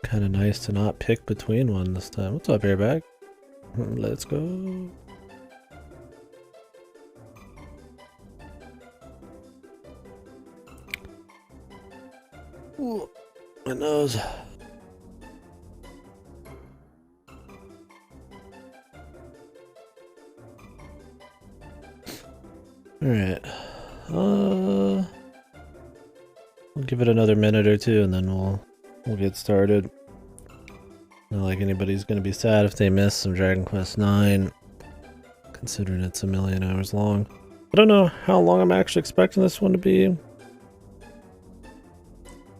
Kind of nice to not pick between one this time. What's up, Airbag? Let's go. Ooh, my nose. Alright. We'll give it another minute or two and then we'll get started. Not like anybody's gonna be sad if they miss some Dragon Quest IX, considering it's 1,000,000 hours long. I don't know how long I'm actually expecting this one to be.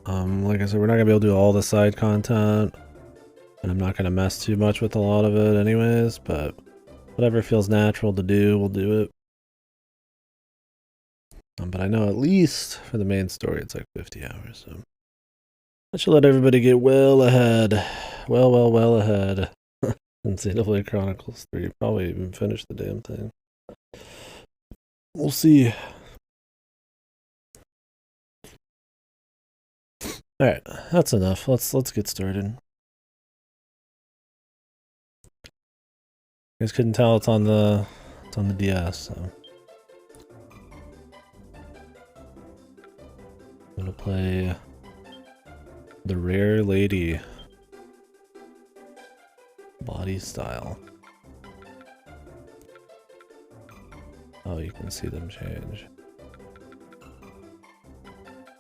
Like I said, we're not gonna be able to do all the side content, and I'm not gonna mess too much with a lot of it anyways, but whatever feels natural to do, we'll do it. But I know at least for the main story it's like 50 hours, so I should let everybody get well ahead. Well ahead. In Xenoblade Chronicles 3, probably even finish the damn thing. We'll see. Alright, that's enough. Let's get started. You guys couldn't tell it's on the DS, so I'm gonna play the Rare Lady body style. Oh, you can see them change.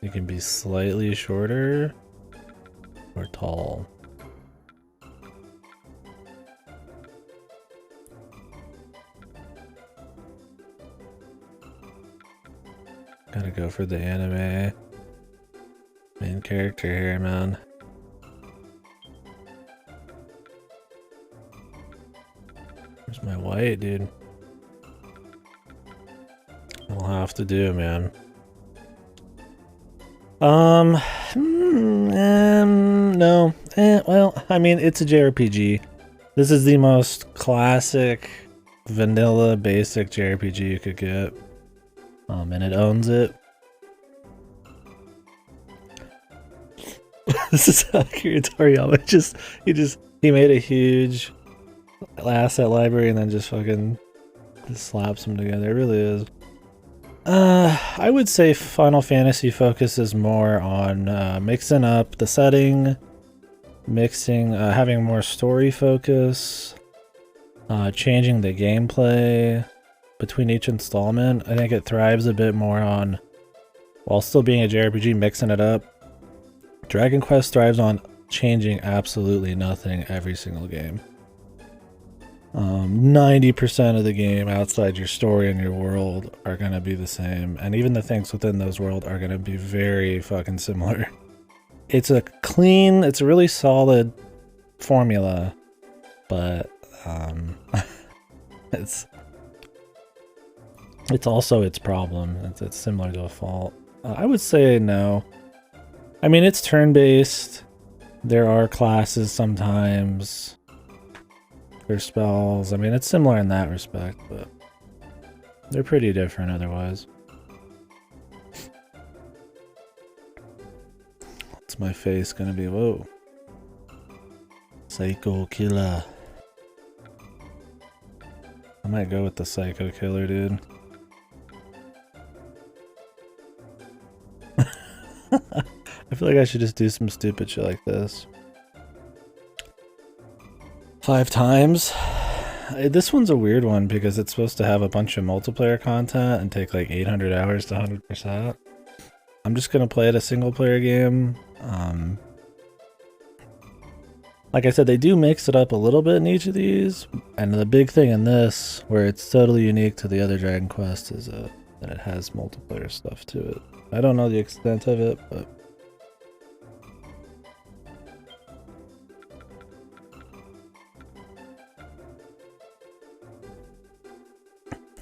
You can be slightly shorter or tall. Gotta go for the anime main character here, man. Where's my white, dude? That'll have to do, man. No. Well, I mean, it's a JRPG. This is the most classic, vanilla, basic JRPG you could get. And it owns it. This is Akira Toriyama. He made a huge asset library and then just fucking slaps them together. It really is. I would say Final Fantasy focuses more on mixing up the setting, having more story focus, changing the gameplay between each installment. I think it thrives a bit more on, while still being a JRPG, mixing it up. Dragon Quest thrives on changing absolutely nothing every single game. 90% of the game outside your story and your world are going to be the same, and even the things within those worlds are going to be very fucking similar. It's a really solid formula, but it's also its problem. It's similar to a fault. I would say no. I mean, it's turn-based. There are classes sometimes. Their spells. I mean, it's similar in that respect, but they're pretty different otherwise. What's my face gonna be? Whoa. Psycho killer. I might go with the psycho killer, dude. I feel like I should just do some stupid shit like this. 5 times. This one's a weird one because it's supposed to have a bunch of multiplayer content and take like 800 hours to 100%. I'm just gonna play it a single player game. Like I said, they do mix it up a little bit in each of these, and the big thing in this, where it's totally unique to the other Dragon Quest, is that it has multiplayer stuff to it. I don't know the extent of it, but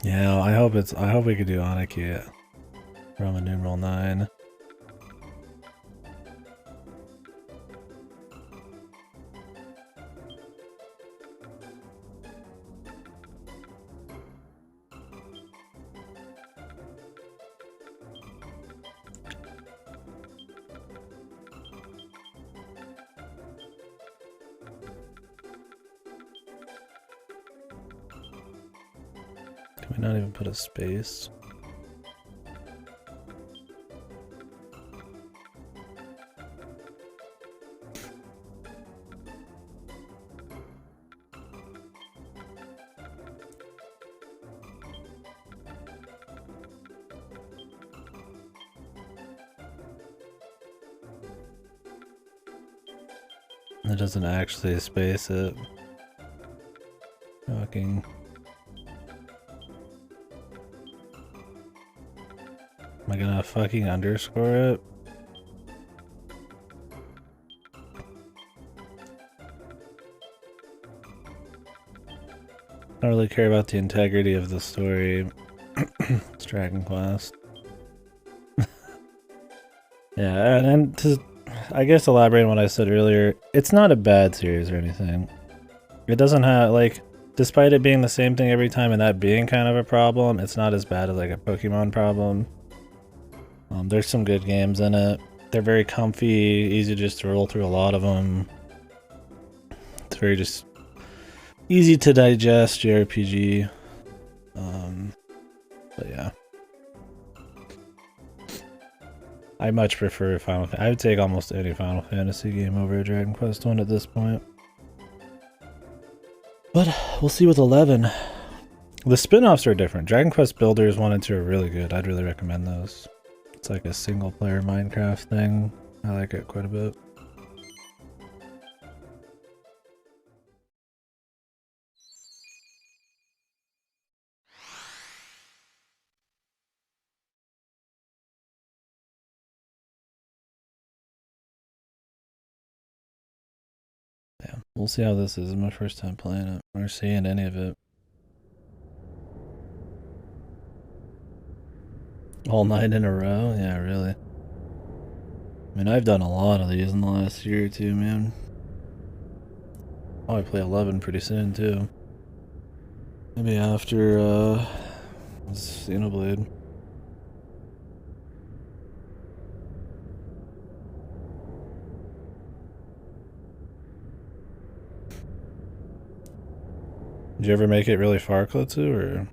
yeah, I hope we could do Anarchy at Roman numeral 9. Can we not even put a space? It doesn't actually space it. Fucking. Am I gonna fucking underscore it? I don't really care about the integrity of the story. It's Dragon Quest. Yeah, and to, I guess elaborating on what I said earlier, it's not a bad series or anything. It doesn't have, like, despite it being the same thing every time and that being kind of a problem, it's not as bad as like a Pokemon problem. There's some good games in it. They're very comfy, easy just to roll through a lot of them. It's very just easy to digest JRPG. But yeah. I much prefer Final Fantasy. I would take almost any Final Fantasy game over a Dragon Quest 1 at this point. But we'll see with 11. The spin-offs are different. Dragon Quest Builders 1 and 2 are really good. I'd really recommend those. It's like a single-player Minecraft thing. I like it quite a bit. Yeah, we'll see how this is. It's my first time playing it or seeing any of it. All night in a row? Yeah, really. I mean, I've done a lot of these in the last year or two, man. I'll play 11 pretty soon, too. Maybe after, Xenoblade. Did you ever make it really far, Klotsu, or...?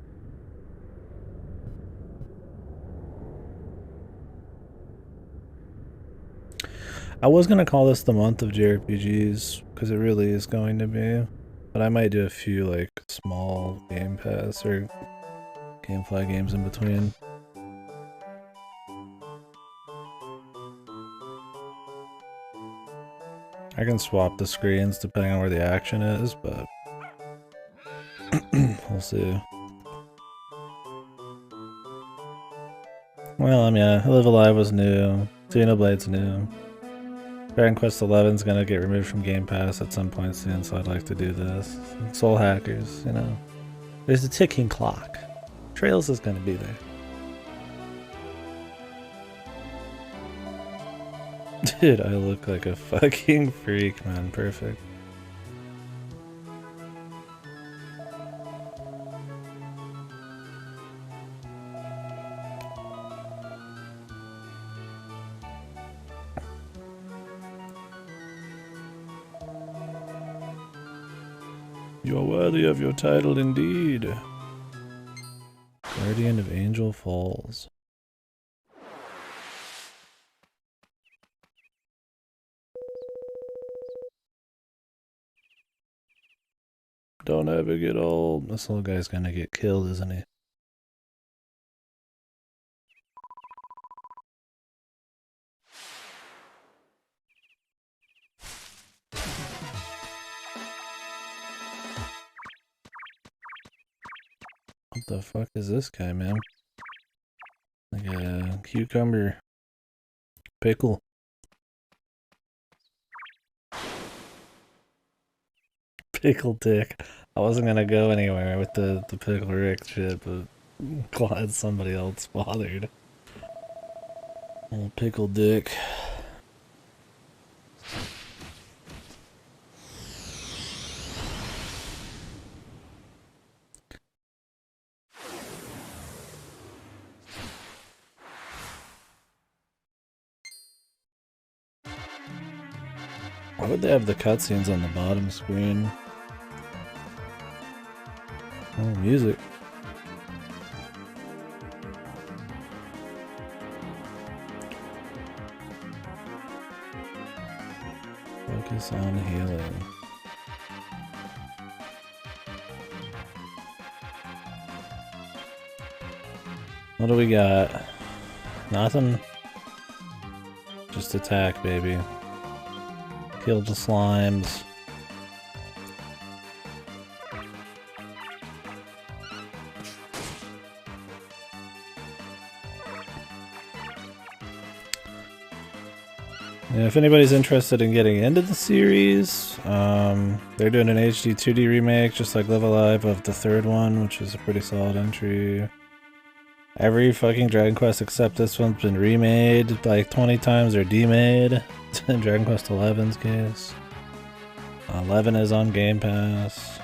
I was gonna call this the month of JRPGs, because it really is going to be. But I might do a few, like, small Game Pass or Gamefly games in between. I can swap the screens depending on where the action is, but... we'll see. Well, I mean, Live Alive was new. Xenoblade's new. Dragon Quest XI is gonna get removed from Game Pass at some point soon, so I'd like to do this. Soul Hackers, you know. There's a ticking clock. Trails is gonna be there. Dude, I look like a fucking freak, man. Perfect. You are worthy of your title indeed. Guardian of Angel Falls. Don't ever get old. This little guy's gonna get killed, isn't he? What the fuck is this guy, man? Like a cucumber pickle. Pickle dick. I wasn't gonna go anywhere with the pickle Rick shit, but glad somebody else bothered. Old pickle dick. Why would they have the cutscenes on the bottom screen? Oh, music. Focus on healing. What do we got? Nothing? Just attack, baby. Kill the slimes. Yeah, if anybody's interested in getting into the series, they're doing an HD 2D remake, just like Live Alive, of the third one, which is a pretty solid entry. Every fucking Dragon Quest except this one's been remade like 20 times or demade. In Dragon Quest XI's case. 11 is on Game Pass.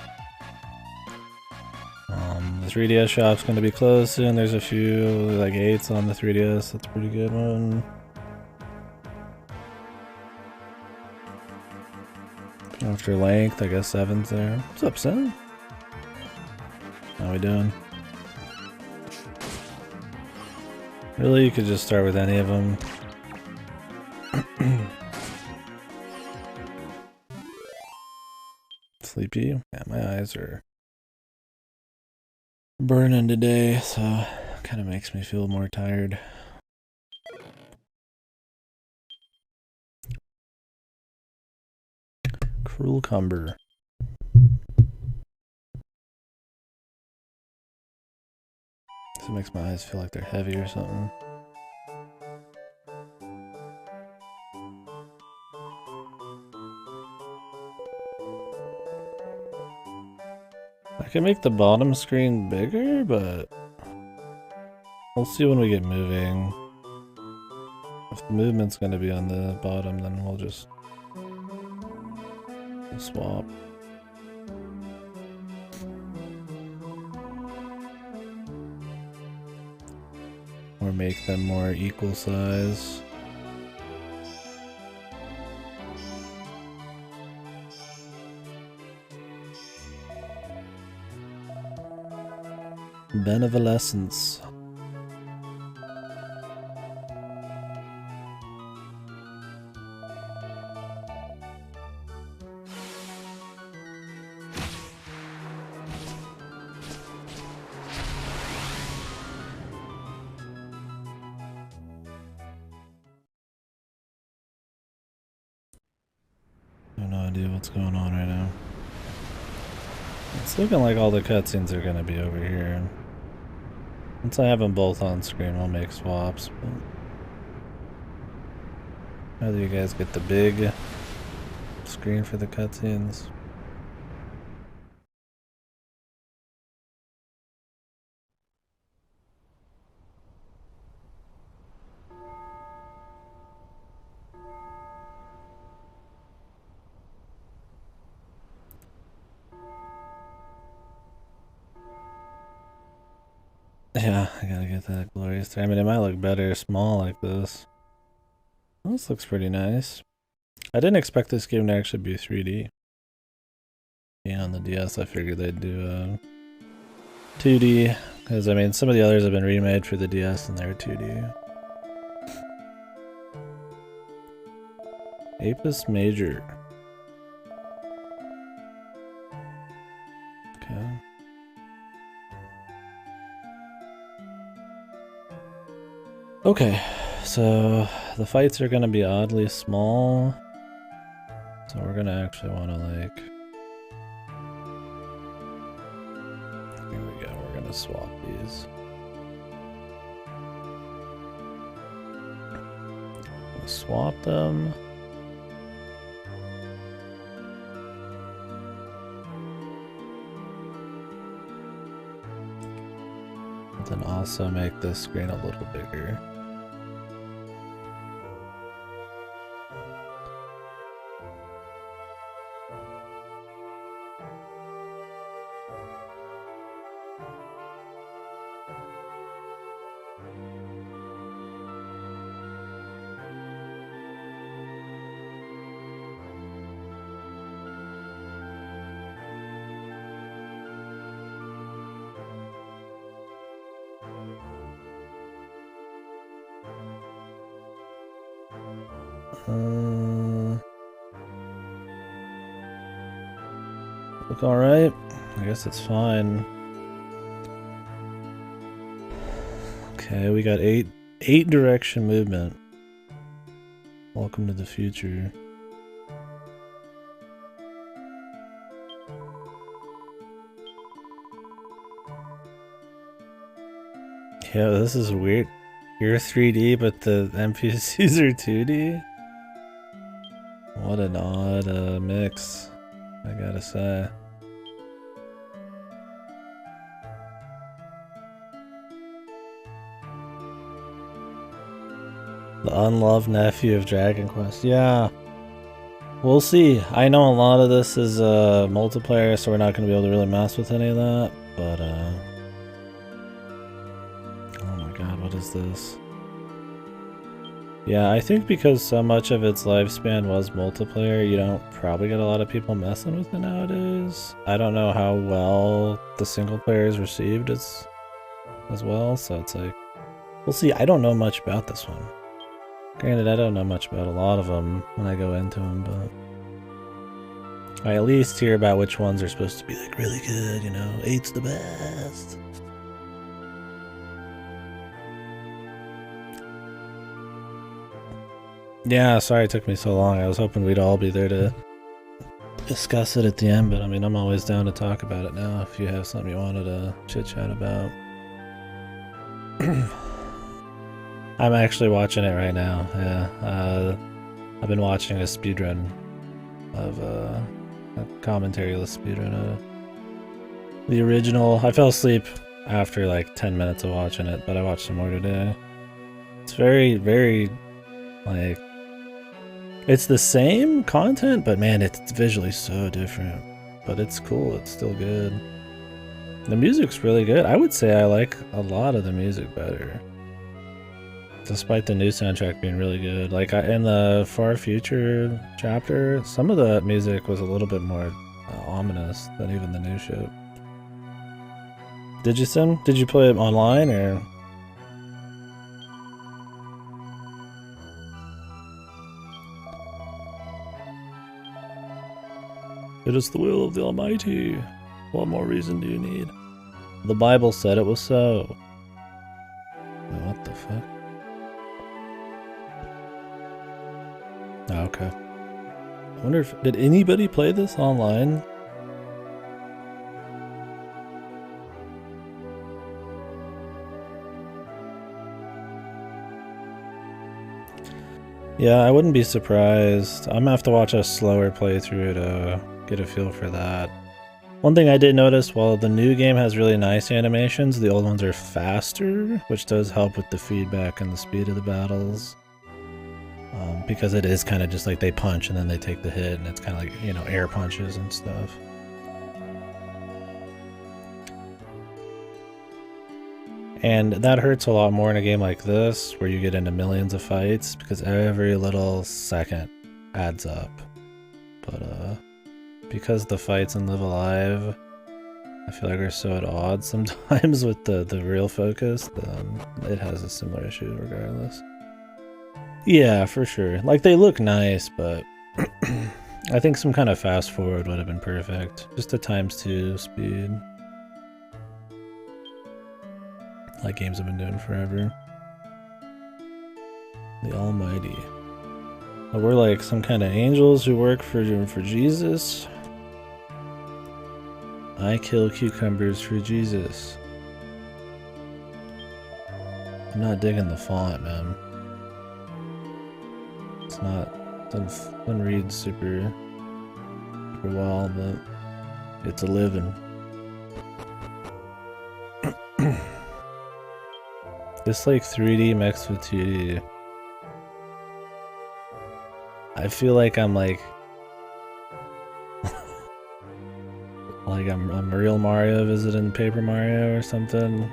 The 3DS shop's gonna be closed soon. There's a few, like 8s on the 3DS. That's a pretty good one. After length, I guess 7's there. What's up, 7? How we doing? Really, you could just start with any of them. Sleepy? Yeah, my eyes are burning today, so it kind of makes me feel more tired. Cruel Cumber. This makes my eyes feel like they're heavy or something. I can make the bottom screen bigger, but we'll see when we get moving. If the movement's going to be on the bottom, then we'll just swap. Or make them more equal size. Benevolescence. I have no idea what's going on right now. It's looking like all the cutscenes are gonna be over here. Once I have them both on screen, we'll make swaps. But how do you guys get the big screen for the cutscenes? Yeah, I gotta get that glorious. I mean, it might look better small like this. This looks pretty nice. I didn't expect this game to actually be 3D. Being on the DS, I figured they'd do 2D. Because, I mean, some of the others have been remade for the DS and they're 2D. Apis Major. Okay. Okay, so the fights are gonna be oddly small. So we're gonna actually wanna like... Here we go, we're gonna swap these. Swap them. Then also make this screen a little bigger. Look alright? I guess it's fine. Okay, we got eight direction movement. Welcome to the future. Yeah, this is weird. You're 3D, but the NPCs are 2D? What an odd mix, I gotta say. The unloved nephew of Dragon Quest. Yeah. We'll see. I know a lot of this is multiplayer, so we're not going to be able to really mess with any of that, but oh my god, what is this? Yeah, I think because so much of its lifespan was multiplayer, you don't probably get a lot of people messing with it nowadays. I don't know how well the single player is received as well, so it's like, we'll see. I don't know much about this one. Granted, I don't know much about a lot of them when I go into them, but I at least hear about which ones are supposed to be like really good, you know, 8's the best. Yeah, sorry it took me so long. I was hoping we'd all be there to discuss it at the end, but I mean, I'm always down to talk about it now if you have something you wanted to chit-chat about. I'm actually watching it right now, yeah. I've been watching a speedrun of a commentary-less speedrun of the original. I fell asleep after like 10 minutes of watching it, but I watched some more today. It's very, very, like, it's the same content, but man, it's visually so different. But it's cool, it's still good. The music's really good. I would say I like a lot of the music better, despite the new soundtrack being really good. Like in the Far Future chapter, some of the music was a little bit more ominous than even the new shit. Did you, Sim? Did you play it online or? It is the will of the Almighty. What more reason do you need? The Bible said it was so. Wait, what the fuck? Oh, okay. I wonder if... Did anybody play this online? Yeah, I wouldn't be surprised. I'm gonna have to watch a slower playthrough to get a feel for that. One thing I did notice, while the new game has really nice animations, the old ones are faster, which does help with the feedback and the speed of the battles. Because it is kind of just like they punch and then they take the hit, and it's kind of like, you know, air punches and stuff. And that hurts a lot more in a game like this, where you get into millions of fights, because every little second adds up. But because the fights in Live Alive, I feel like are so at odds sometimes with the real focus, it has a similar issue regardless. Yeah, for sure. Like, they look nice, but I think some kind of fast forward would have been perfect. Just a ×2 speed. Like games have been doing forever. The Almighty. We're like some kind of angels who work for Jesus. I kill cucumbers for Jesus. I'm not digging the font, man. It's not, doesn't read super well, but it's a living. This like 3D mixed with 2D. I feel like I'm like I'm real Mario visiting Paper Mario or something.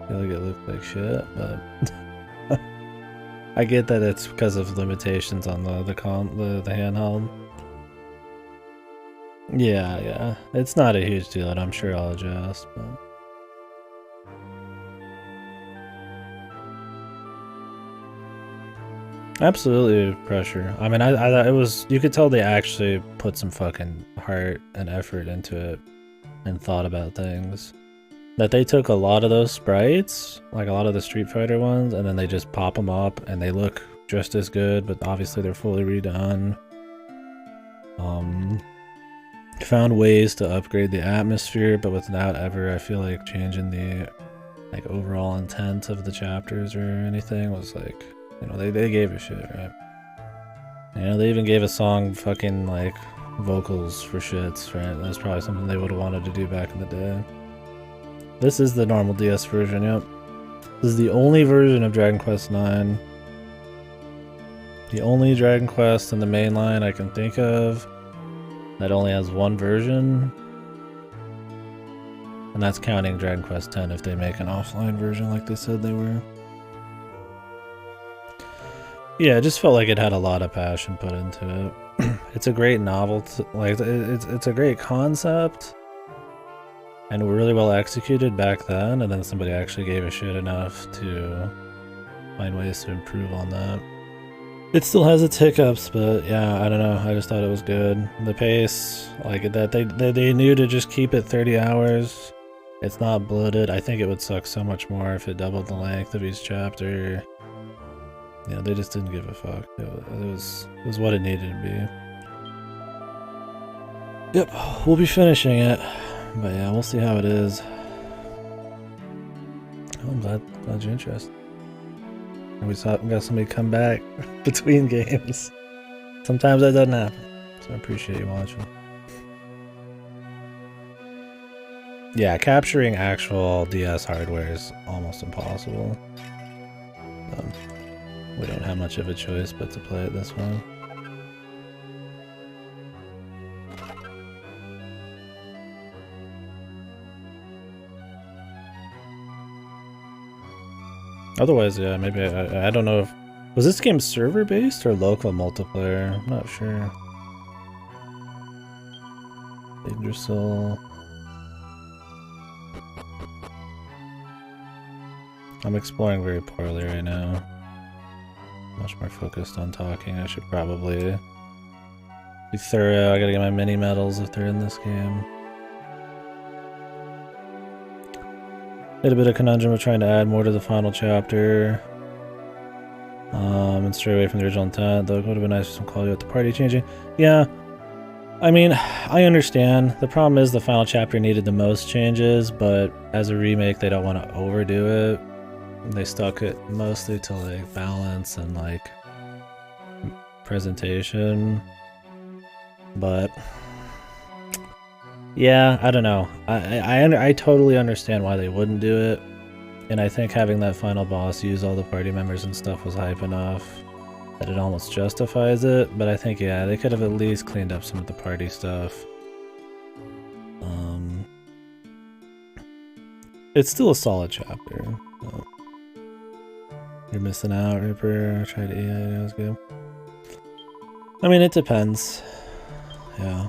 I feel like it looked like shit, but I get that it's because of limitations on the handheld. Yeah, it's not a huge deal, and I'm sure I'll adjust, but. Absolutely pressure. I mean, I thought it was, you could tell they actually put some fucking heart and effort into it and thought about things. That they took a lot of those sprites, like a lot of the Street Fighter ones, and then they just pop them up and they look just as good, but obviously they're fully redone. Found ways to upgrade the atmosphere, but without ever, I feel like, changing the like overall intent of the chapters or anything. Was like, you know, they gave a shit, right? You know, they even gave a song fucking like vocals for shits, right? That's probably something they would have wanted to do back in the day. This is the normal DS version, yep. This is the only version of Dragon Quest IX. The only Dragon Quest in the main line I can think of that only has one version. And that's counting Dragon Quest X if they make an offline version like they said they were. Yeah, it just felt like it had a lot of passion put into it. It's a great novel, like it's a great concept. And really well executed back then, and then somebody actually gave a shit enough to find ways to improve on that. It still has its hiccups, but yeah, I don't know. I just thought it was good. The pace, like that, they knew to just keep it 30 hours. It's not bloated. I think it would suck so much more if it doubled the length of each chapter. Yeah, they just didn't give a fuck. It was what it needed to be. Yep, we'll be finishing it. But yeah, we'll see how it is. Oh, I'm glad you're interested. And we got somebody come back between games. Sometimes that doesn't happen. So I appreciate you watching. Yeah, capturing actual DS hardware is almost impossible. We don't have much of a choice but to play it this way. Otherwise, yeah, maybe I don't know if... Was this game server-based or local multiplayer? I'm not sure. Dangerous Soul. I'm exploring very poorly right now. Much more focused on talking. I should probably be thorough. I gotta get my mini medals if they're in this game. Hit a bit of conundrum of trying to add more to the final chapter. And stray away from the original intent, though it would have been nice for some quality with the party changing. Yeah, I mean, I understand. The problem is the final chapter needed the most changes, but as a remake, they don't want to overdo it. They stuck it mostly to like balance and like presentation. But yeah, I don't know. I totally understand why they wouldn't do it. And I think having that final boss use all the party members and stuff was hype enough that it almost justifies it. But I think, yeah, they could have at least cleaned up some of the party stuff. It's still a solid chapter. You're missing out, Ripper. Tried to, yeah, it was good. I mean, it depends. Yeah.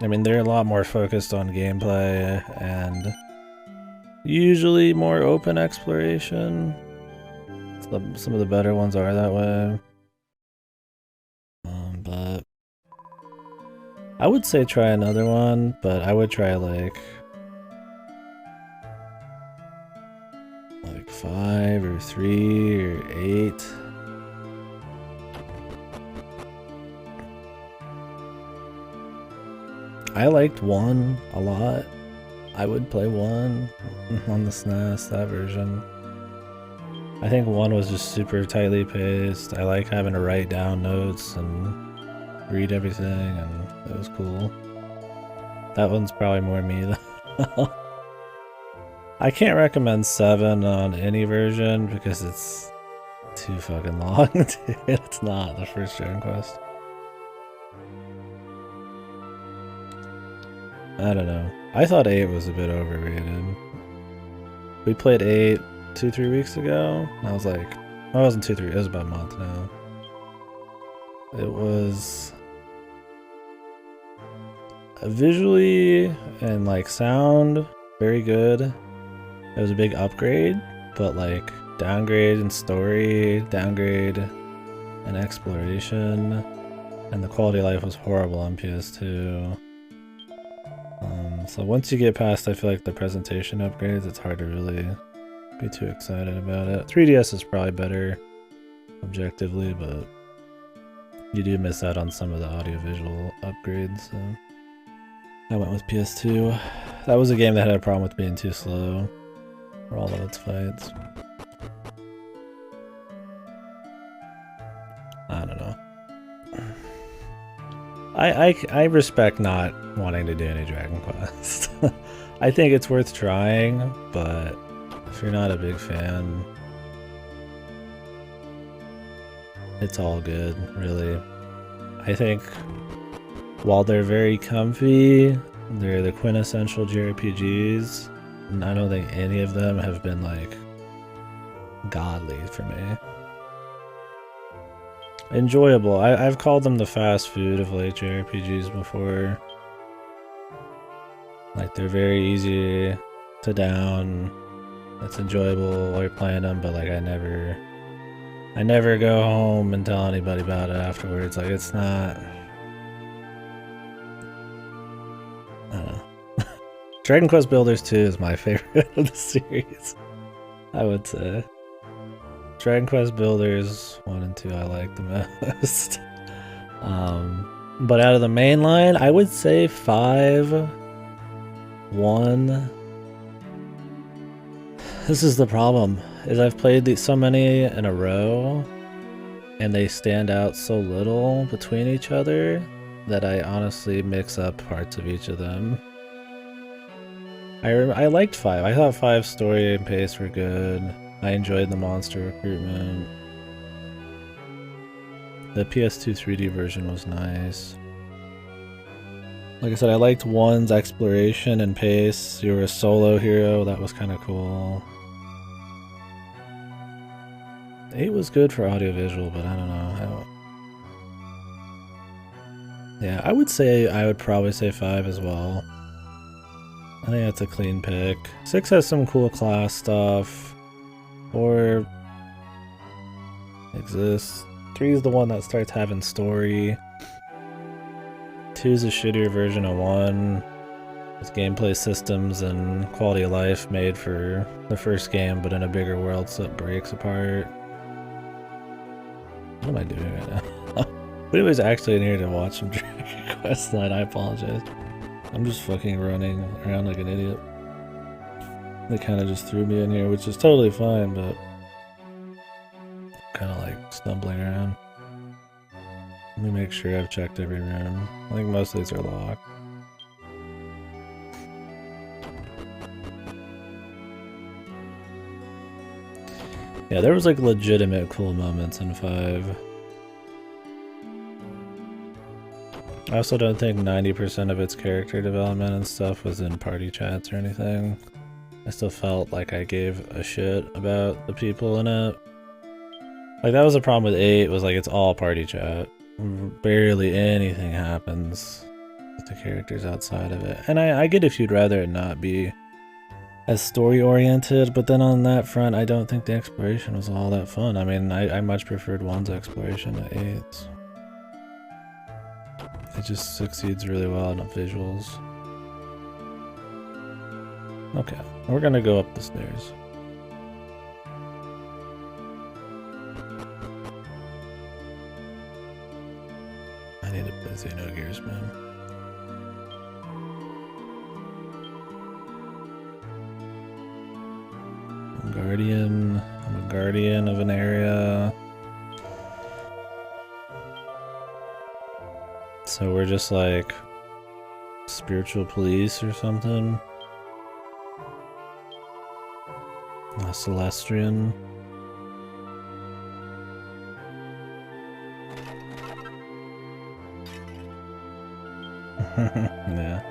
I mean, they're a lot more focused on gameplay and usually more open exploration. Some of the better ones are that way. But I would say try another one, but I would try like 5 or 3 or 8. I liked 1 a lot. I would play 1 on the SNES, that version. I think 1 was just super tightly paced. I like having to write down notes and read everything, and it was cool. That one's probably more me though. I can't recommend 7 on any version because it's too fucking long. It's not the first Dragon Quest. I don't know. I thought 8 was a bit overrated. We played 8 2-3 weeks ago. And I was like, it wasn't 2-3, it was about a month now. It was visually and like sound very good. It was a big upgrade, but like downgrade in story, downgrade in exploration, and the quality of life was horrible on PS2. So once you get past, I feel like the presentation upgrades, it's hard to really be too excited about it. 3DS is probably better objectively, but you do miss out on some of the audiovisual upgrades. So I went with PS2. That was a game that had a problem with being too slow for all of its fights. I don't know. I respect not wanting to do any Dragon Quest. I think it's worth trying, but if you're not a big fan, it's all good, really. I think while they're very comfy, they're the quintessential JRPGs, and I don't think any of them have been like godly for me. Enjoyable. I've called them the fast food of like JRPGs before. Like they're very easy to down. It's enjoyable while you're playing them, but like I never go home and tell anybody about it afterwards. Like it's not. I don't know. Dragon Quest Builders 2 is my favorite of the series, I would say. Dragon Quest Builders 1 and 2 I like the most. But out of the main line, I would say 5, 1. This is the problem, is I've played so many in a row, and they stand out so little between each other that I honestly mix up parts of each of them. I liked 5. I thought 5's story and pace were good. I enjoyed the monster recruitment. The PS2 3D version was nice. Like I said, I liked 1's exploration and pace. You were a solo hero, that was kind of cool. 8 was good for audiovisual, but I don't know. Yeah, I would probably say 5 as well. I think that's a clean pick. 6 has some cool class stuff. 4 exists. 3 is the one that starts having story. 2 is a shittier version of 1. With gameplay systems and quality of life made for the first game, but in a bigger world, so it breaks apart. What am I doing right now? If anybody's actually in here to watch some Dragon Quest tonight, I apologize. I'm just fucking running around like an idiot. They kind of just threw me in here, which is totally fine, but kind of like stumbling around. Let me make sure I've checked every room. I think most of these are locked. Yeah, there was like legitimate cool moments in 5. I also don't think 90% of its character development and stuff was in party chats or anything. I still felt like I gave a shit about the people in it. Like that was the problem with 8, was like it's all party chat. Barely anything happens with the characters outside of it. And I get if you'd rather it not be as story oriented, but then on that front I don't think the exploration was all that fun. I mean, I much preferred 1's exploration to 8's. It just succeeds really well on the visuals. Okay, we're gonna go up the stairs. I need to play Xenogears, man. I'm a guardian of an area. So we're just like spiritual police or something. A Celestian. Yeah.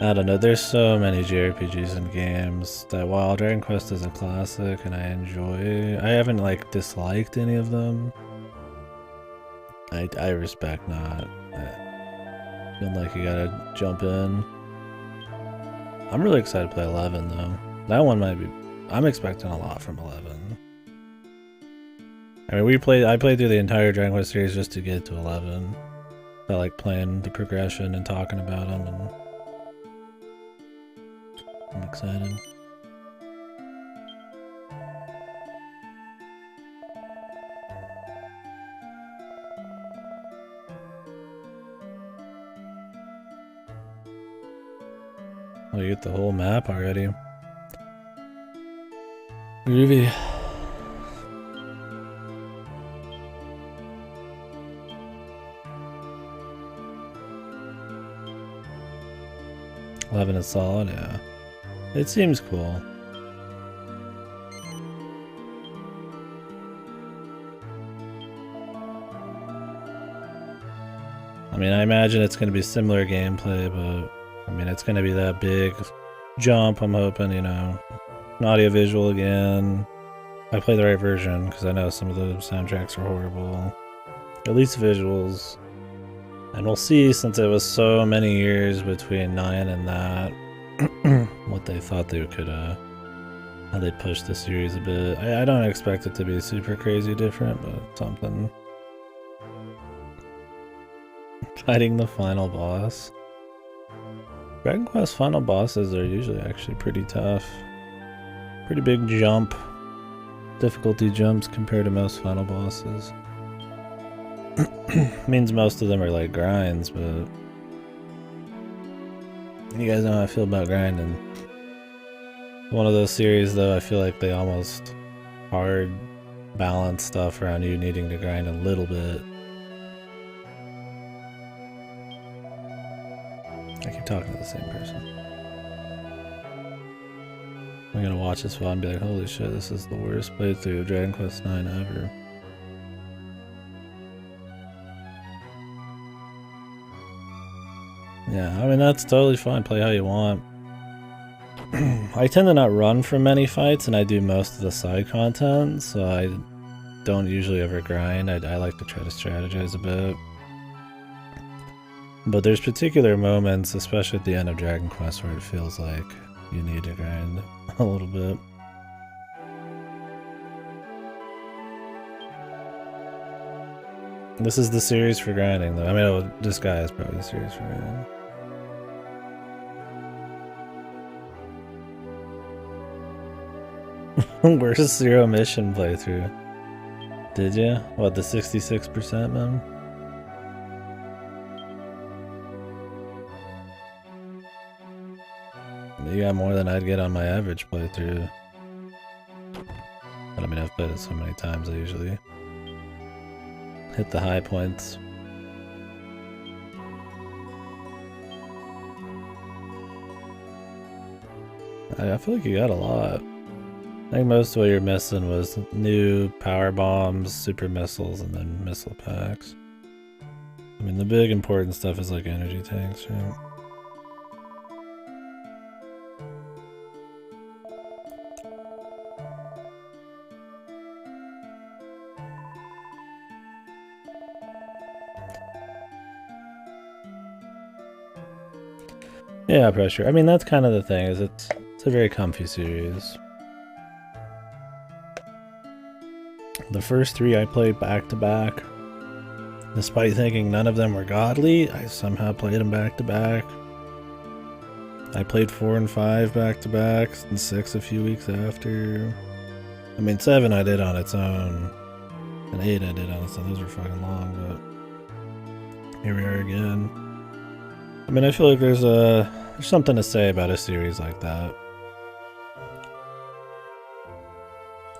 I don't know, there's so many JRPGs and games that while Dragon Quest is a classic and I enjoy, I haven't like disliked any of them. I respect not. I feel like you gotta jump in. I'm really excited to play 11 though. That one might be I'm expecting a lot from 11. I mean, I played through the entire Dragon Quest series just to get to 11. I like playing the progression and talking about them, and I'm excited. Oh, you get the whole map already. Groovy. Eleven is solid, yeah. It seems cool. I mean, I imagine it's going to be similar gameplay, but I mean, it's going to be that big jump. I'm hoping, you know, an audio visual again. I play the right version because I know some of the soundtracks are horrible. At least visuals. And we'll see, since it was so many years between 9 and that, what they thought they could, how they pushed the series a bit. I don't expect it to be super crazy different, but something. Fighting the final boss. Dragon Quest final bosses are usually actually pretty tough. Pretty big jump. Difficulty jumps compared to most final bosses. Means most of them are like grinds, but you guys know how I feel about grinding. One of those series though, I feel like they almost hard balance stuff around you needing to grind a little bit. I keep talking to the same person. I'm gonna watch this file and be like, holy shit, this is the worst playthrough of Dragon Quest IX ever. Yeah, I mean, that's totally fine. Play how you want. I tend to not run from many fights, and I do most of the side content, so I don't usually ever grind. I like to try to strategize a bit. But there's particular moments, especially at the end of Dragon Quest, where it feels like you need to grind a little bit. This is the series for grinding, though. I mean, this guy is probably the series for grinding. Where's the Zero Mission playthrough? Did you? What, the 66%, man? You got more than I'd get on my average playthrough. But I mean, I've played it so many times, I usually hit the high points. I feel like you got a lot. I think most of what you're missing was new power bombs, super missiles, and then missile packs. I mean, the big important stuff is like energy tanks, right? Yeah, pressure. I mean, that's kind of the thing, is it's a very comfy series. The first 3 I played back to back. Despite thinking none of them were godly, I somehow played them back to back. I played 4 and 5 back to back, and 6 a few weeks after. I mean, 7 I did on its own, and 8 I did on its own. Those were fucking long, but here we are again. I mean, I feel like there's something to say about a series like that.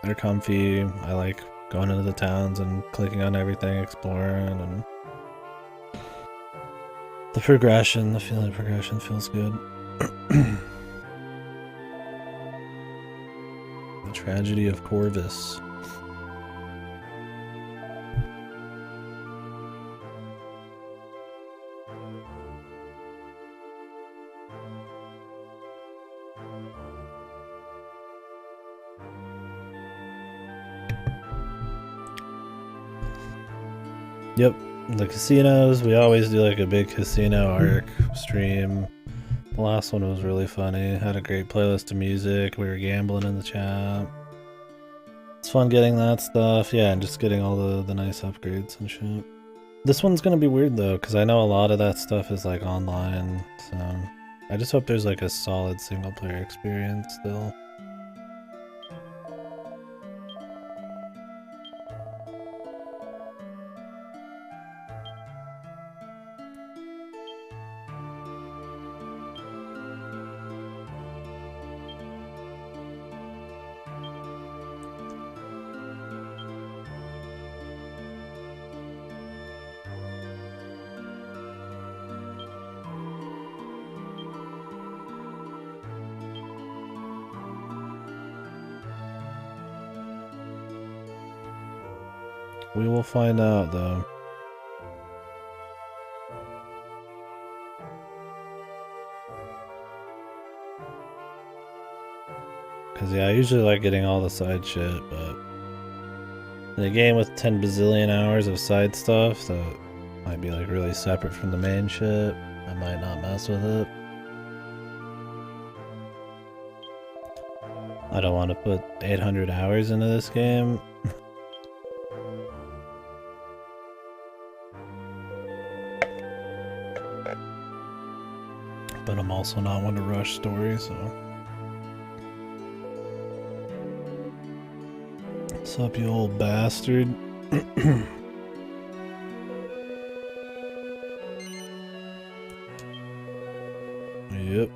They're comfy. I like going into the towns and clicking on everything, exploring, and the progression, the feeling of progression feels good. The Tragedy of Corvus. Yep, the casinos, we always do like a big casino arc stream. The last one was really funny. Had a great playlist of music. We were gambling in the chat. It's fun getting that stuff. Yeah, and just getting all the nice upgrades and shit. This one's gonna be weird though, because I know a lot of that stuff is like online, so I just hope there's like a solid single player experience still. We will find out though. Cause yeah, I usually like getting all the side shit, but in a game with 10 bazillion hours of side stuff that might be like really separate from the main shit, I might not mess with it. I don't want to put 800 hours into this game. But I'm also not one to rush stories, so. What's up, you old bastard? Yep.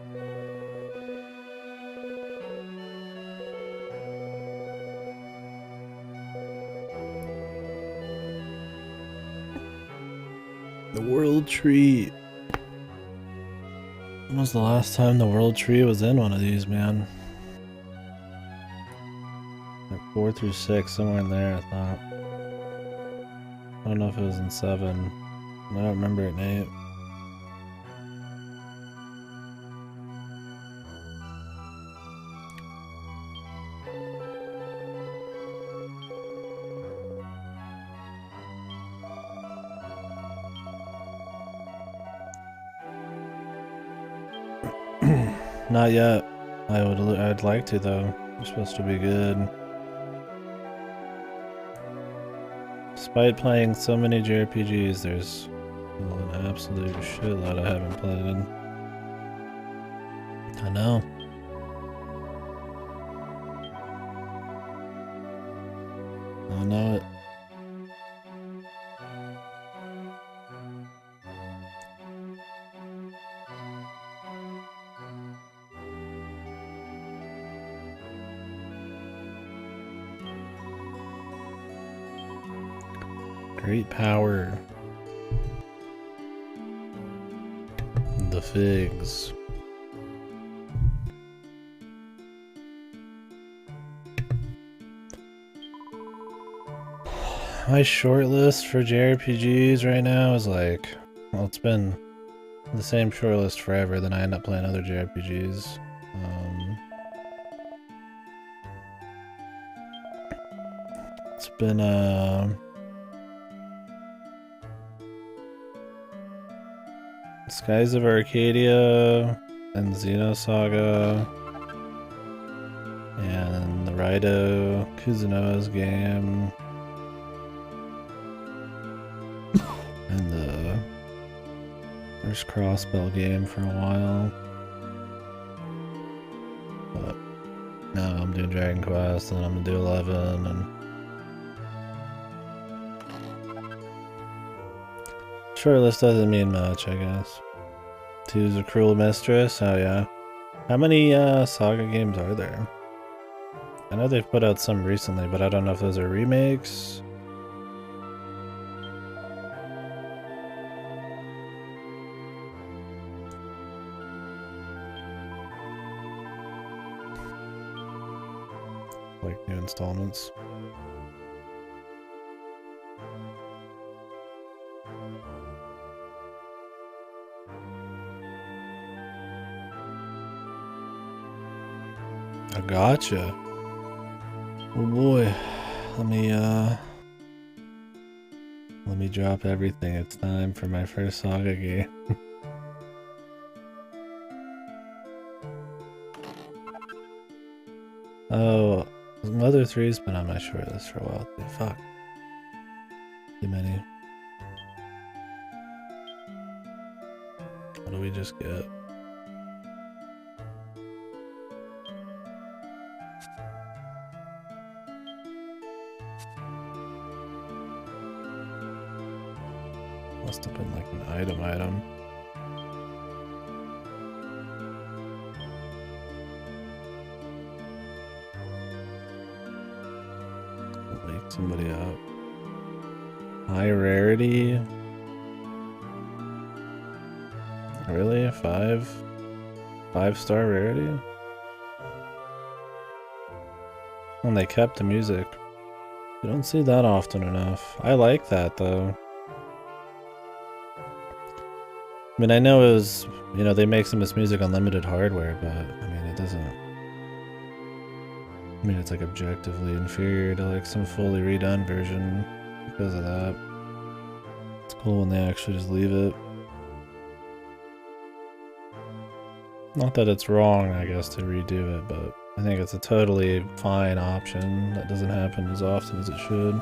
The World Tree. When was the last time the World Tree was in one of these, man? Like 4 through 6, somewhere in there, I thought. I don't know if it was in 7. I don't remember it in 8. Not yet. I'd like to though. It's supposed to be good. Despite playing so many JRPGs, there's an absolute shitload I haven't played. I know. I know it. Great power. The figs. My short list for JRPGs right now is like, well, it's been the same short list forever, then I end up playing other JRPGs. It's been Skies of Arcadia and Xenosaga and the Raito Kuzuno's game and the first Crossbell game for a while. But now I'm doing Dragon Quest and I'm gonna do 11 and short list doesn't mean much, I guess. 2's a Cruel Mistress, oh yeah. How many Saga games are there? I know they've put out some recently, but I don't know if those are remakes. Like new installments. I gotcha. Oh boy, let me drop everything. It's time for my first Saga game. Oh, Mother 3's been on my short list for a while. Fuck. Too many. What do we just get? Must have been like an item. Wake somebody up. High rarity? Really? 5-star rarity? And they kept the music. You don't see that often enough. I like that though. I mean, I know it was, you know, they make some of this music on limited hardware, but I mean, it doesn't. I mean, it's like objectively inferior to like some fully redone version because of that. It's cool when they actually just leave it. Not that it's wrong, I guess, to redo it, but I think it's a totally fine option that doesn't happen as often as it should.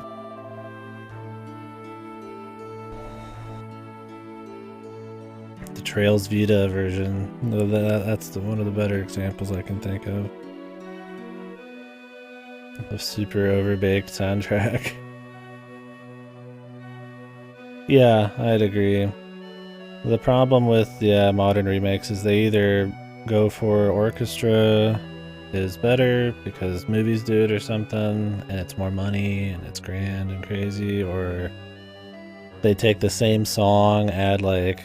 The Trails Vita version, that's one of the better examples I can think of. A super overbaked soundtrack. Yeah, I'd agree. The problem with modern remakes is they either go for orchestra is better because movies do it or something, and it's more money and it's grand and crazy, or they take the same song, add like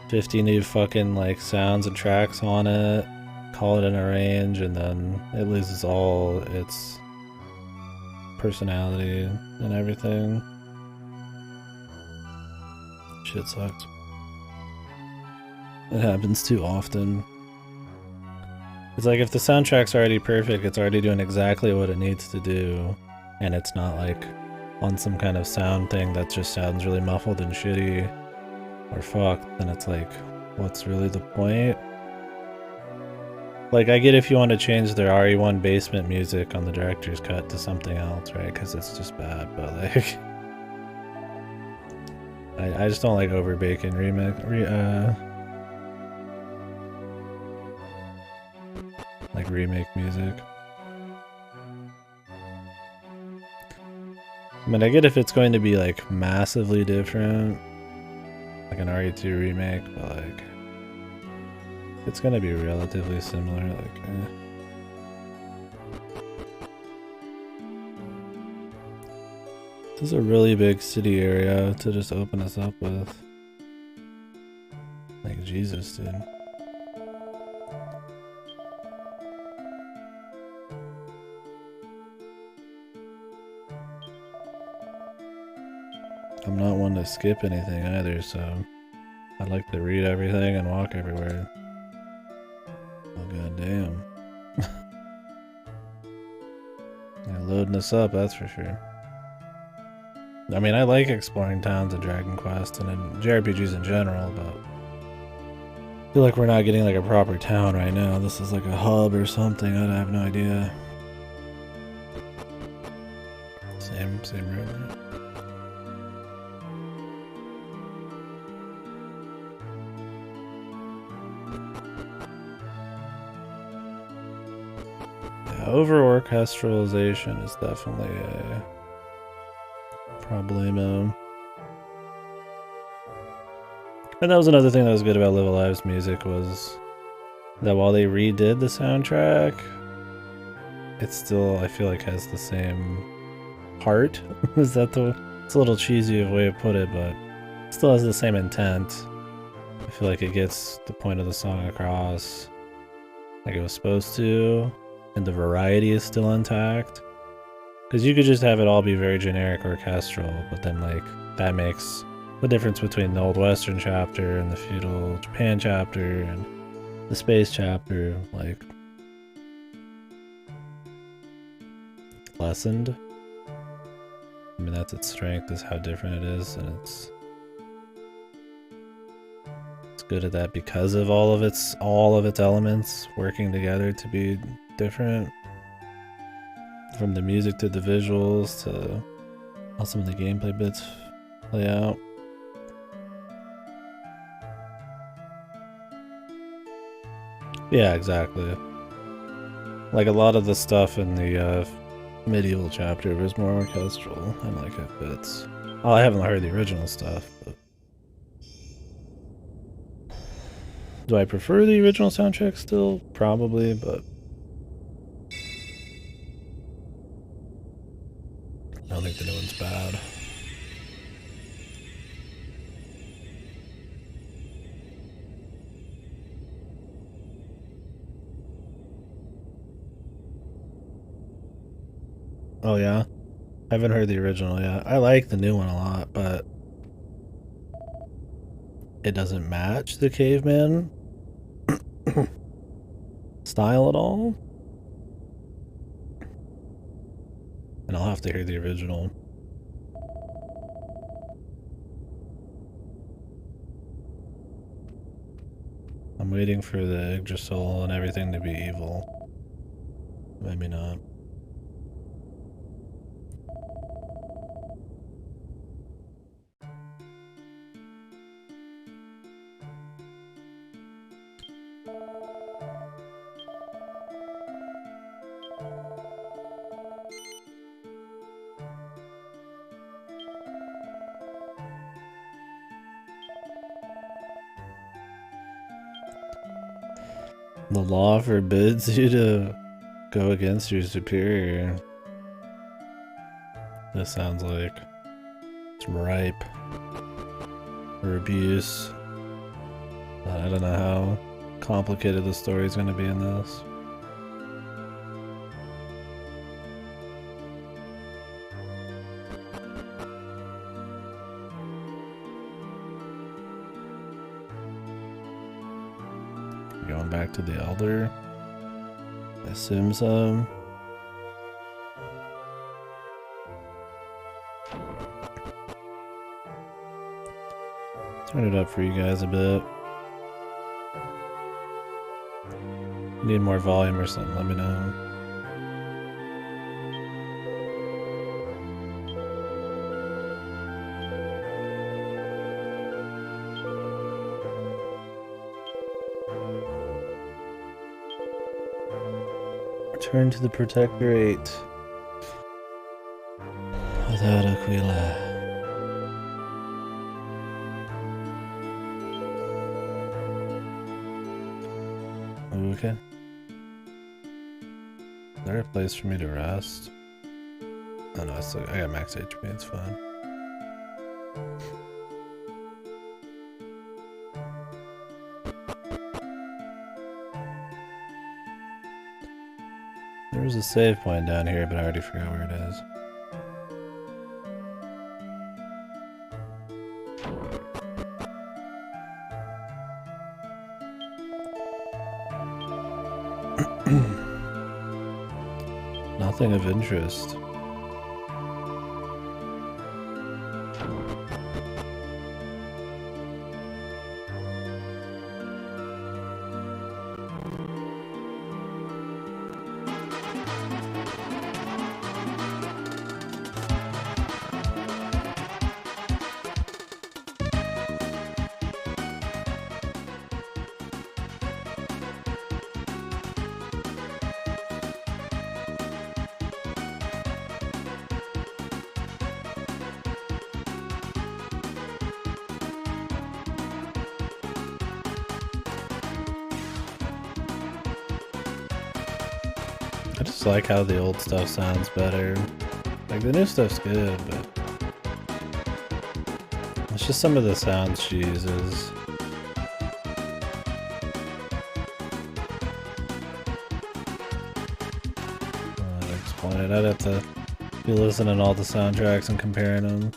50 new fucking like sounds and tracks on it, call it an arrange, and then it loses all its personality and everything. Shit sucks. It happens too often. It's like if the soundtrack's already perfect, it's already doing exactly what it needs to do, and it's not like on some kind of sound thing that just sounds really muffled and shitty or fucked, then it's like, what's really the point? Like, I get if you want to change their RE1 basement music on the director's cut to something else, right? Because it's just bad, but like... I just don't like overbaking like remake music. I mean, I get if it's going to be like massively different, like an RE2 remake, but like it's gonna be relatively similar, like This is a really big city area to just open us up with. Like, Jesus, dude. I'm not one to skip anything either, so I like to read everything and walk everywhere. Oh, goddamn. Yeah, loading us up, that's for sure. I mean, I like exploring towns in Dragon Quest and in JRPGs in general, but I feel like we're not getting like a proper town right now. This is like a hub or something. I have no idea. Same room. Yeah, over orchestralization is definitely a problemo. And that was another thing that was good about Live Alive's music, was that while they redid the soundtrack, it still, I feel like, has the same heart. Is that the... It's a little cheesy of a way to put it, but it still has the same intent. I feel like it gets the point of the song across like it was supposed to, and the variety is still intact. Because you could just have it all be very generic orchestral, but then like that makes the difference between the Old Western chapter and the Feudal Japan chapter and the Space chapter, like, lessened. I mean, that's its strength, is how different it is, and it's good at that because of all of its elements working together to be different. From the music to the visuals to how some of the gameplay bits play out. Yeah, exactly. Like a lot of the stuff in the medieval chapter was more orchestral, and like it fits. Oh, I haven't heard the original stuff, but do I prefer the original soundtrack still? Probably, but I don't think the new one's bad. Oh yeah? I haven't heard the original yet. I like the new one a lot, but it doesn't match the caveman style at all. And I'll have to hear the original. I'm waiting for the Yggdrasil and everything to be evil. Maybe not. The law forbids you to go against your superior. This sounds like it's ripe for abuse. I don't know how complicated the story is going to be in this. Going back to the Elder. I assume so. Turn it up for you guys a bit. Need more volume or something, let me know. Return to the Protectorate without Aquila. Okay. Is there a place for me to rest? Oh no, I got max HP, it's fine. There was a save point down here, but I already forgot where it is. Nothing of interest. I just like how the old stuff sounds better. Like, the new stuff's good, but it's just some of the sounds she uses. I'd explain it. I'd have to be listening to all the soundtracks and comparing them.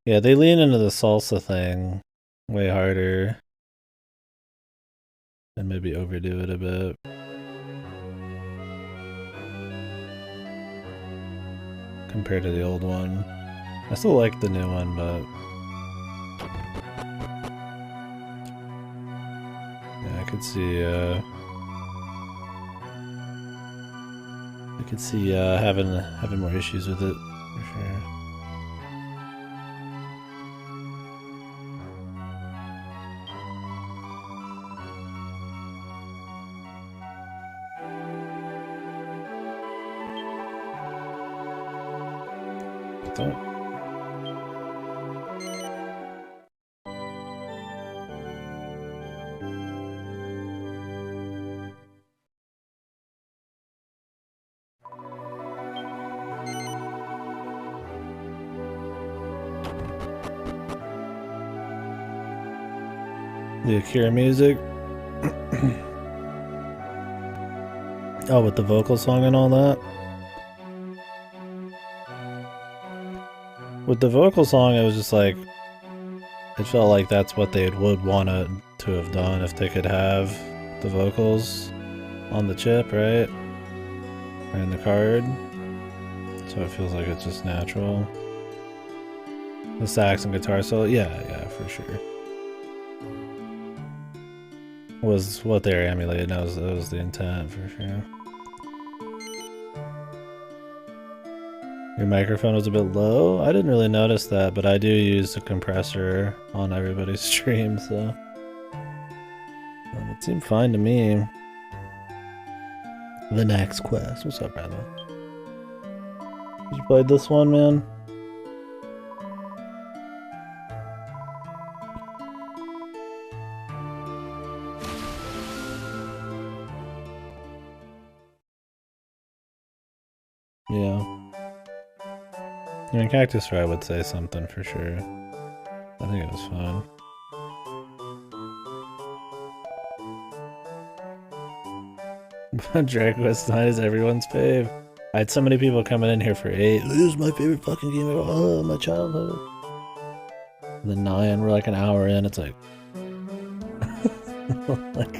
Yeah, they lean into the salsa thing way harder and maybe overdo it a bit. compared to the old one. I still like the new one, but yeah, I could see having more issues with it for sure. Don't. The Akira music. Oh, with the vocal song and all that? With the vocal song, it was just like, it felt like that's what they would want to have done if they could have the vocals on the chip, right? Or in the card. So it feels like it's just natural. The sax and guitar solo, yeah, for sure. Was what they were emulating, that was the intent for sure. Your microphone was a bit low? I didn't really notice that, but I do use the compressor on everybody's stream, so it seemed fine to me. The next quest. What's up, brother? You played this one, man? Yeah. I mean, Cactus Ray would say something for sure. I think it was fun. Dragon Quest IX is everyone's fave. I had so many people coming in here for 8. This is my favorite fucking game ever. Oh, my childhood. And then 9, we're like an hour in. It's like, like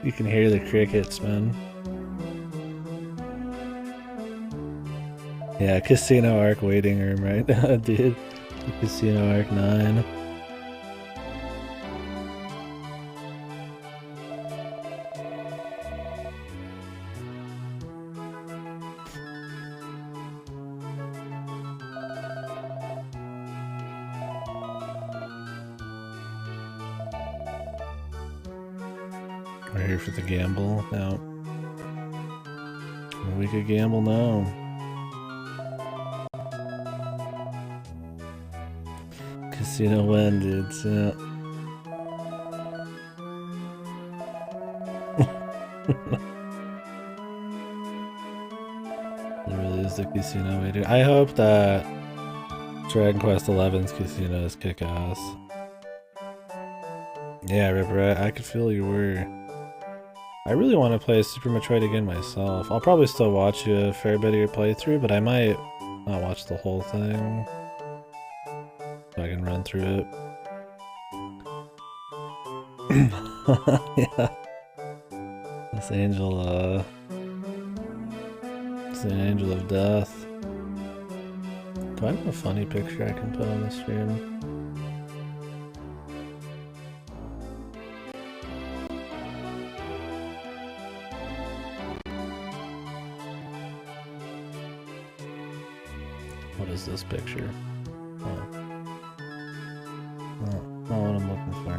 you can hear the crickets, man. Yeah, Casino Arc waiting room right now, dude. Casino Arc 9. We're here for the gamble now. We could gamble now. Casino win, dudes. Yeah. There really is the casino waiting. I hope that Dragon Quest XI's casino is kick ass. Yeah, Ripper, I could feel your worry. I really want to play Super Metroid again myself. I'll probably still watch a fair bit of your playthrough, but I might not watch the whole thing. So I can run through it. Yeah. This angel, it's an angel of death. Do I have a funny picture I can put on the stream? What is this picture? Oh. Oh, not what I'm looking for.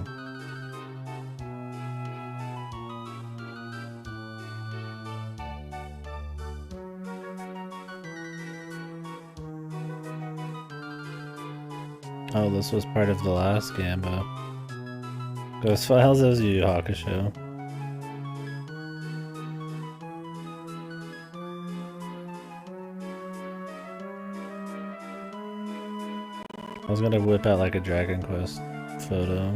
Oh, this was part of the last Gambo. Ghost Files as Yu Yu Hakusho. I was gonna whip out like a Dragon Quest photo.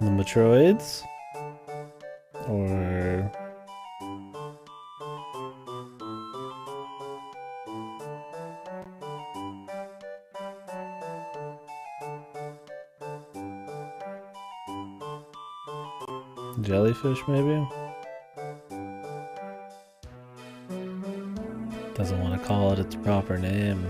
The Metroids? Or... Jellyfish, maybe? Doesn't want to call it its proper name.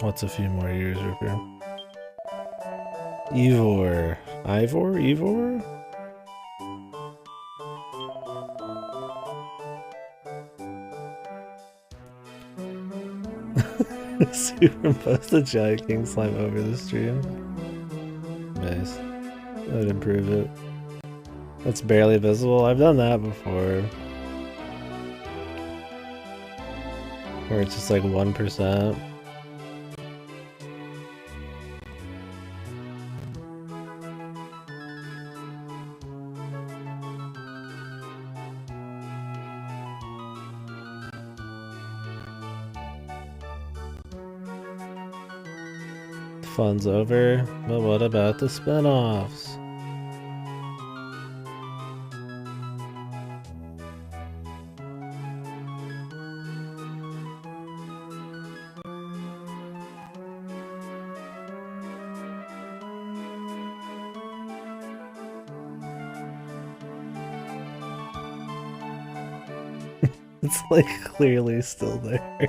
What's a few more years, Ripper? Ivor. Ivor? Ivor? Superimpose the giant king slime over the stream. Nice. That would improve it. That's barely visible. I've done that before. Where it's just like 1%. Fun's over, but what about the spin-offs? It's like clearly still there.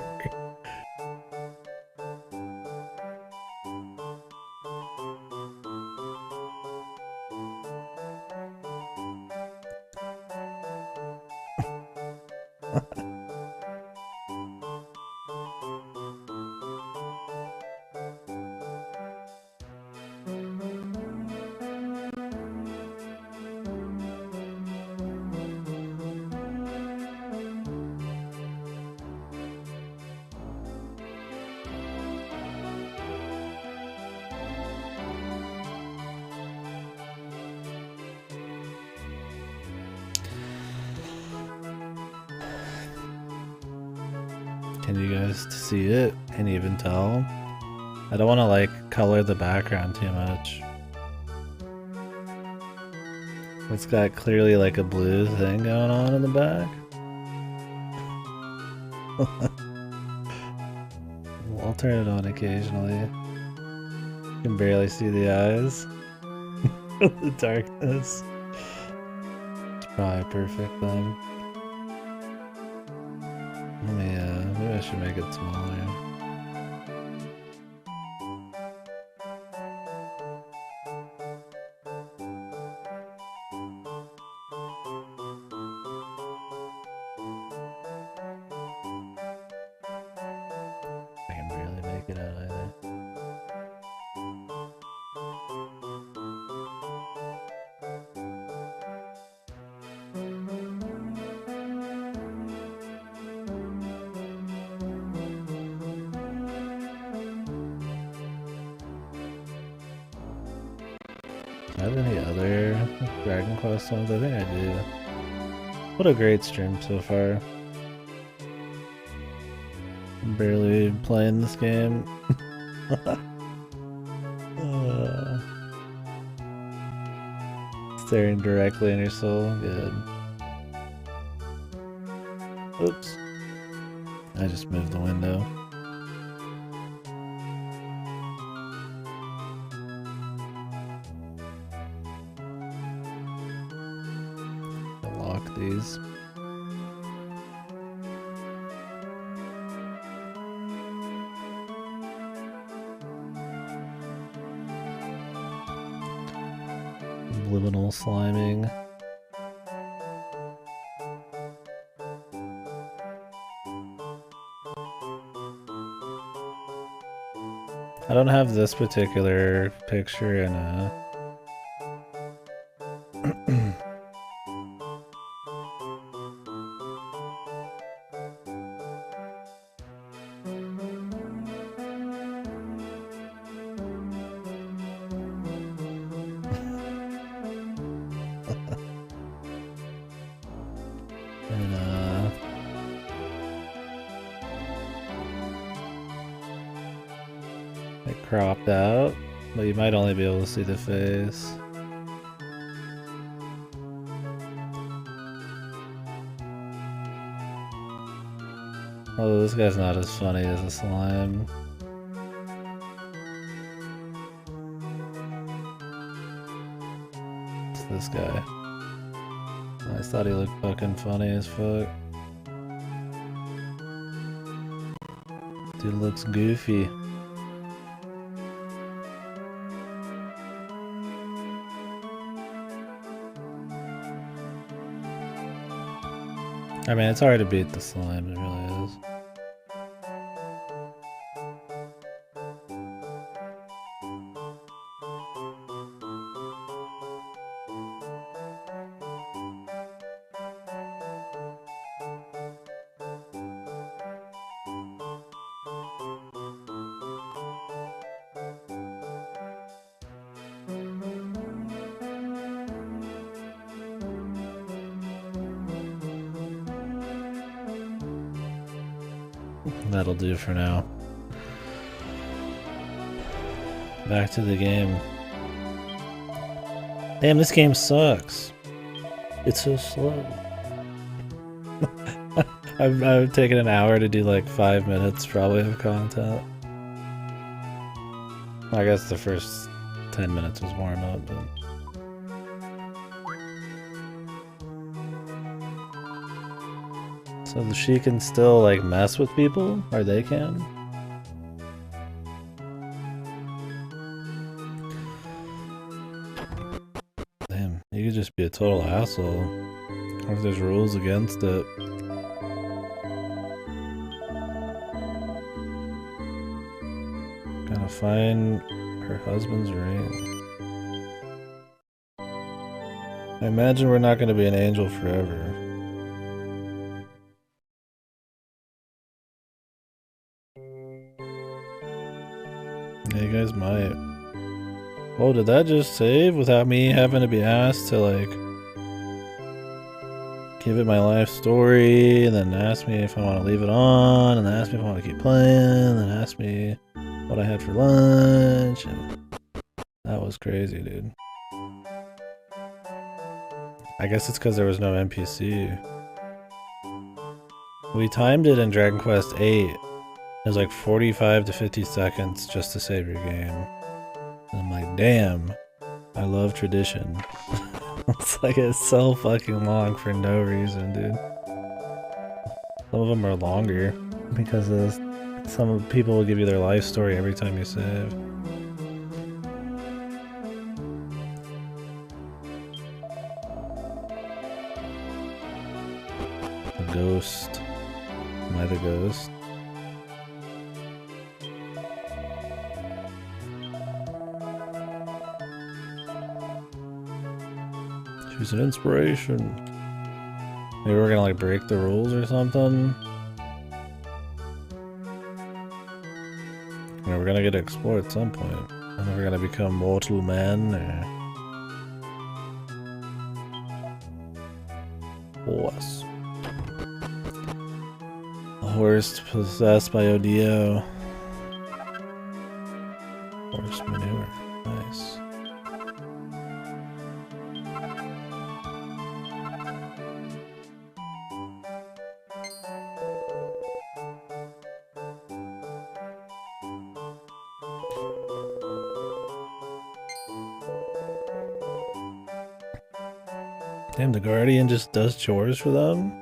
Can you guys see it? Can you even tell? I don't want to like color the background too much. It's got clearly like a blue thing going on in the back. I'll turn it on occasionally. You can barely see the eyes. The darkness. It's probably perfect then. Maybe I should make it smaller. I can barely make it out either. Do I have any other Dragon Quest ones? I think I do. What a great stream so far. I'm barely playing this game. Staring directly in your soul. Good. Oops. I just moved the window. Lock these. Liminal sliming. I don't have this particular picture in a... cropped out, but you might only be able to see the face. Although this guy's not as funny as a slime. It's this guy. I just thought he looked fucking funny as fuck. Dude looks goofy. I mean, it's hard to beat the slime, it really is. That'll do for now. Back to the game. Damn, this game sucks. It's so slow. I've taken an hour to do like 5 minutes probably of content. I guess the first 10 minutes was warm up, but... So she can still like mess with people? Or they can? Damn, you could just be a total asshole. Or if there's rules against it. Gotta find her husband's ring. I imagine we're not gonna be an angel forever. Yeah, you guys might. Oh, did that just save without me having to be asked to, like, give it my life story, and then ask me if I want to leave it on, and then ask me if I want to keep playing, and then ask me what I had for lunch, and that was crazy, dude. I guess it's because there was no NPC. We timed it in Dragon Quest VIII. It was like 45 to 50 seconds just to save your game. And I'm like, damn, I love tradition. It's like it's so fucking long for no reason, dude. Some of them are longer because some people will give you their life story every time you save. A ghost. Am I the ghost? She's an inspiration. Maybe we're gonna like break the rules or something. We're gonna get to explore at some point. And we're gonna become mortal men or horse. A horse possessed by Odio. Horse manure. Nice. Damn, the Guardian just does chores for them?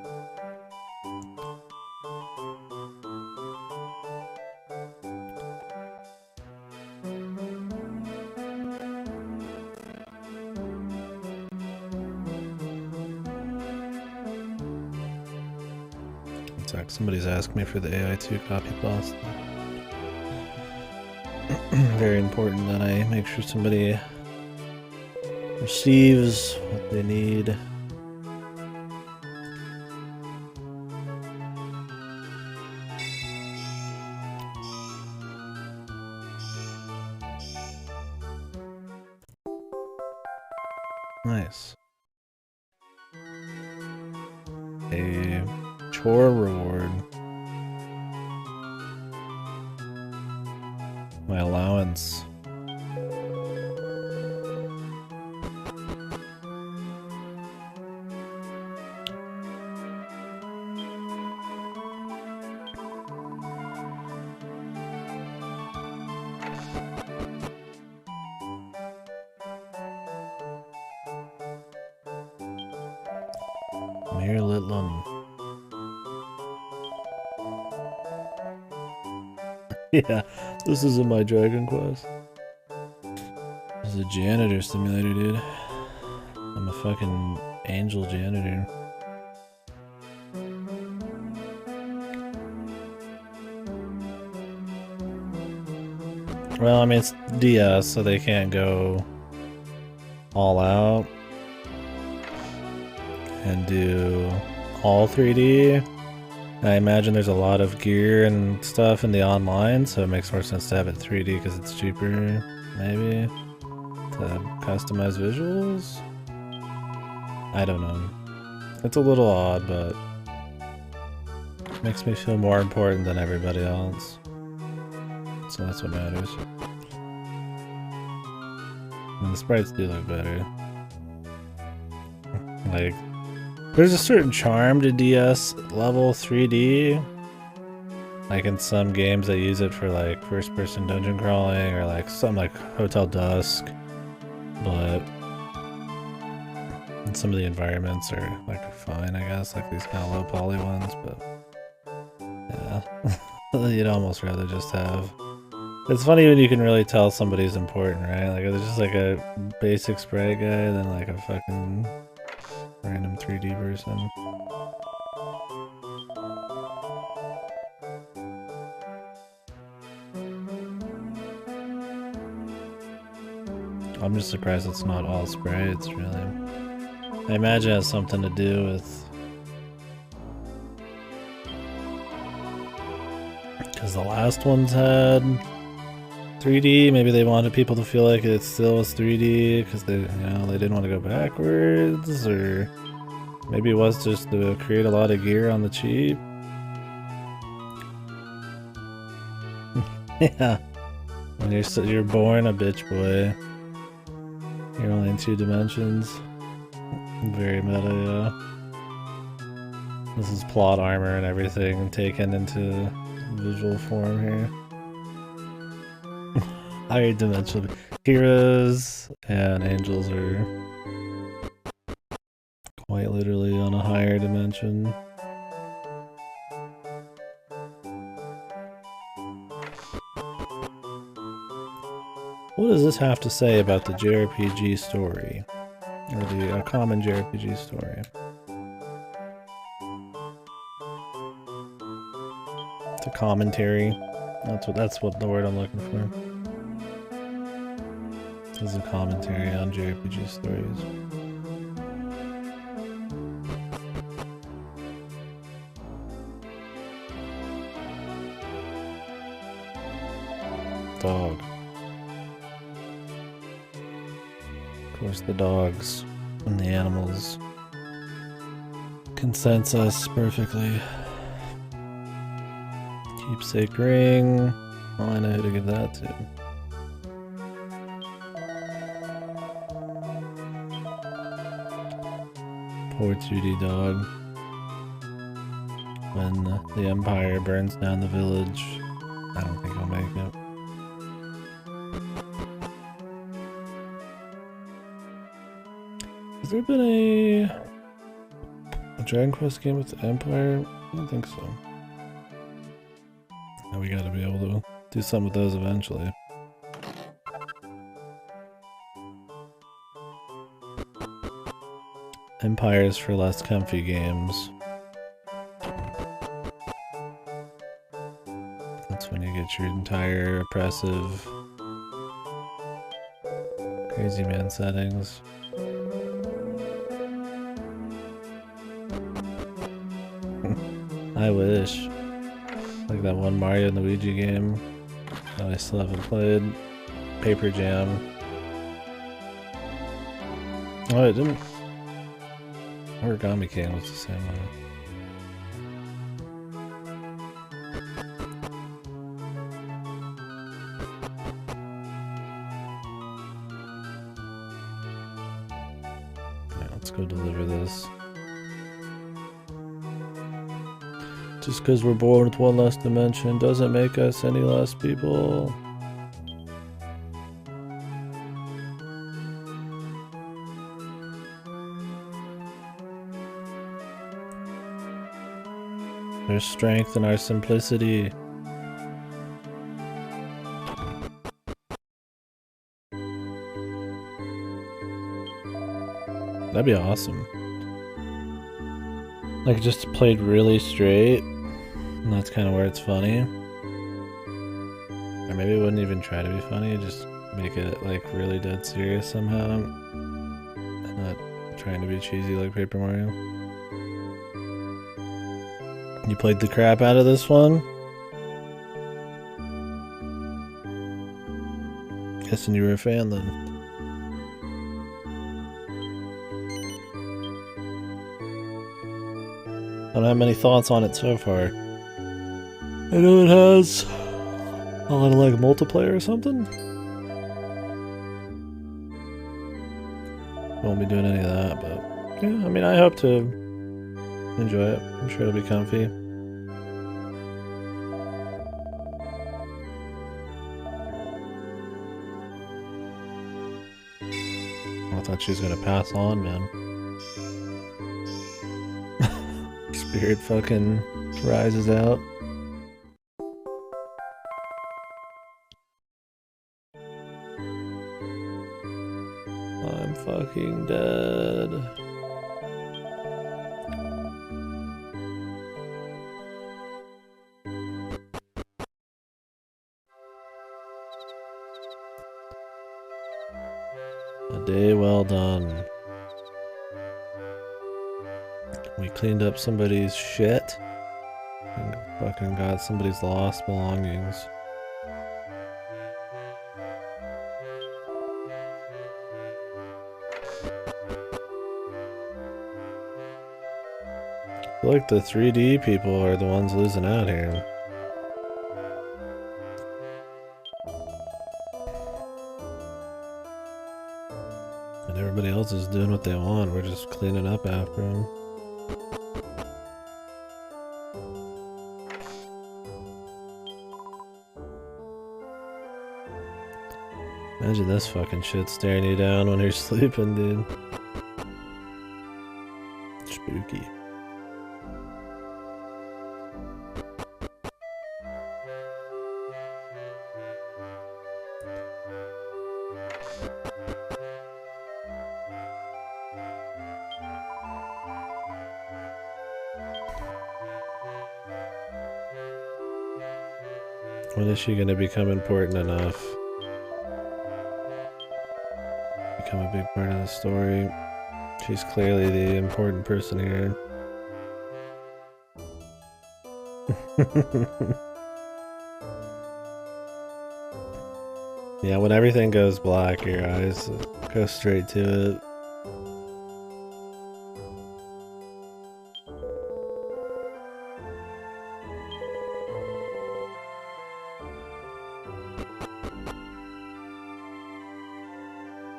One sec, somebody's asking me for the AI2 copy pasta. very important that I make sure somebody receives what they need. Nice. A chore reward. My allowance. Mere Litlum. Yeah, this isn't my Dragon Quest. This is a janitor simulator, dude. I'm a fucking angel janitor. Well, I mean, it's DS, so they can't go all out and do all 3D. I imagine there's a lot of gear and stuff in the online, so it makes more sense to have it 3D because it's cheaper, maybe, to customize visuals? I don't know. It's a little odd, but it makes me feel more important than everybody else. So that's what matters. And the sprites do look better. Like, there's a certain charm to DS level 3D. Like in some games they use it for like first person dungeon crawling or like something like Hotel Dusk. But some of the environments are like fine, I guess, like these kind of low poly ones, but yeah. You'd almost rather just have... It's funny when you can really tell somebody's important, right? Like, if it's just like a basic sprite guy, then like a fucking random 3D person. I'm just surprised it's not all sprites, really. I imagine it has something to do with... because the last ones had 3D, maybe they wanted people to feel like it still was 3D because they, you know, they didn't want to go backwards, or maybe it was just to create a lot of gear on the cheap. Yeah, when you're born a bitch boy, you're only in 2 dimensions. Very meta, yeah. This is plot armor and everything taken into visual form here. Higher dimensional heroes and angels are quite literally on a higher dimension. What does this have to say about the JRPG story? Or the common JRPG story? It's a commentary. That's what the word I'm looking for. This is a commentary on JRPG stories. Dog. Of course, the dogs and the animals can sense us perfectly. Keepsake ring. Well, I know who to give that to. Poor 2D dog. When the Empire burns down the village, I don't think I'll make it. Has there been a Dragon Quest game with the Empire? I don't think so. Now we gotta be able to do something with those eventually. Empires for less comfy games. That's when you get your entire oppressive Crazy man settings. I wish. Like that one Mario and Luigi game that I still haven't played. Paper Jam. Oh, it didn't. Origami King was the same one. Yeah, let's go deliver this. Just because we're born with one less dimension doesn't make us any less people. There's strength in our simplicity. That'd be awesome. Like, just played really straight, and that's kind of where it's funny. Or maybe it wouldn't even try to be funny, just make it, like, really dead serious somehow. And not trying to be cheesy like Paper Mario. You played the crap out of this one? Guessing you were a fan then. I don't have many thoughts on it so far. I know it has a lot of like multiplayer or something. Won't be doing any of that, but yeah, I mean, I hope to enjoy it. I'm sure it'll be comfy. I thought she was gonna pass on, man. Spirit fucking rises out. I'm fucking dead. A day well done. We cleaned up somebody's shit and fucking got somebody's lost belongings. I feel like the 3D people are the ones losing out here. And everybody else is doing what they want. We're just cleaning up after them. Imagine this fucking shit staring you down when you're sleeping, dude. Spooky. When is she gonna become important enough? Become a big part of the story. She's clearly the important person here. Yeah, when everything goes black, your eyes go straight to it.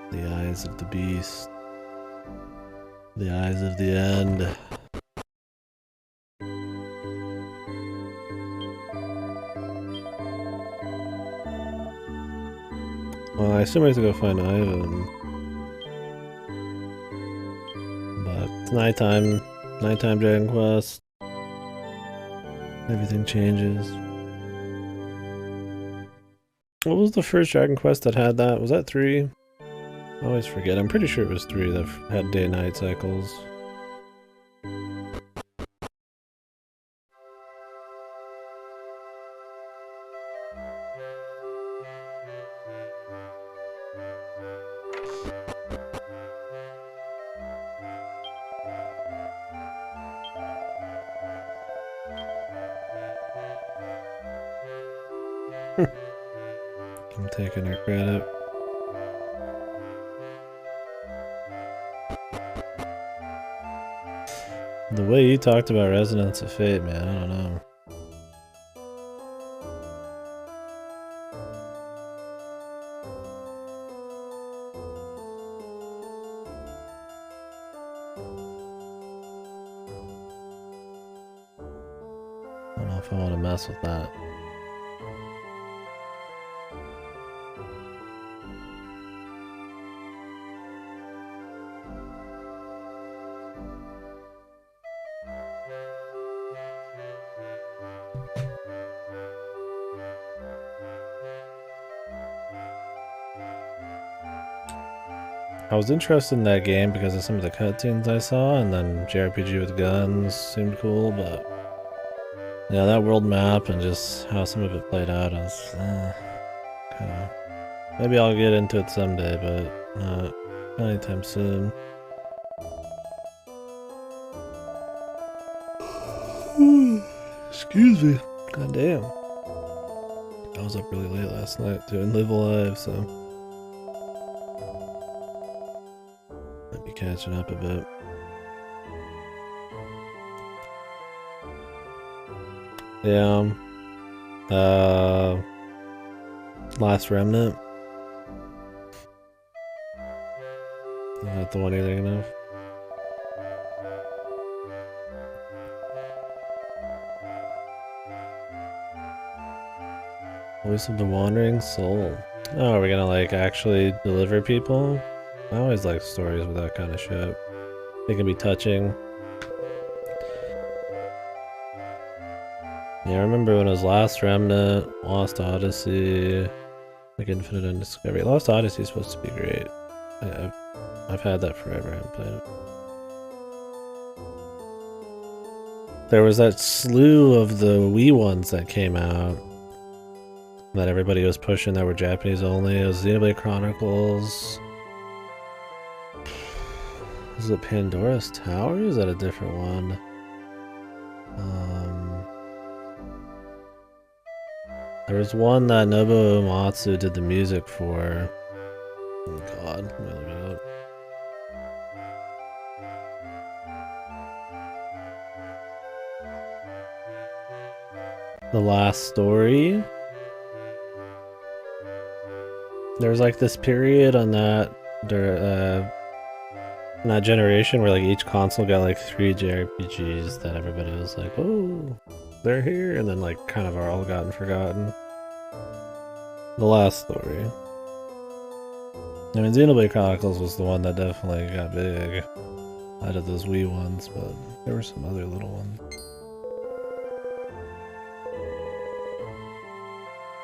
The eyes of the beast. The eyes of the end. Well, I assume I have to go find Ivan. But it's nighttime. Nighttime Dragon Quest. Everything changes. What was the first Dragon Quest that had that? Was that 3? I always forget. I'm pretty sure it was 3 that had day-night cycles. I'm taking her credit. The way you talked about Resonance of Fate, man, I don't know. I don't know if I want to mess with that. I was interested in that game because of some of the cutscenes I saw, and then JRPG with guns seemed cool, but yeah, that world map and just how some of it played out is kinda... Maybe I'll get into it someday, but not anytime soon. Excuse me. God damn. I was up really late last night doing Live Alive, so might be catching up a bit. Yeah. Last Remnant. Is that the one you're thinking of? Voice of the Wandering Soul. Oh, are we gonna like actually deliver people? I always like stories with that kind of shit. They can be touching. Yeah, I remember when it was Last Remnant, Lost Odyssey, like Infinite and Discovery. Lost Odyssey is supposed to be great. I've had that forever, I haven't played it. There was that slew of the Wii ones that came out that everybody was pushing that were Japanese only. It was Xenoblade Chronicles. Is it Pandora's Tower? Or is that a different one? There was one that Nobuo Uematsu did the music for. Oh god, let me look it up. The Last Story. There was like this period on that in that generation where like each console got like 3 JRPGs that everybody was like, oh, they're here, and then like kind of are all gotten forgotten. The Last Story. I mean, Xenoblade Chronicles was the one that definitely got big out of those Wii ones, but there were some other little ones.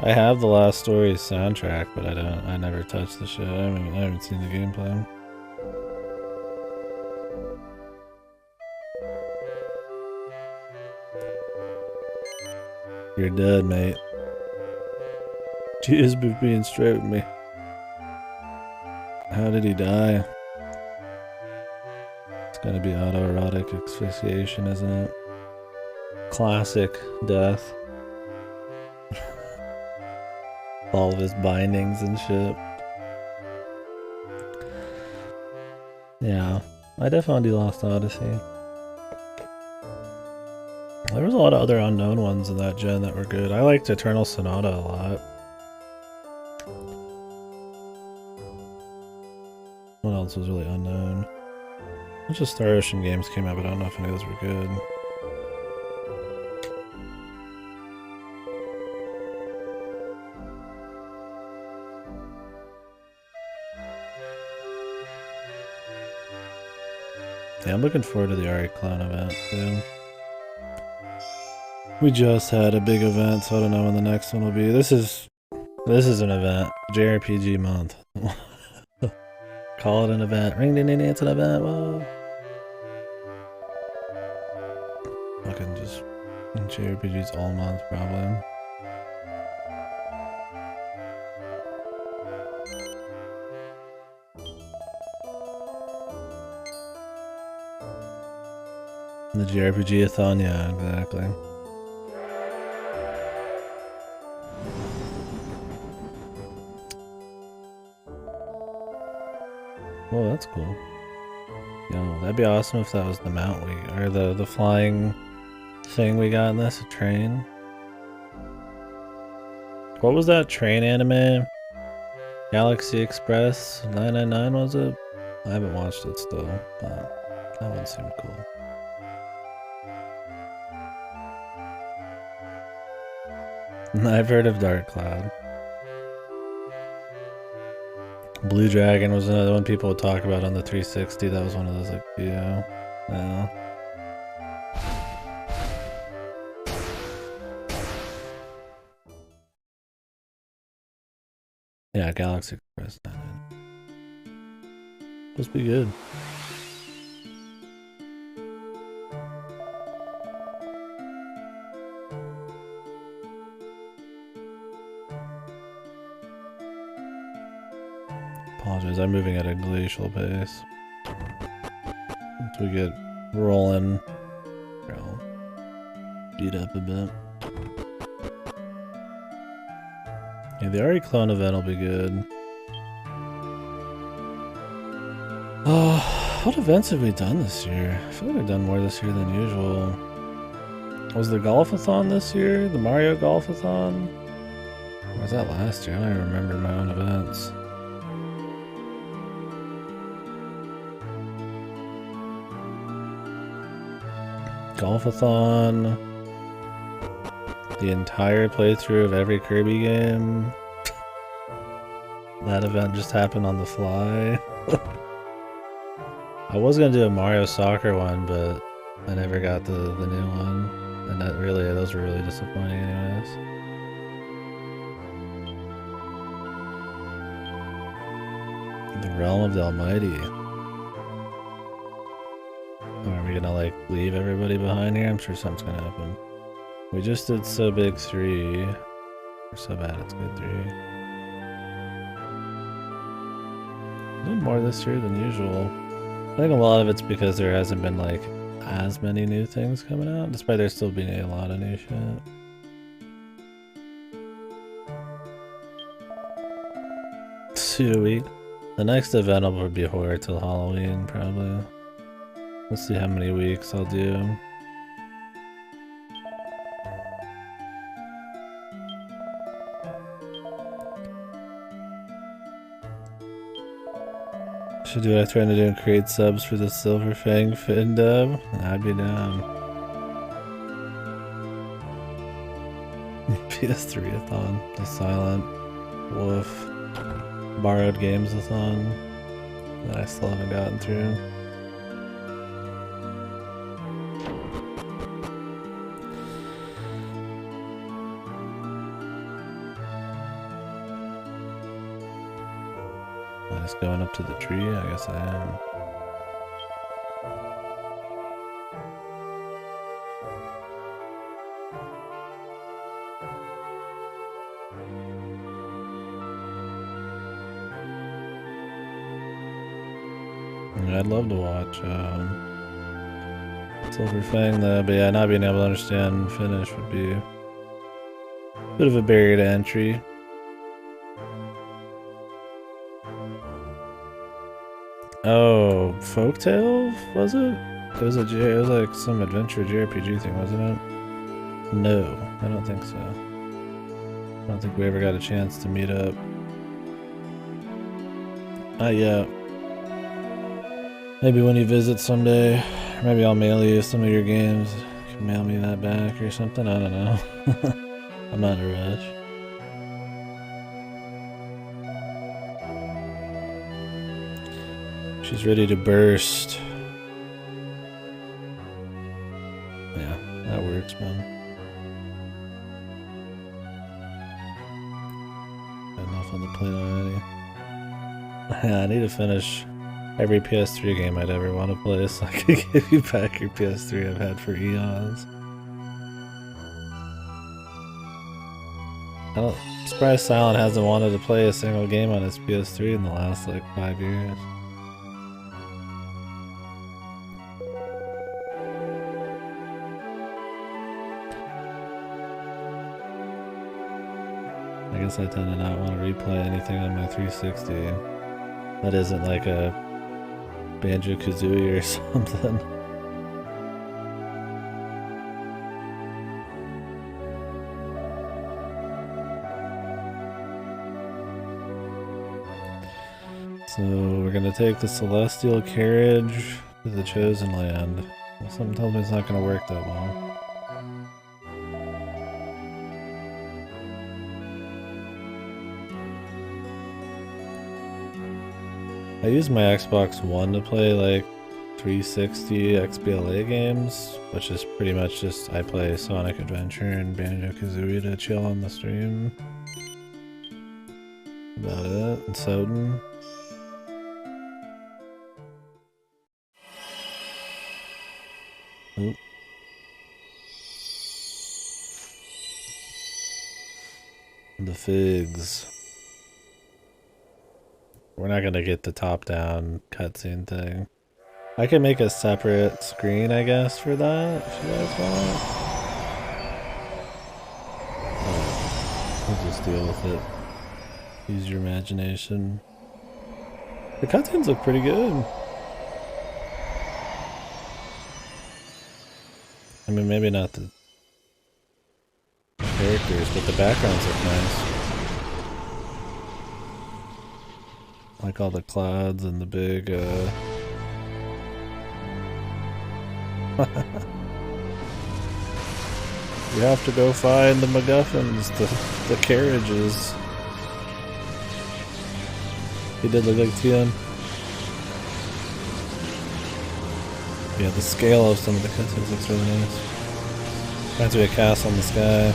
I have the Last Story soundtrack, but I never touched the shit. I haven't seen the gameplay. You're dead, mate. She is being straight with me. How did he die? It's gonna be autoerotic asphyxiation, isn't it? Classic death. All of his bindings and shit. Yeah, I definitely do Lost Odyssey. There was a lot of other unknown ones in that gen that were good. I liked Eternal Sonata a lot. What else was really unknown? A bunch of Star Ocean games came out, but I don't know if any of those were good. Yeah, I'm looking forward to the Ari Clown event too. We just had a big event, so I don't know when the next one will be. This is an event. JRPG month. Call it an event. Ring ding ding, it's an event. Whoa. Fucking just JRPGs all month probably. The JRPG-a-thon, yeah, exactly. that's cool. Yo, that'd be awesome if that was the mount we, or the flying thing we got in this, a train. What was that train anime? Galaxy Express 999 was it? I haven't watched it still, but that one seemed cool. I've heard of Dark Cloud. Blue Dragon was another one people would talk about on the 360. That was one of those like, yeah. Yeah, Galaxy Express 999. Must be good. Apologize, I'm moving at a glacial pace. Once we get rolling, I'll beat up a bit. Yeah, the Ari clone event will be good. What events have we done this year? I feel like we've done more this year than usual. Was the Golfathon this year? The Mario Golfathon? Or was that last year? I don't even remember my own events. Golfathon. The entire playthrough of every Kirby game. That event just happened on the fly. I was gonna do a Mario Soccer one, but I never got the new one. And those were really disappointing anyways. The Realm of the Almighty. Are we gonna like leave everybody behind here? I'm sure something's gonna happen. We just did So Big 3. Or So Bad It's Good 3. Did more this year than usual. I think a lot of it's because there hasn't been like as many new things coming out, despite there still being a lot of new shit. Pseudo week. The next event will be horror till Halloween, probably. We'll see how many weeks I'll do. Should do what I trying to do and create subs for the Silver Fang Fin dub? I'd be down. PS3-a-thon, the Silent Wolf borrowed games-a-thon that I still haven't gotten through. Just going up to the tree? I guess I am. I'd love to watch Silver Fang though, but yeah, not being able to understand Finnish would be a bit of a barrier to entry. Oh, Folktale, was it? It was like some adventure JRPG thing, wasn't it? No, I don't think so. I don't think we ever got a chance to meet up. Not yet. Maybe when you visit someday, maybe I'll mail you some of your games. You can mail me that back or something, I don't know. I'm not in a rush. She's ready to burst. Yeah, that works, man. Got enough on the plate already. Yeah, I need to finish every PS3 game I'd ever want to play so I could give you back your PS3 I've had for eons. I'm surprised Silent hasn't wanted to play a single game on his PS3 in the last like 5 years. I guess I tend to not want to replay anything on my 360. That isn't like a Banjo-Kazooie or something. So we're gonna take the Celestial Carriage to the Chosen Land. Well, something tells me it's not gonna work that well. I use my Xbox One to play like 360 XBLA games, which is pretty much just I play Sonic Adventure and Banjo-Kazooie to chill on the stream. About it. And Soden. Oop. The figs. We're not gonna get the top-down cutscene thing. I can make a separate screen, I guess, for that, if you guys want. We'll just deal with it. Use your imagination. The cutscenes look pretty good. I mean, maybe not the characters, but the backgrounds look nice. Like all the clouds and the big, You have to go find the MacGuffins, the carriages. He did look like Tien. Yeah, the scale of some of the cutscenes looks really nice. Reminds me of a castle in the sky.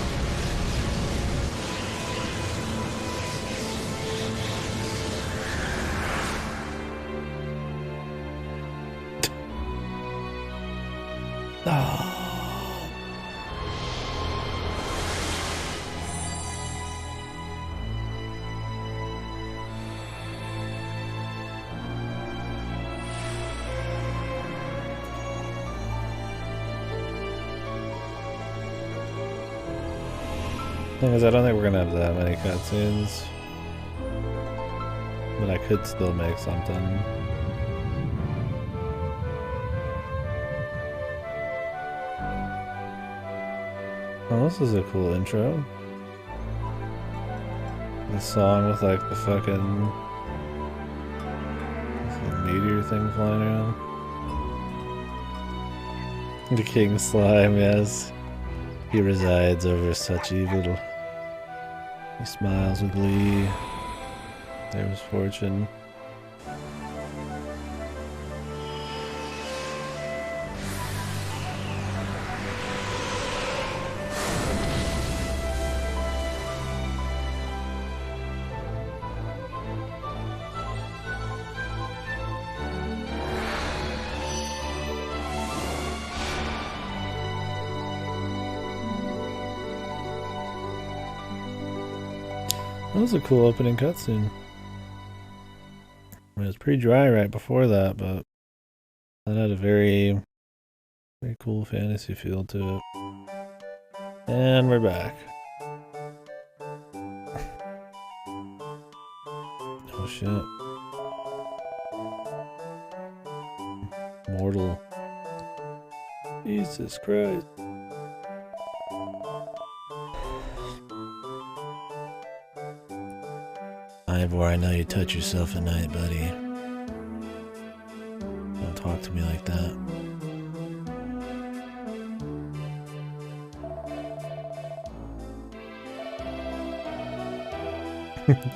Thing is, I don't think we're gonna have that many cutscenes, but I could still make something. Oh, this is a cool intro. The song with like the fucking meteor thing flying around. The King Slime, yes. He resides over such evil. He smiles with glee. There's fortune. That was a cool opening cutscene. I mean, it was pretty dry right before that, but that had a very cool fantasy feel to it. And we're back. Oh shit. Mortal. Jesus Christ. Ivor, I know you touch yourself at night, buddy. Don't talk to me like that.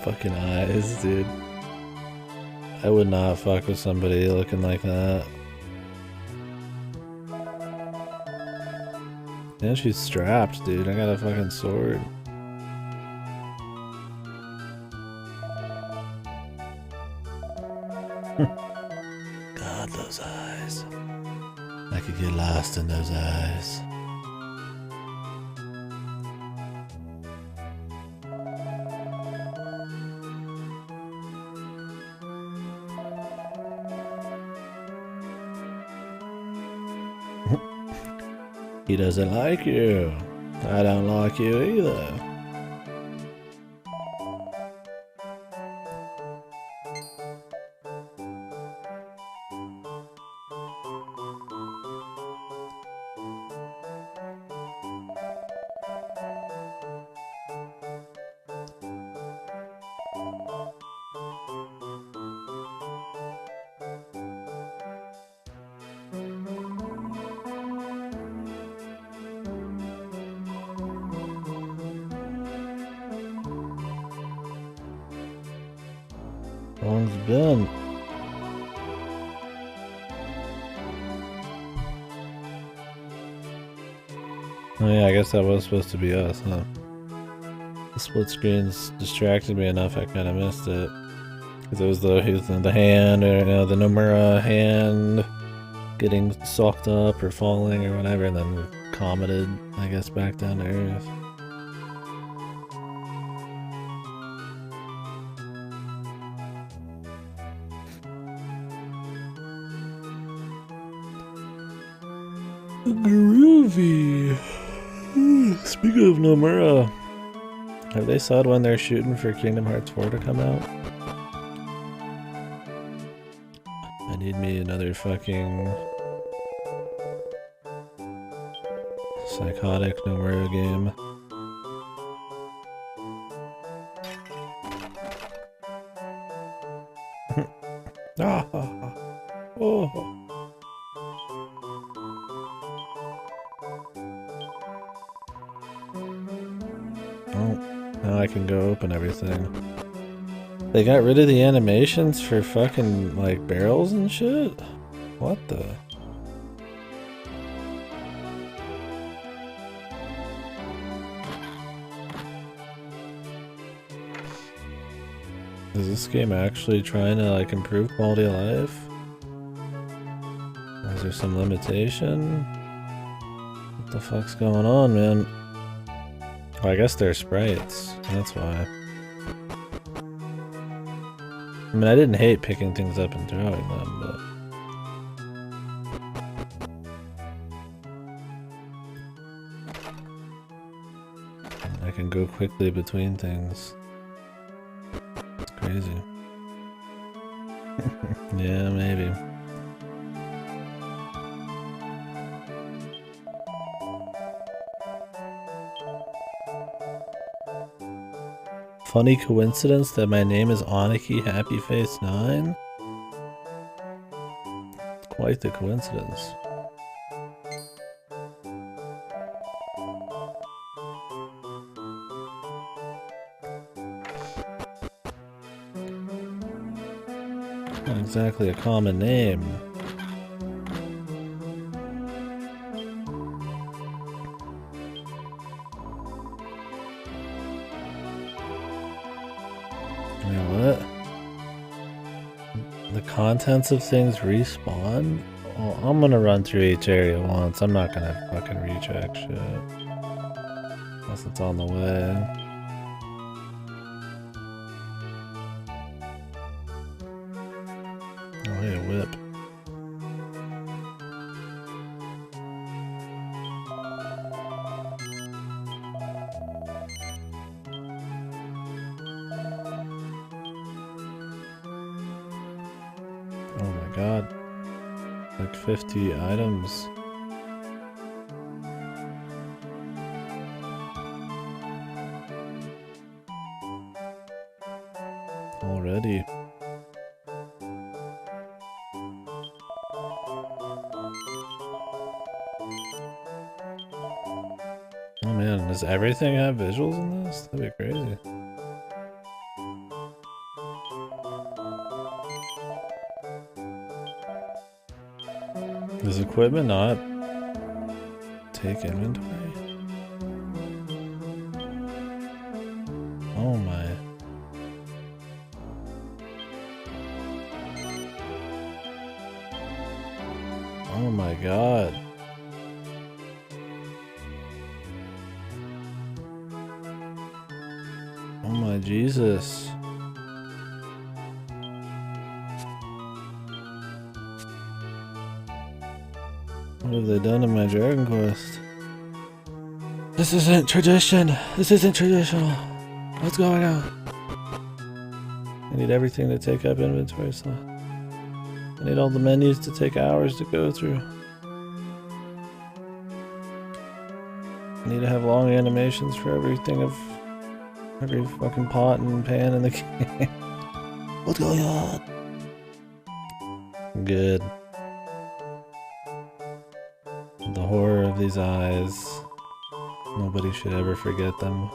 Fucking eyes, dude. I would not fuck with somebody looking like that. And she's strapped, dude. I got a fucking sword. God, those eyes. I could get lost in those eyes. He doesn't like you. I don't like you either. How long's it been? Oh yeah, I guess that was supposed to be us, huh? The split screens distracted me enough, I kind of missed it. Because it was the hand, or the Nomura hand getting sucked up or falling or whatever, and then cometed, I guess, back down to Earth. Groovy. Speaking of Nomura, have they said when they're shooting for Kingdom Hearts 4 to come out? I need me another fucking psychotic Nomura game. Oh. Now I can go open everything. They got rid of the animations for fucking, like, barrels and shit? What the? Is this game actually trying to, like, improve quality of life? Or is there some limitation? What the fuck's going on, man? Oh, I guess they're sprites. That's why. I mean, I didn't hate picking things up and throwing them, but... I can go quickly between things. It's crazy. Yeah, maybe. Funny coincidence that my name is Aniki Happyface 9? Quite the coincidence. Not exactly a common name. Contents of things respawn? Well, I'm gonna run through each area once. I'm not gonna fucking recheck shit. Unless it's on the way. Oh, hey, a whip. Oh my god. Like 50 items. Already. Oh man, does everything have visuals in this? That'd be crazy. Does equipment not take inventory? Oh my. Oh my god. Oh my Jesus. What have they done in my Dragon Quest? This isn't tradition. This isn't traditional. What's going on? I need everything to take up inventory slot. I need all the menus to take hours to go through. I need to have long animations for everything of every fucking pot and pan in the game. What's going on? Good. The horror of these eyes. Nobody should ever forget them.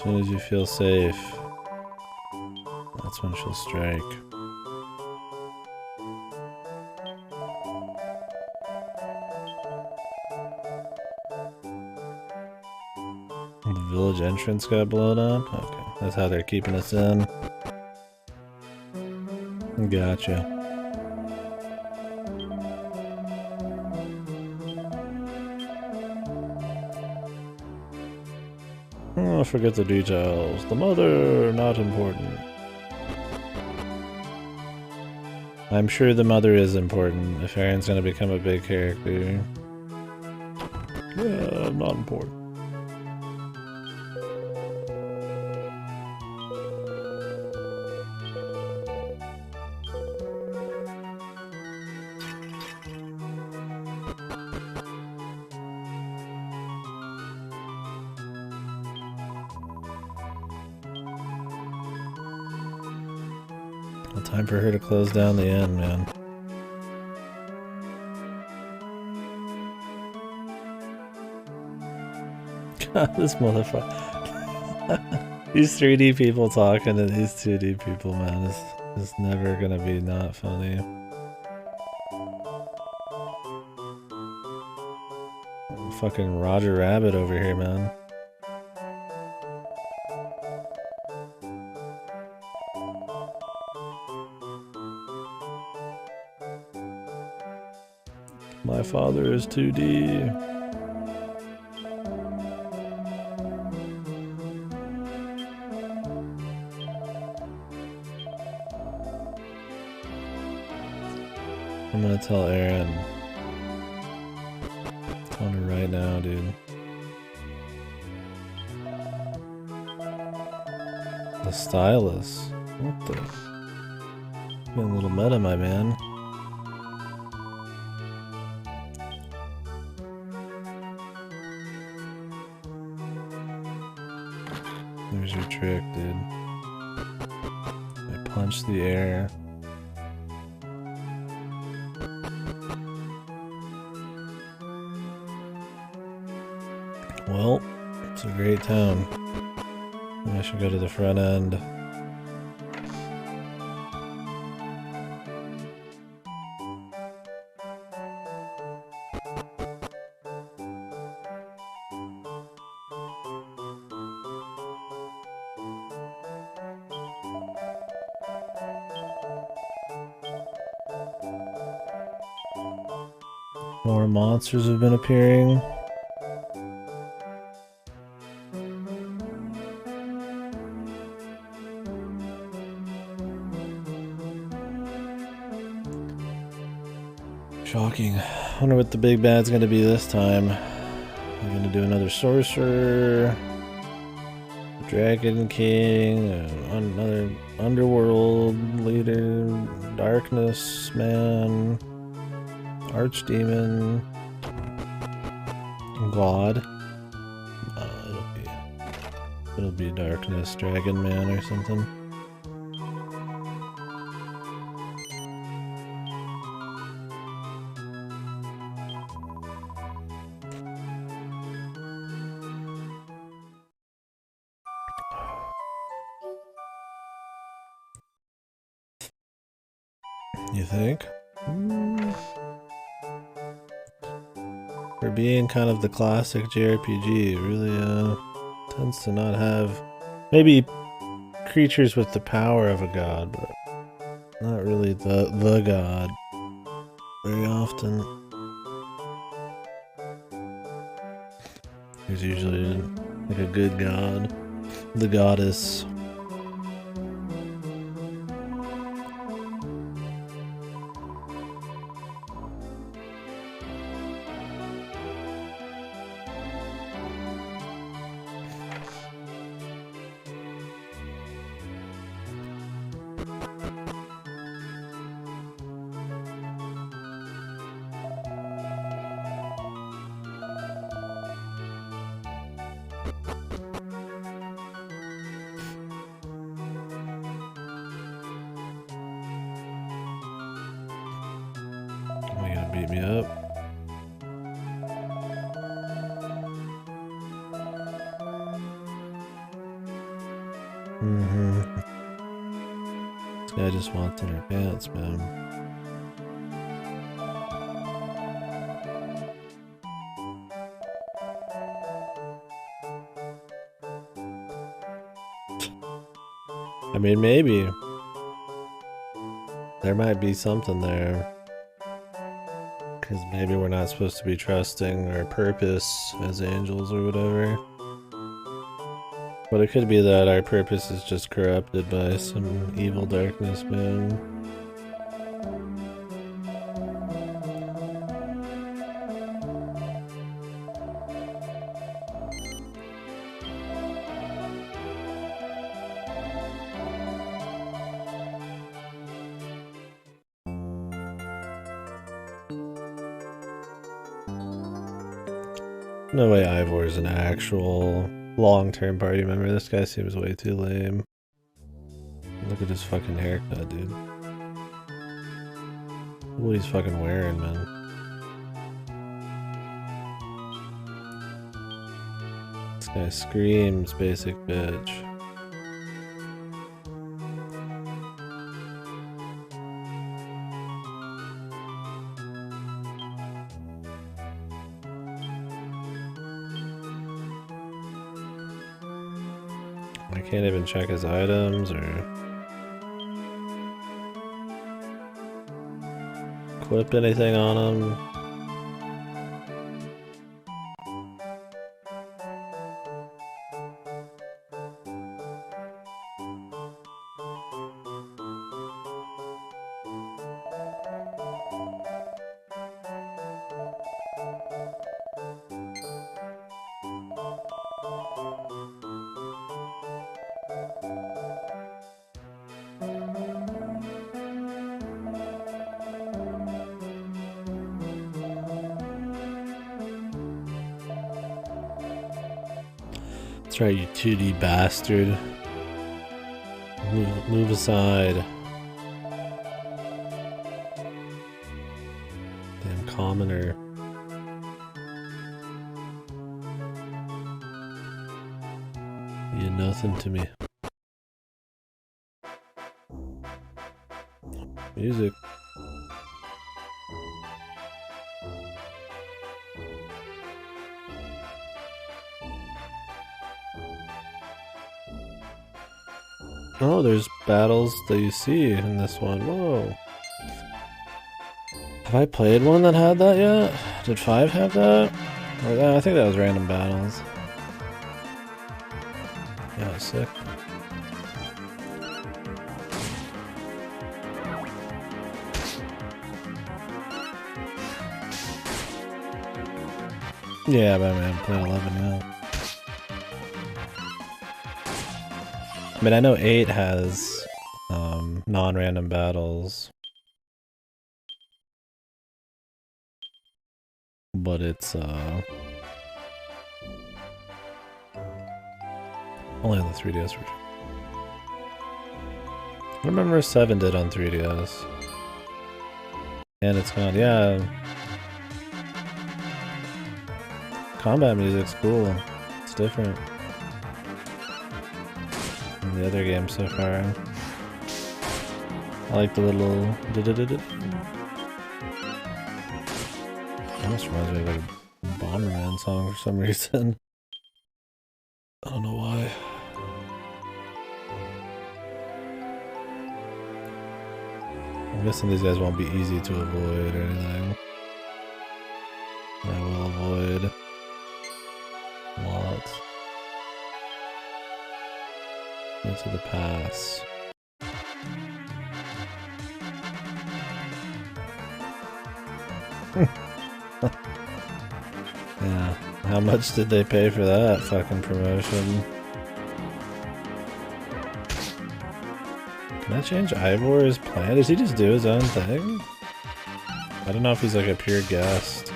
soon as you feel safe, that's when she'll strike. The village entrance got blown up? Okay, that's how they're keeping us in. Gotcha. Oh, forget the details. The mother, not important. I'm sure the mother is important if Aaron's gonna become a big character. Yeah, not important. Well, time for her to close down the inn, man. God, this motherfucker. These 3D people talking to these 2D people, man, is never gonna be not funny. Fucking Roger Rabbit over here, man. My father is 2D. I'm gonna tell Aaron. On her right now, dude. The stylus. What the? Getting a little meta, my man. There's your trick, dude. I punch the air. Well, it's a great town. I should go to the front end. More monsters have been appearing. Shocking. I wonder what the big bad's gonna be this time. We're gonna do another sorcerer, dragon king, another underworld leader, darkness man, archdemon, god. It'll be darkness dragon man or something. You think? For being kind of the classic JRPG, it really tends to not have maybe creatures with the power of a god, but not really the god very often. There's usually like a good god, the goddess. Beat me up. Yeah, just wants in her pants, man. I mean, maybe. There might be something there. Because maybe we're not supposed to be trusting our purpose as angels or whatever. But it could be that our purpose is just corrupted by some evil darkness, man. No way Ivor is an actual long-term party member. This guy seems way too lame. Look at his fucking haircut, dude. What he's fucking wearing, man. This guy screams basic bitch. I can't even check his items or equip anything on him. That's right, you 2D bastard. Move aside. Damn commoner. You're nothing to me. Music. Oh, there's battles that you see in this one. Whoa. Have I played one that had that yet? Did 5 have that? Or, I think that was random battles. Yeah, sick. Yeah, but I haven't played 11 yet. I mean, I know 8 has non-random battles, but it's only on the 3DS version. I remember 7 did on 3DS, and it's gone. Yeah, combat music's cool. It's different the other games so far. I like the little almost reminds me of like a Bomberman song for some reason. I don't know why. I'm guessing these guys won't be easy to avoid or anything. I will avoid lots. Into the pass. Yeah, how much did they pay for that fucking promotion? Can I change Ivor's plan? Does he just do his own thing? I don't know if he's like a pure guest.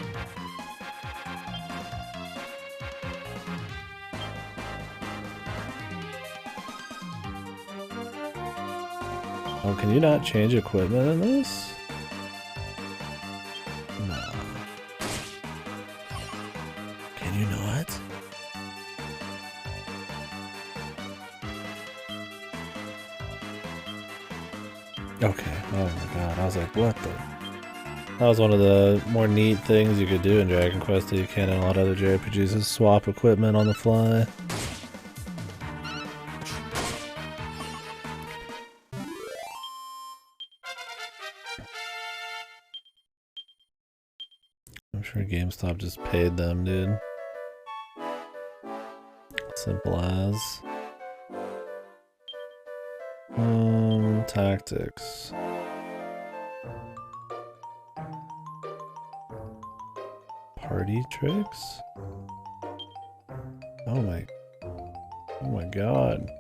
Oh, can you not change equipment in this? No. Can you not? Oh my god, I was like, what the? That was one of the more neat things you could do in Dragon Quest that you can't in a lot of other JRPGs is swap equipment on the fly. I'm sure GameStop just paid them, dude. Simple as. Tactics. Party tricks? Oh my god.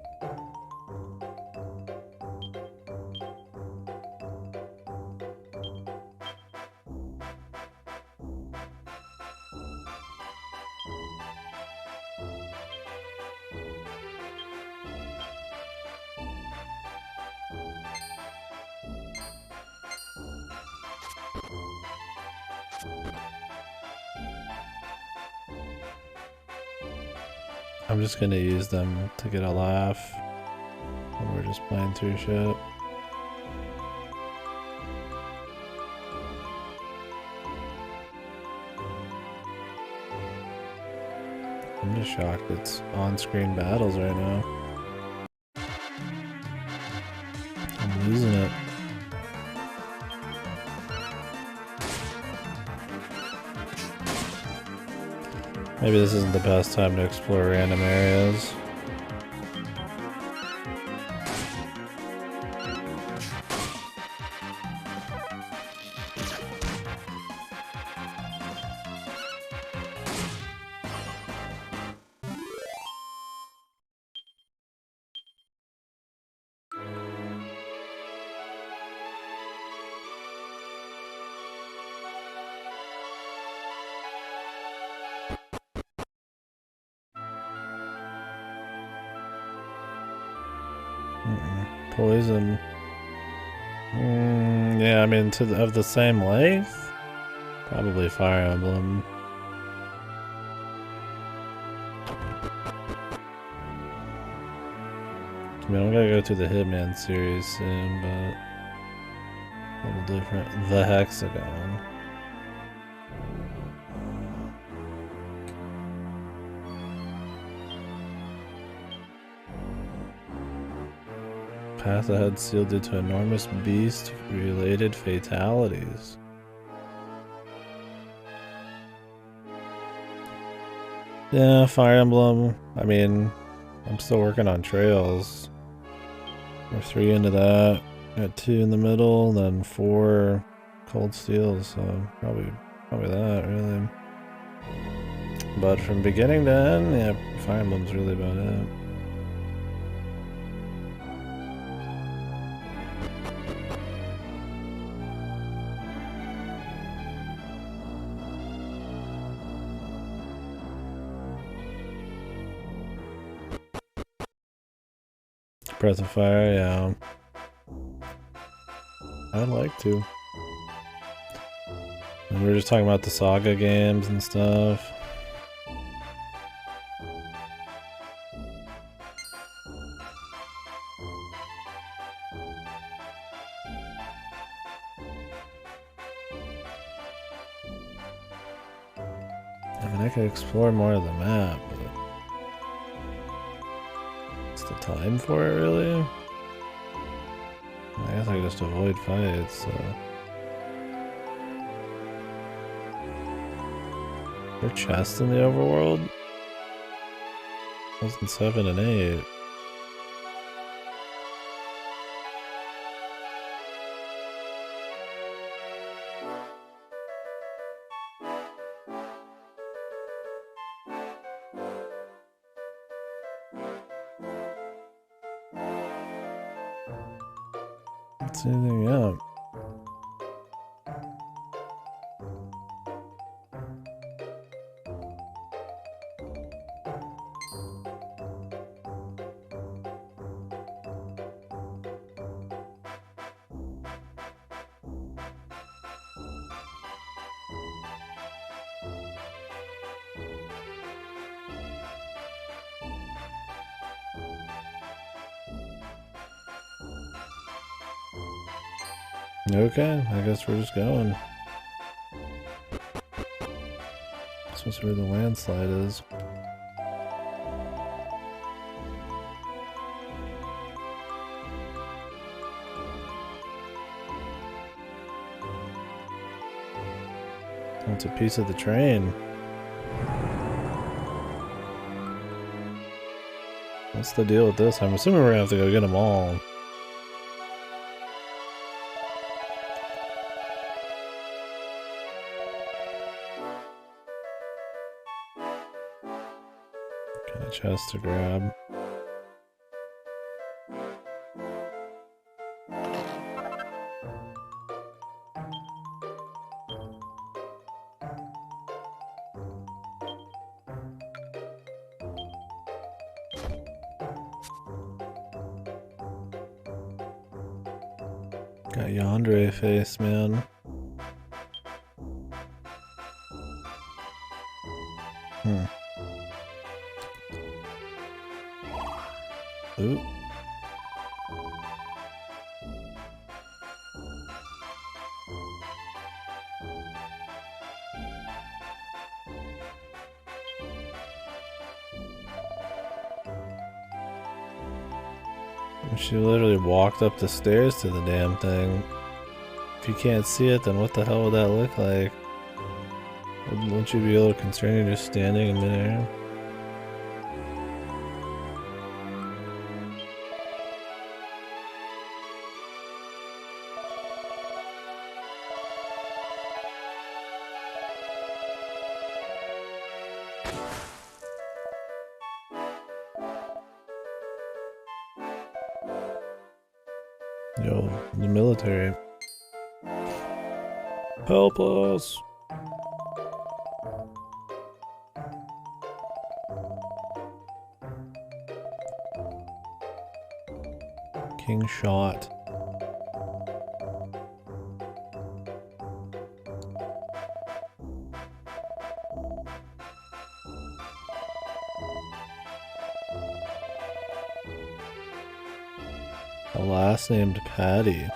I'm just gonna use them to get a laugh when we're just playing through shit. I'm just shocked it's on-screen battles right now. I'm losing it. Maybe this isn't the best time to explore random areas. Poison. Yeah, I mean, of the same length? Probably Fire Emblem. I mean, I'm gonna go through the Hitman series soon, but a little different. The Hexagon. Path ahead sealed due to enormous beast-related fatalities. Yeah, Fire Emblem. I mean, I'm still working on Trails. We're 3 into that. Got 2 in the middle, then 4 Cold Steels, so probably that, really. But from beginning to end, yeah, Fire Emblem's really about it. Breath of Fire, yeah. I'd like to. And we were just talking about the Saga games and stuff. I mean, I could explore more of the map, but what's the time for it, really? I guess I could just avoid fights, so. Is there chests in the overworld? Wasn't 7 and 8. Don't see anything up. Okay, I guess we're just going. This must be where the landslide is. It's a piece of the train. What's the deal with this? I'm assuming we're gonna have to go get them all. Got a chest to grab. Got Yandere face, man. Ooh. She literally walked up the stairs to the damn thing. If you can't see it, then what the hell would that look like? Wouldn't you be a little concerned you're just standing in midair? Yo, the military. Help us! King shot. A last named Patty.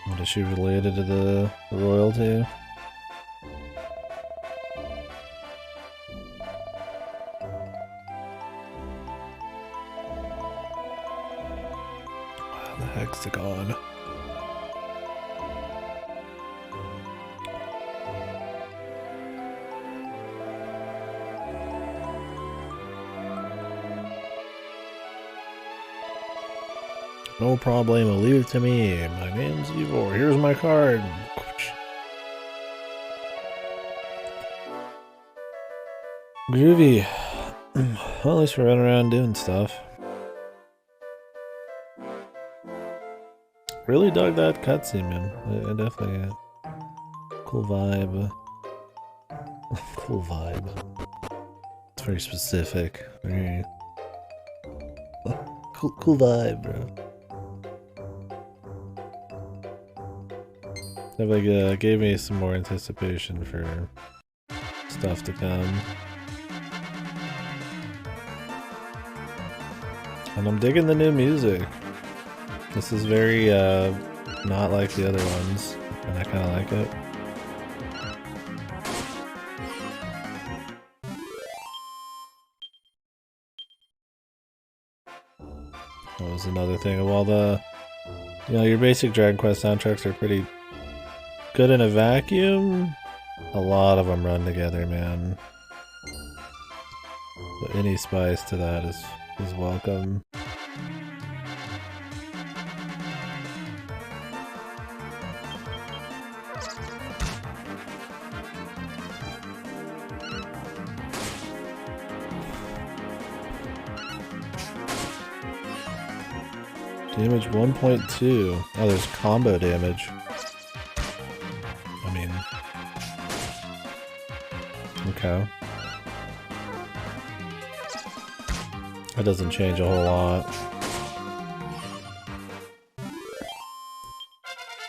What, is she related to the royalty? Wow, the hexagon. No problem, leave it to me. My name's Ivor. Here's my card. Groovy. Well, at least we're running around doing stuff. Really dug that cutscene, man. I definitely cool vibe. Cool vibe. It's very specific. Very cool vibe, bro. That like gave me some more anticipation for stuff to come. And I'm digging the new music. This is very not like the other ones, and I kinda like it. That was another thing of all the, you know, your basic Dragon Quest soundtracks are pretty good in a vacuum. A lot of them run together, man. So any spice to that is welcome. Damage 1.2. Oh, there's combo damage. I mean... Okay. That doesn't change a whole lot.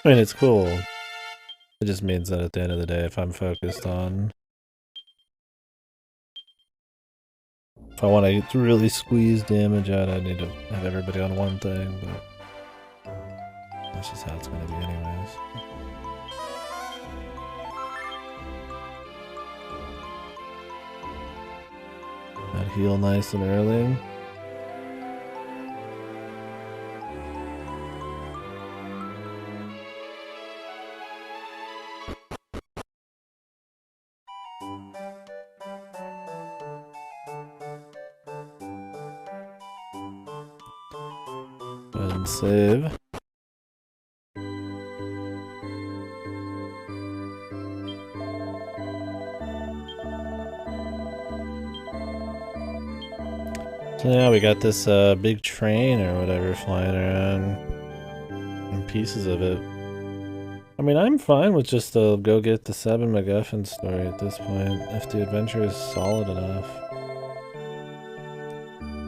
I mean, it's cool. It just means that at the end of the day, if I'm focused on If I want to really squeeze damage out, I need to have everybody on one thing, but that's just how it's going to be anyways. That heal nice and early. Go ahead and save. So yeah, we got this big train or whatever flying around, and pieces of it. I mean, I'm fine with just go get the 7 MacGuffin story at this point, if the adventure is solid enough.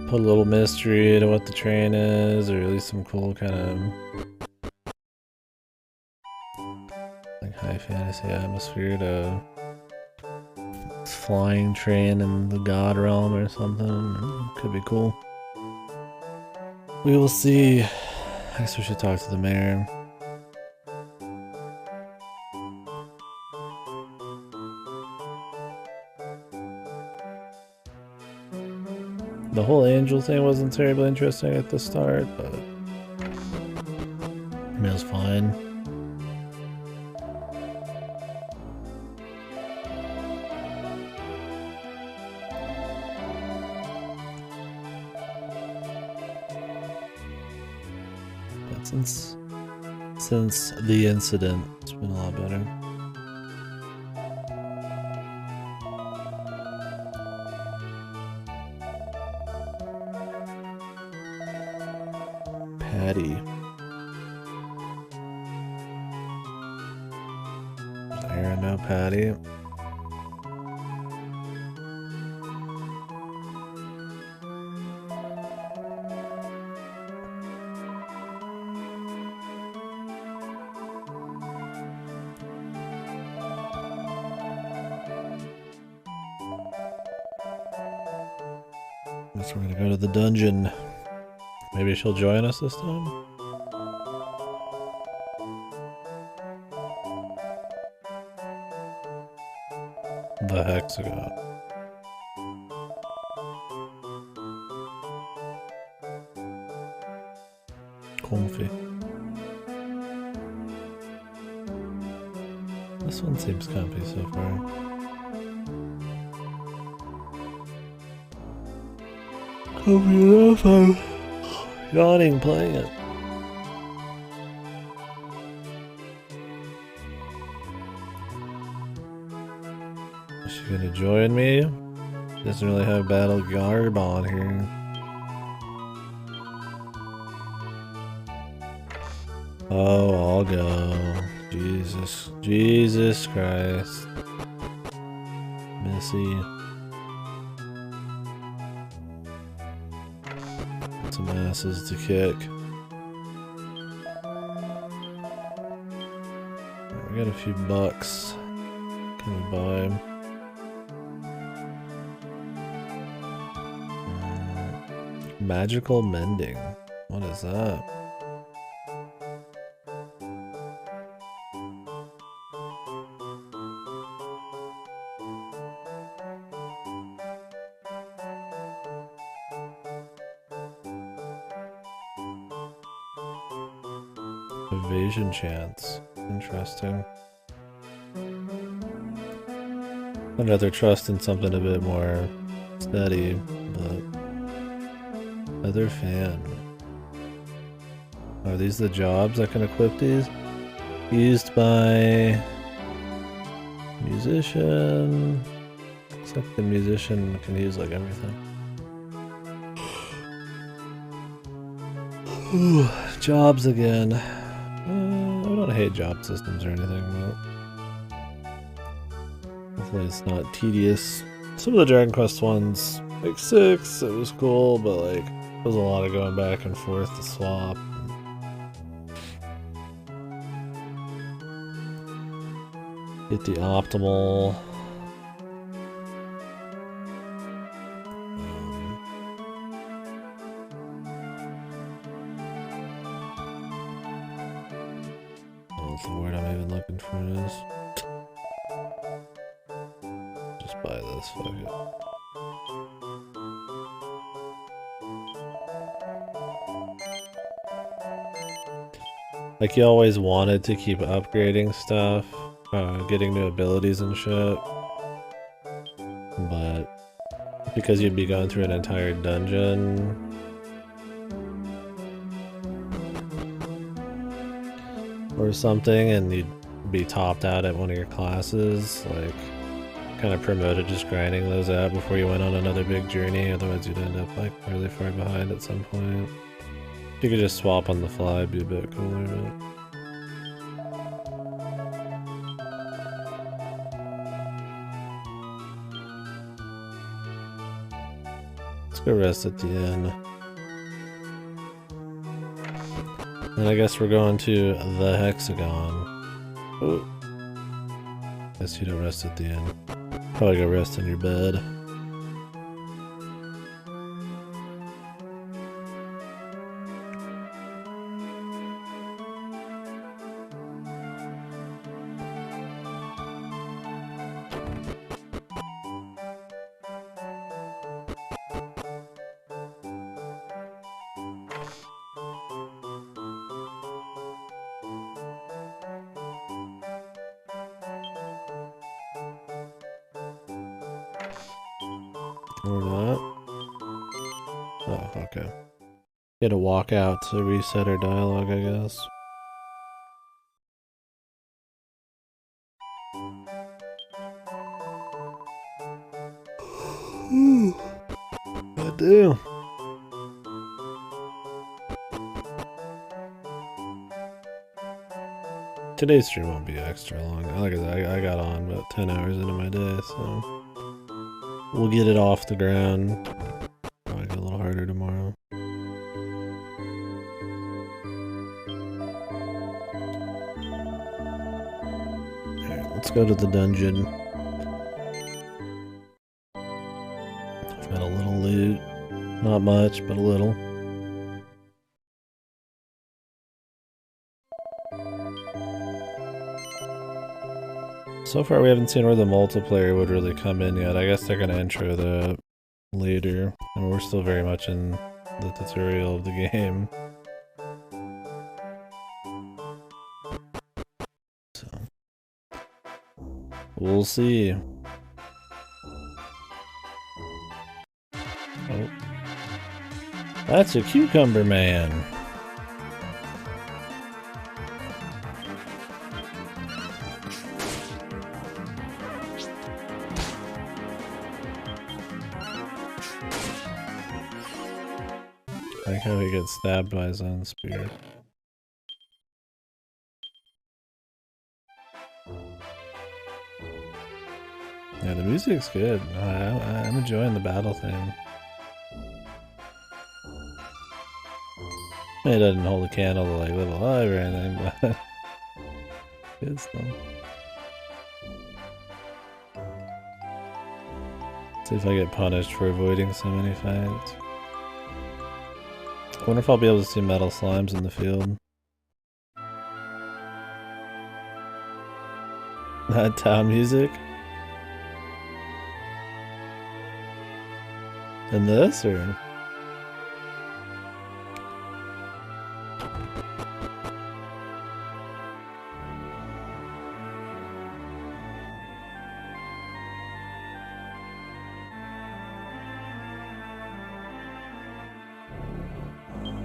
Put a little mystery into what the train is, or at least some cool kind of like high fantasy atmosphere to flying train in the god realm or something. Could be cool. We will see. I guess we should talk to the mayor. The whole angel thing wasn't terribly interesting at the start, but I mean, it was fine. But since the incident, it's been a lot better. Patty. There, no Patty. Guess we're gonna go to the dungeon. Maybe she'll join us this time? The hexagon. Comfy. This one seems comfy so far. Comfy enough, I'm yawning playing it. Is she gonna join me? Doesn't really have battle garb on here. Oh, I'll go. Jesus Christ. Missy. Got some asses to kick. We got a few bucks. Can we buy? Magical mending. What is that? Evasion chance. Interesting. I'd rather trust in something a bit more steady, but other fan. Are these the jobs I can equip these? Used by musician. Looks like the musician can use like everything. Ooh, jobs again. I don't hate job systems or anything, but hopefully it's not tedious. Some of the Dragon Quest ones, like 6, it was cool, but like there was a lot of going back and forth to swap. Get the optimal what the word I'm even looking for is. Just buy this, fuck it. Like, you always wanted to keep upgrading stuff, getting new abilities and shit. But because you'd be going through an entire dungeon or something, and you'd be topped out at one of your classes, like, kind of promoted just grinding those out before you went on another big journey, otherwise you'd end up, like, really far behind at some point. If you could just swap on the fly, it'd be a bit cooler, but... Let's go rest at the inn. And I guess we're going to the Hexagon. Oh. Guess you don't rest at the inn. Probably go rest in your bed. Or not. Oh, okay. Get a walk out to reset our dialogue, I guess. I do. Today's stream won't be extra long. Like I said, I got on about 10 hours into my day, so we'll get it off the ground. Probably get a little harder tomorrow. Alright, let's go to the dungeon. I've got a little loot. Not much, but a little. So far we haven't seen where the multiplayer would really come in yet. I guess they're gonna intro that later. I mean, we're still very much in the tutorial of the game. So we'll see. Oh. That's a cucumber man. I like how he gets stabbed by his own spear. Yeah, the music's good. I'm enjoying the battle theme. It doesn't hold a candle to like Live Alive or anything, but good stuff. See if I get punished for avoiding so many fights. I wonder if I'll be able to see metal slimes in the field. Not town music? In this, or?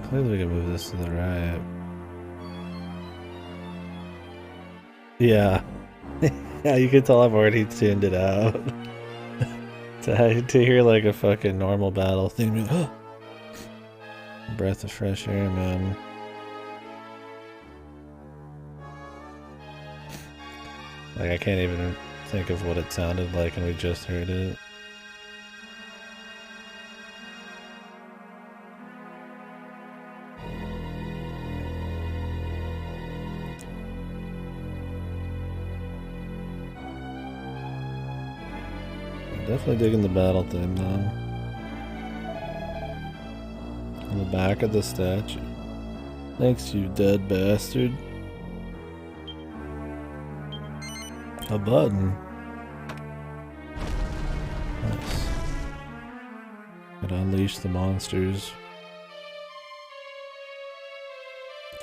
Clearly we can move this to the right. Yeah. Yeah, you can tell I've already tuned it out. to hear like a fucking normal battle theme. Breath of fresh air, man. Like, I can't even think of what it sounded like and we just heard it. Definitely digging the battle theme though. On the back of the statue. Thanks, you dead bastard. A button. Nice. Gotta unleash the monsters.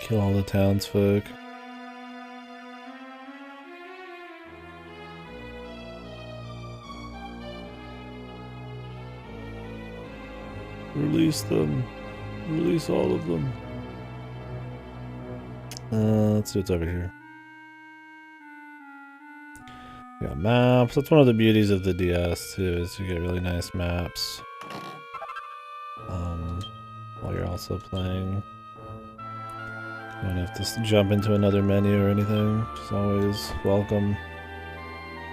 Kill all the townsfolk. Release them. Release all of them. Let's see what's over here. We got maps. That's one of the beauties of the DS too, is you get really nice maps. While you're also playing. You don't have to jump into another menu or anything. It's always welcome.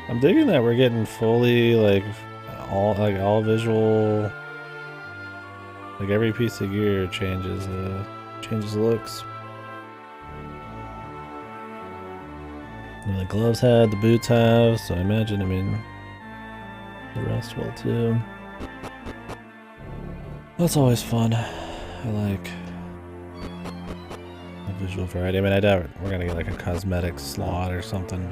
I'm digging that we're getting fully all visual. Like every piece of gear changes looks. And the gloves had, the boots have, so I imagine, the rest will too. That's always fun. I like the visual variety. I doubt we're gonna get like a cosmetic slot or something,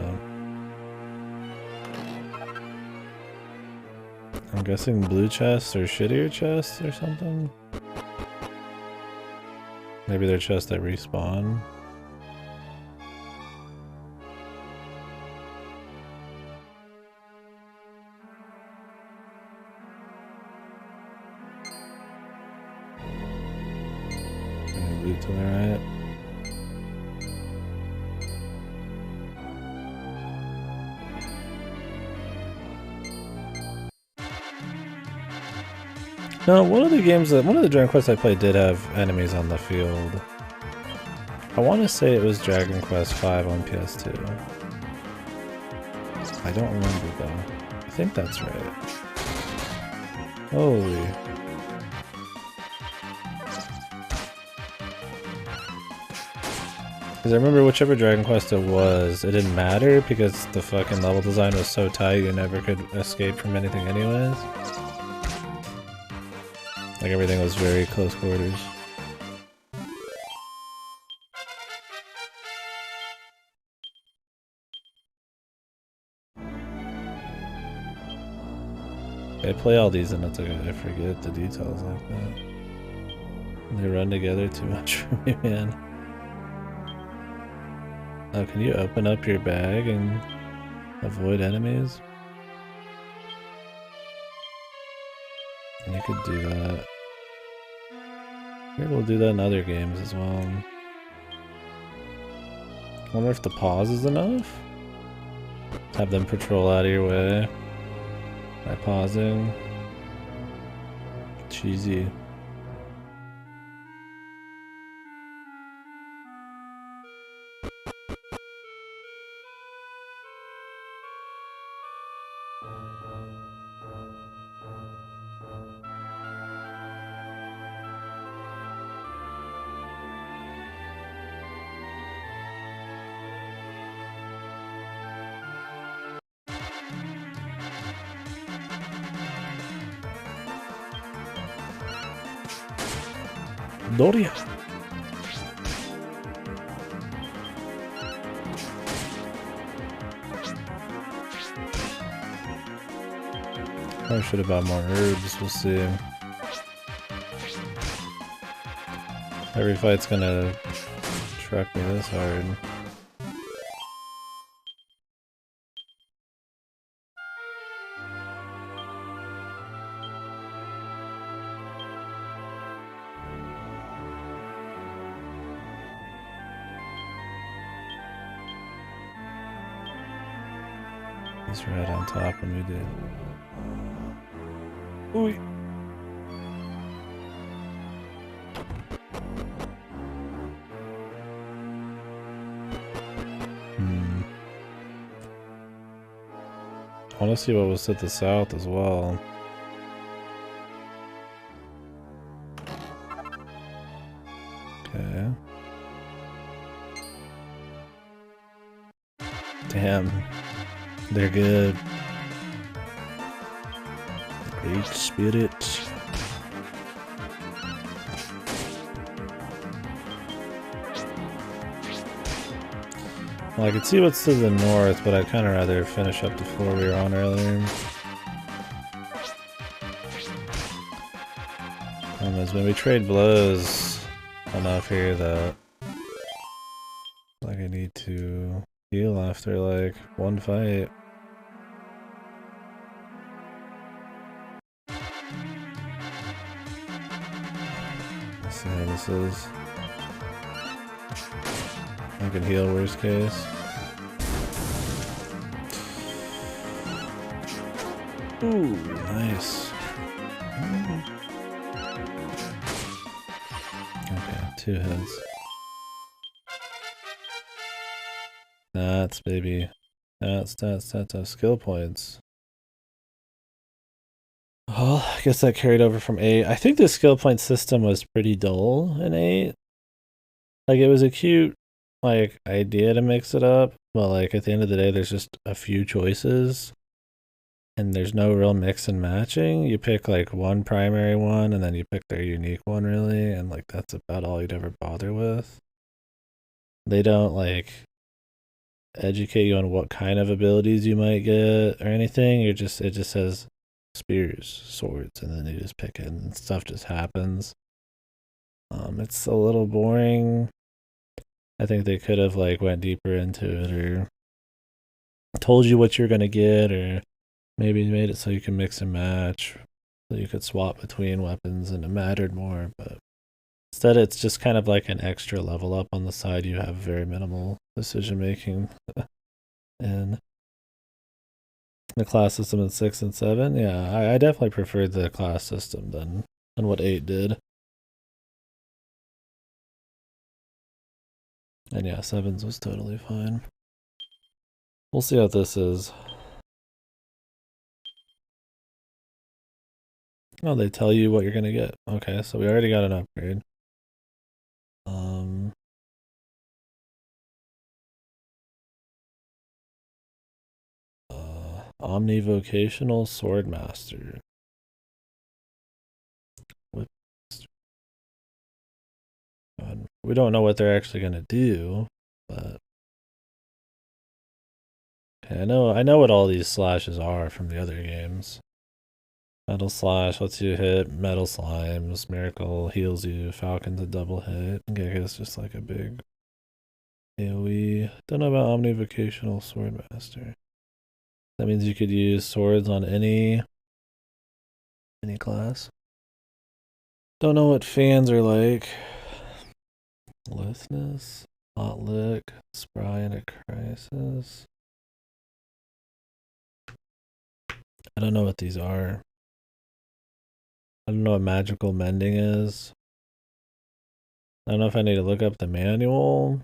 but I'm guessing blue chests or shittier chests or something. Maybe they're chests that respawn. Loot to the right. No, one of the Dragon Quests I played did have enemies on the field. I want to say it was Dragon Quest V on PS2. I don't remember though. I think that's right. Holy. Because I remember whichever Dragon Quest it was, it didn't matter because the fucking level design was so tight you never could escape from anything anyways. Like everything was very close quarters. I play all these and it's like I forget the details like that. They run together too much for me, man. Oh, can you open up your bag and avoid enemies? You could do that. Maybe we'll do that in other games as well. I wonder if the pause is enough? Have them patrol out of your way by pausing. Cheesy. Doria. I should have bought more herbs, we'll see. Every fight's gonna truck me this hard. He's right on top when we did. Ooh. I want to see what was to the south as well. Okay. Damn. They're good. Great spirit. Well, I could see what's to the north, but I'd kind of rather finish up the floor we were on earlier. As when we trade blows enough here that like I need to heal after like one fight. Let's see how this is. I can heal worst case. Ooh, nice. Okay, 2 hits. That's baby. That's skill points. Well, I guess that carried over from 8. I think the skill point system was pretty dull in 8. Like, it was a cute, like, idea to mix it up, but, like, at the end of the day, there's just a few choices, and there's no real mix and matching. You pick, like, one primary one, and then you pick their unique one, really, and, like, that's about all you'd ever bother with. They don't, like, educate you on what kind of abilities you might get or anything. It just says spears, swords, and then you just pick it, and stuff just happens. It's a little boring. I think they could have like went deeper into it or told you what you're gonna get, or maybe made it so you can mix and match, so you could swap between weapons and it mattered more. But instead, it's just kind of like an extra level up on the side. You have very minimal decision making. And the class system in 6 and 7, yeah, I definitely preferred the class system than what 8 did. And yeah, 7's was totally fine. We'll see how this is. Oh, they tell you what you're gonna get. Okay, so we already got an upgrade. Omnivocational Swordmaster. We don't know what they're actually gonna do, but okay, I know what all these slashes are from the other games. Metal Slash lets you hit metal slimes. Miracle heals you. Falcon's a double hit. Giga's just like a big AoE. Don't know about Omnivocational Swordmaster. That means you could use swords on any class. Don't know what fans are like. Lithness, Hot Lick, Spry in a Crisis. I don't know what these are. I don't know what magical mending is. I don't know if I need to look up the manual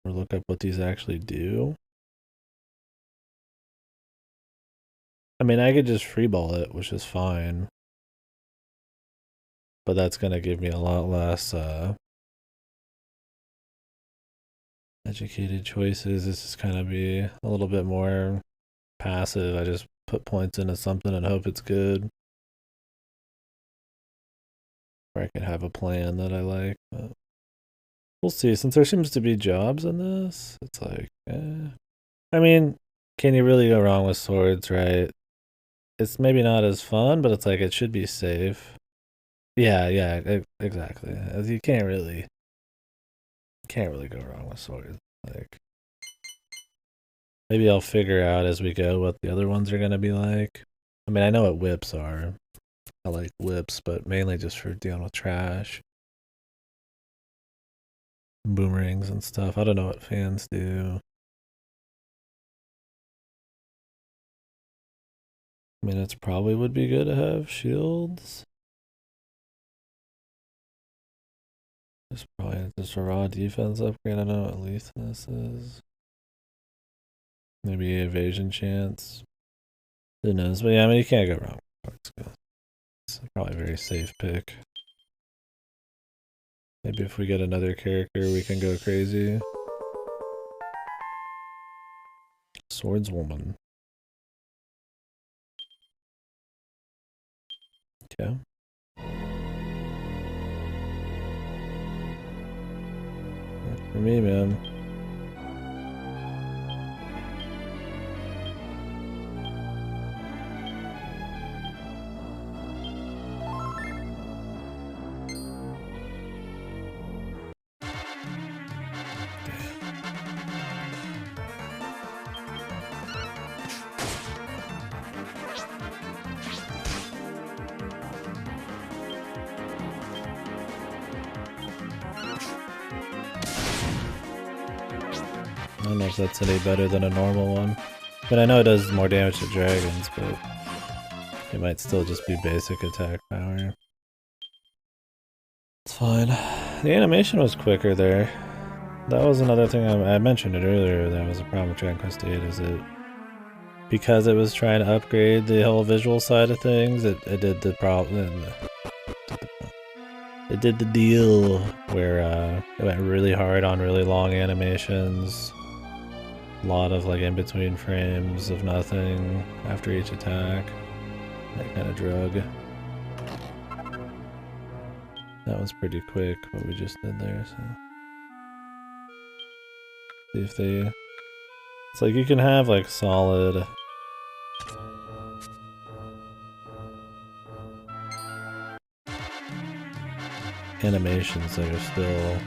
or look up what these actually do. I mean, I could just freeball it, which is fine. But that's going to give me a lot less educated choices. This is kind of be a little bit more passive. I just put points into something and hope it's good. Or I could have a plan that I like, but we'll see. Since there seems to be jobs in this, it's like, I mean, can you really go wrong with swords, right? It's maybe not as fun, but it's like it should be safe. Yeah, exactly. As you can't really go wrong with swords. Like, maybe I'll figure out as we go what the other ones are gonna be like. I mean, I know what whips are. I like whips, but mainly just for dealing with trash. Boomerangs and stuff. I don't know what fans do. I mean, it's probably would be good to have shields. It's probably just a raw defense upgrade. I don't know what lethness is. Maybe evasion chance. Who knows? But yeah, I mean, you can't go wrong. It's probably a very safe pick. Maybe if we get another character, we can go crazy. Swordswoman. Okay. For me, man. don't know if that's any better than a normal one. But I know it does more damage to dragons, but it might still just be basic attack power. It's fine. The animation was quicker there. That was another thing I mentioned it earlier. That was a problem with Dragon Quest VIII. Is it because it was trying to upgrade the whole visual side of things? It did the problem. It did the deal where it went really hard on really long animations. A lot of like in between frames of nothing after each attack. That kind of drug. That was pretty quick what we just did there, so. See if they... It's like you can have like solid... animations that are still...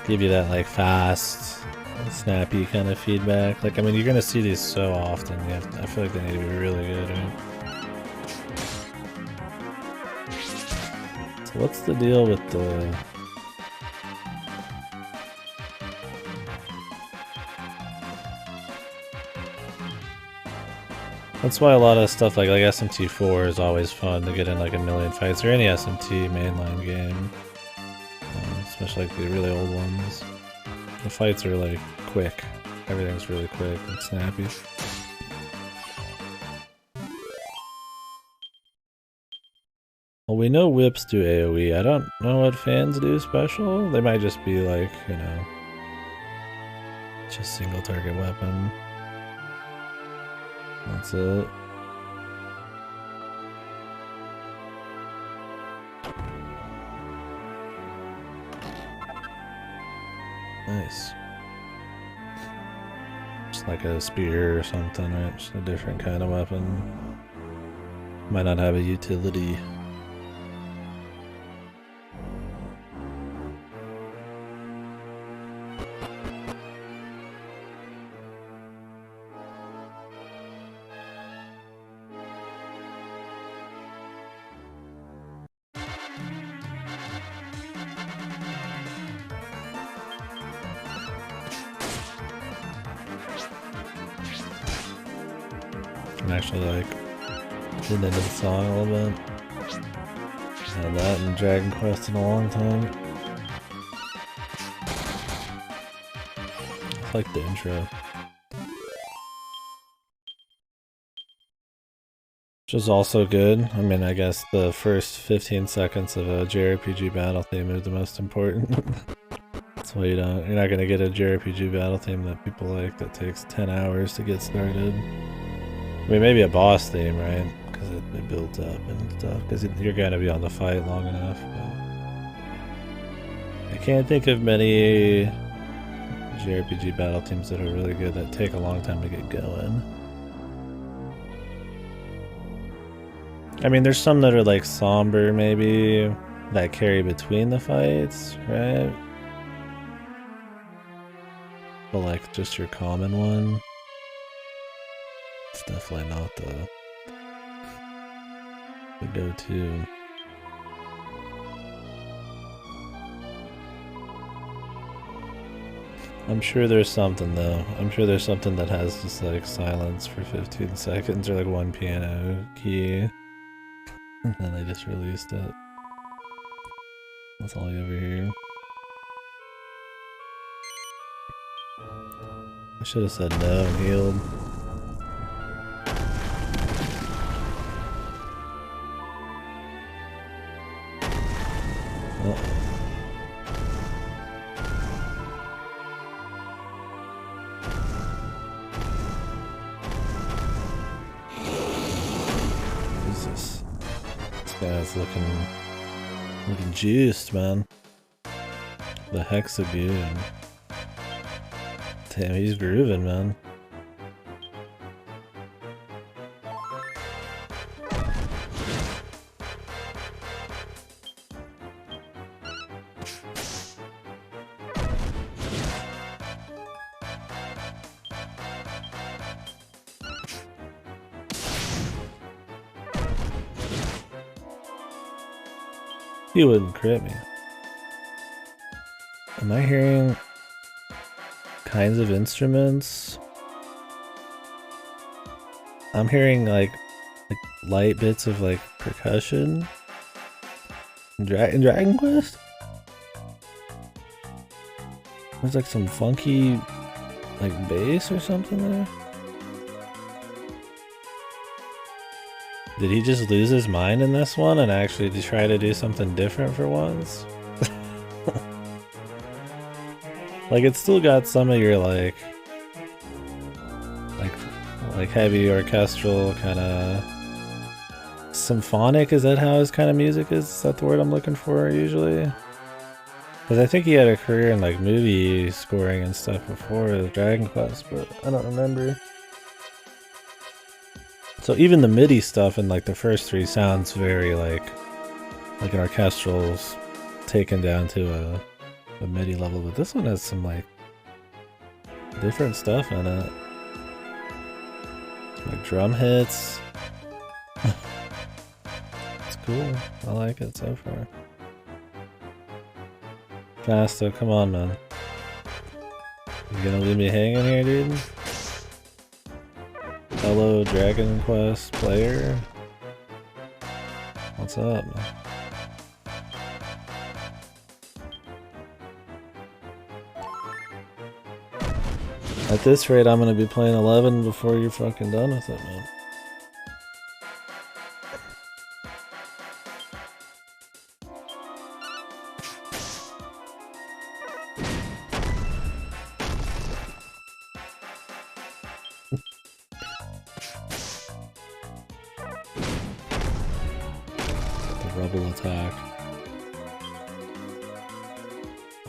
give you that like fast, snappy kind of feedback. Like, I mean, you're gonna see these so often. I feel like they need to be really good, right? So what's the deal with the... That's why a lot of stuff like SMT4 is always fun to get in like a million fights, or any SMT mainline game. Especially like the really old ones. The fights are like quick. Everything's really quick and snappy. Well, we know whips do AoE. I don't know what fans do special. They might just be like, you know, just single target weapon. That's it. Nice. Just like a spear or something, right? Just a different kind of weapon. Might not have a utility. I'm actually like getting into the song a little bit. Had that in Dragon Quest in a long time. I like the intro. Which is also good. I mean, I guess the first 15 seconds of a JRPG battle theme are the most important. That's why you're not gonna get a JRPG battle theme that people like that takes 10 hours to get started. I mean, maybe a boss theme, right? Because it builds up and stuff. Because you're gonna be on the fight long enough. But I can't think of many JRPG battle themes that are really good that take a long time to get going. I mean, there's some that are like somber, maybe, that carry between the fights, right? But like just your common one. It's definitely not the go-to. I'm sure there's something though. I'm sure there's something that has just like silence for 15 seconds or like one piano key. And then they just released it. That's all you ever hear. I should have said no and healed. Jesus. This guy's looking juiced, man. The hexagoon. Damn, he's grooving, man. He wouldn't crit me. Am I hearing kinds of instruments. I'm hearing like light bits of like percussion in Dragon Quest. There's like some funky like bass or something there. Did he just lose his mind in this one and actually try to do something different for once? Like it's still got some of your like heavy orchestral kind of symphonic. Is that how his kind of music is? Is that the word I'm looking for usually? Because I think he had a career in like movie scoring and stuff before the Dragon Quest, but I don't remember. So even the MIDI stuff in like the first three sounds very like an orchestral's taken down to a MIDI level, but this one has some like different stuff in it. Like drum hits. It's cool. I like it so far. Fasto, come on, man. You gonna leave me hanging here, dude? Hello, Dragon Quest player. What's up, man? At this rate, I'm gonna be playing 11 before you're fucking done with it, man. The rubble attack.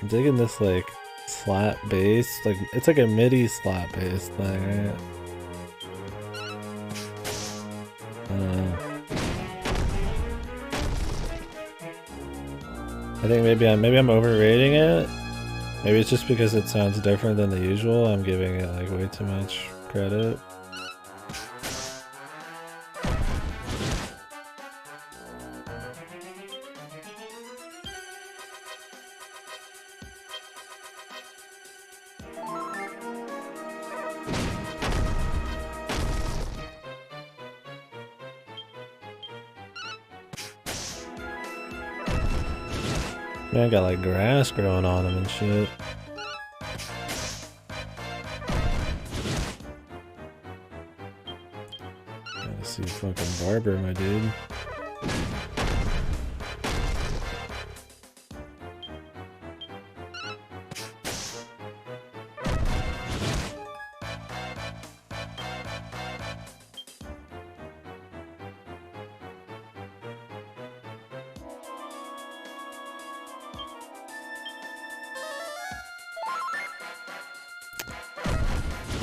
I'm digging this, like, slap bass. Like, it's like a MIDI slap bass thing, right? I think maybe I'm overrating it. Maybe it's just because it sounds different than the usual. I'm giving it like way too much credit. Man, got like grass growing on him and shit. Gotta see a fucking barber, my dude.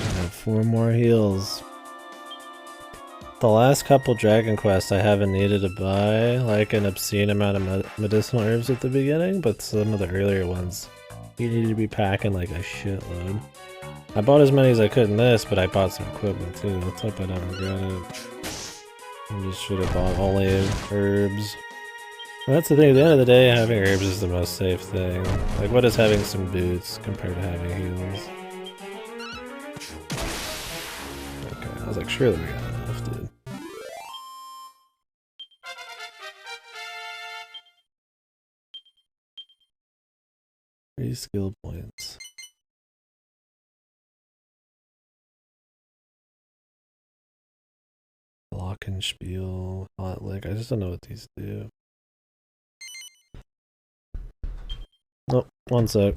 I have 4 more heals. The last couple Dragon Quests I haven't needed to buy like an obscene amount of medicinal herbs at the beginning, but some of the earlier ones you need to be packing like a shitload. I bought as many as I could in this, but I bought some equipment too. Let's hope I don't regret it. I just should have bought only herbs. And that's the thing, at the end of the day, having herbs is the most safe thing. Like, what is having some boots compared to having heals? Okay, I was like, surely we got enough, dude. 3 skill points. Glockenspiel, hot lick. I just don't know what these do. Oh, one sec.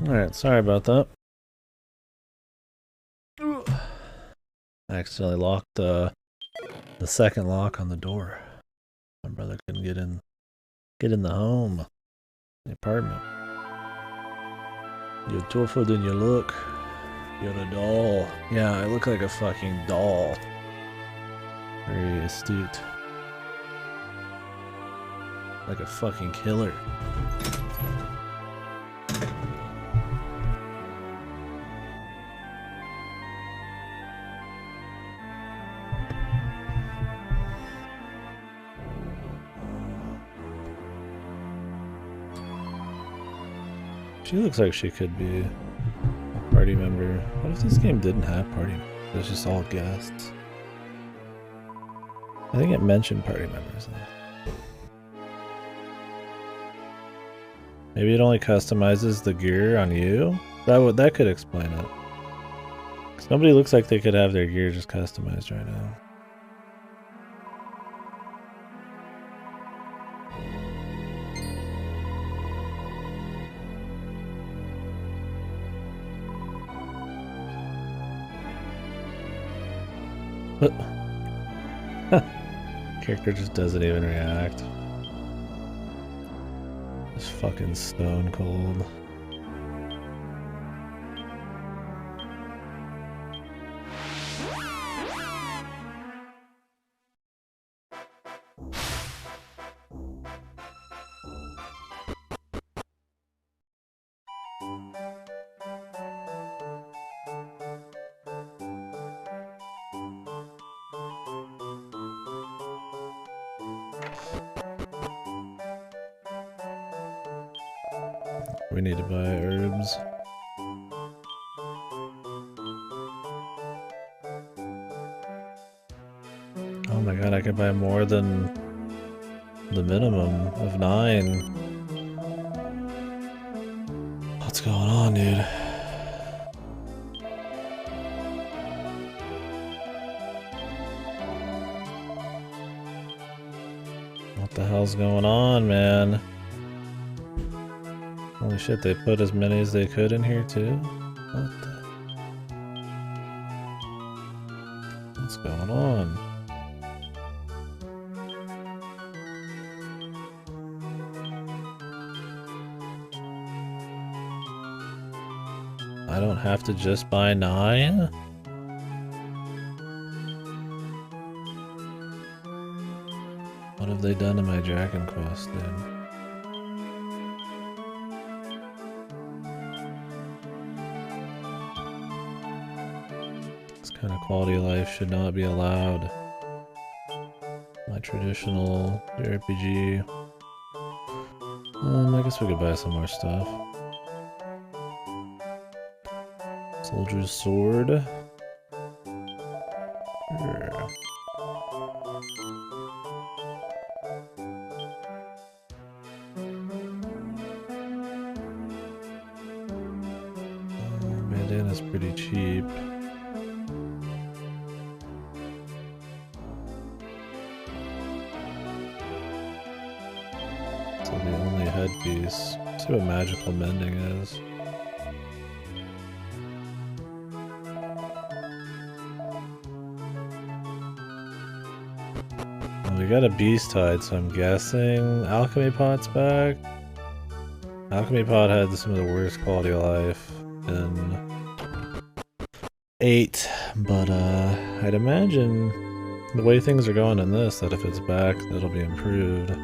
Alright, sorry about that. I accidentally locked the second lock on the door. My brother couldn't get in the home. The apartment. You're tougher than you look. You're a doll. Yeah, I look like a fucking doll. Very astute. Like a fucking killer. She looks like she could be a party member. What if this game didn't have party members? It's just all guests. I think it mentioned party members though. Maybe it only customizes the gear on you? That could explain it. 'Cause nobody looks like they could have their gear just customized right now. Character just doesn't even react. Just fucking stone cold. We need to buy herbs. Oh my god, I could buy more than the minimum of 9. What's going on, dude? What the hell's going on, man? Holy shit, they put as many as they could in here too? What the? What's going on? I don't have to just buy 9? What have they done to my Dragon Quest, dude? Kind of quality of life should not be allowed. My traditional JRPG. I guess we could buy some more stuff. Soldier's sword. Sure. Bandana's pretty cheap. The only headpiece. Let's see what magical mending is. Well, we got a beast hide, so I'm guessing Alchemy Pot's back. Alchemy Pot had some of the worst quality of life in 8, but I'd imagine the way things are going in this, that if it's back, that'll be improved.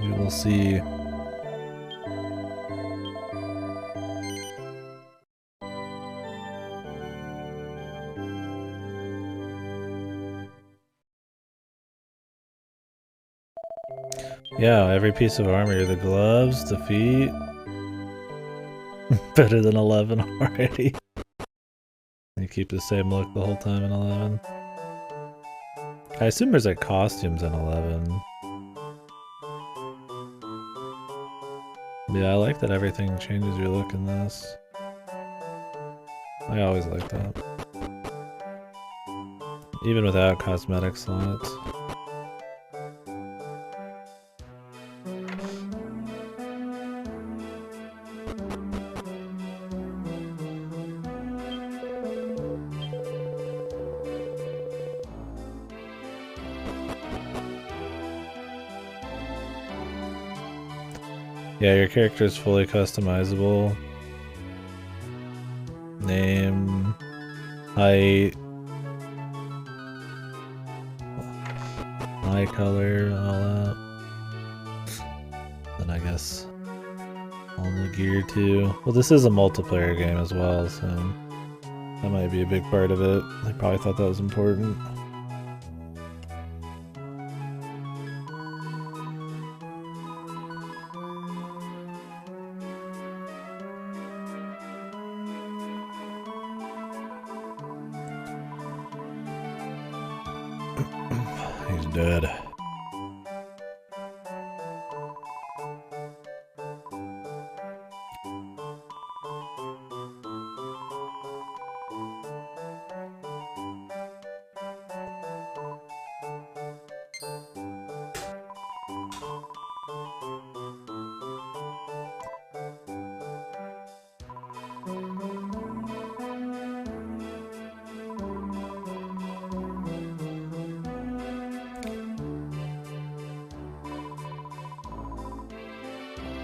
We will see. Yeah, every piece of armor, the gloves, the feet. Better than 11 already. You keep the same look the whole time in 11. I assume there's like costumes in 11. Yeah, I like that everything changes your look in this. I always like that. Even without cosmetic slots. Yeah, your character is fully customizable. Name, height, eye color, all that. Then I guess all the gear too. Well, this is a multiplayer game as well, so that might be a big part of it. They probably thought that was important. He's dead.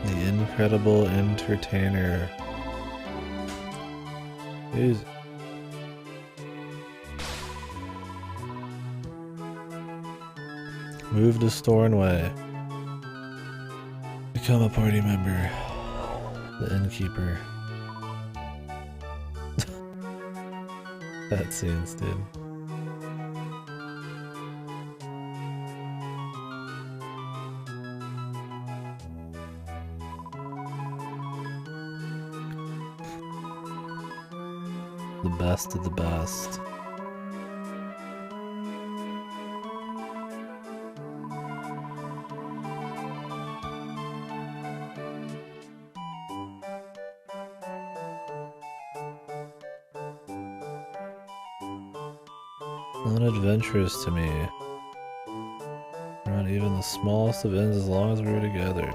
The Incredible Entertainer. Jeez. Move to Stornway. Become a party member. The Innkeeper. That scenes, dude. The best of the best. Unadventurous to me. Not even the smallest of ends as long as we were together.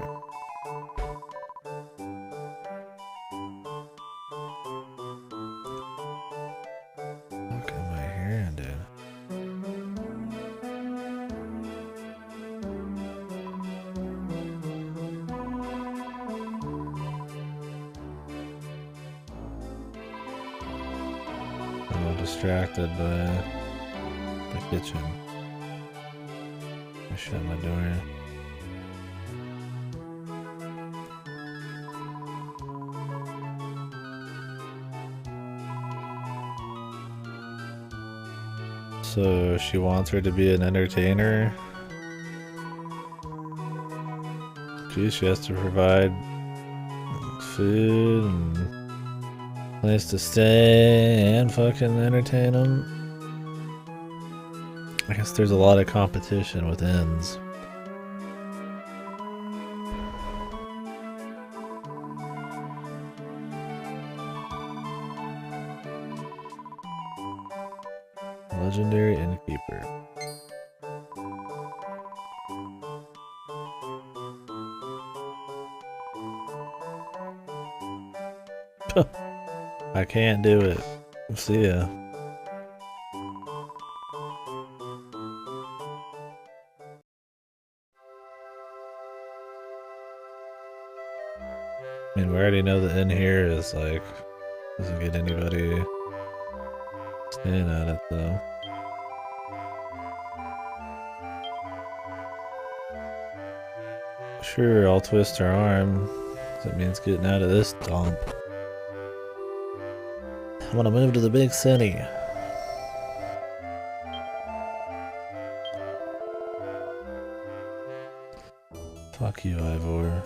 Look at my hair, dude. I'm all distracted by the kitchen. I shut my door. So she wants her to be an entertainer. Geez, she has to provide food and place to stay and fucking entertain them. I guess there's a lot of competition with inns. Legendary Innkeeper. I can't do it. See ya. I mean, we already know the inn here is like, doesn't get anybody staying at it though. Sure, I'll twist her arm. That means getting out of this dump. I want to move to the big city. Fuck you, Ivor.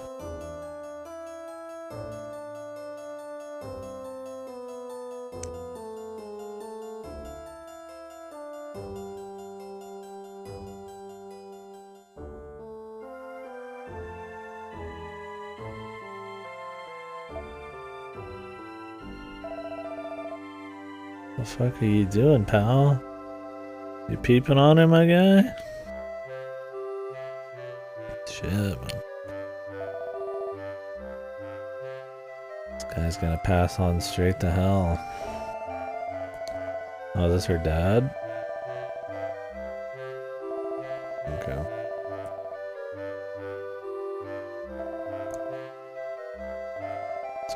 The fuck are you doing, pal? You peeping on him, my guy? Shit, man. This guy's gonna pass on straight to hell. Oh, is this her dad? Okay.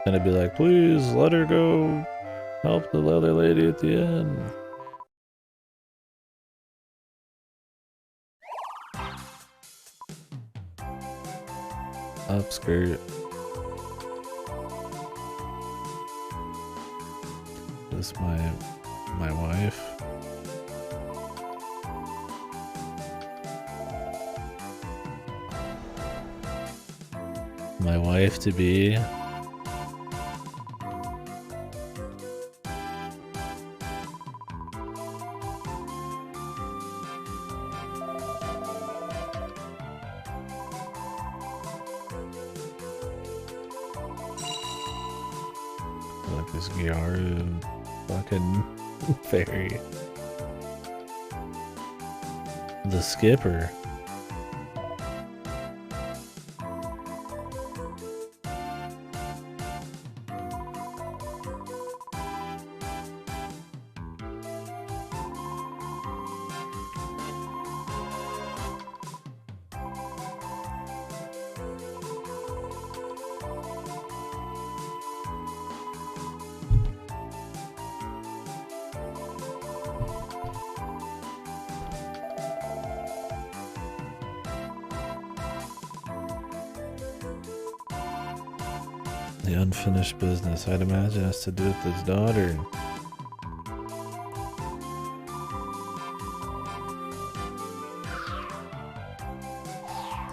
Gonna be like, please let her go. Help the other lady at the end. Upskirt. This is my wife. My wife to be. Like this Gyaru fucking fairy. The skipper. The unfinished business. I'd imagine has to do with his daughter.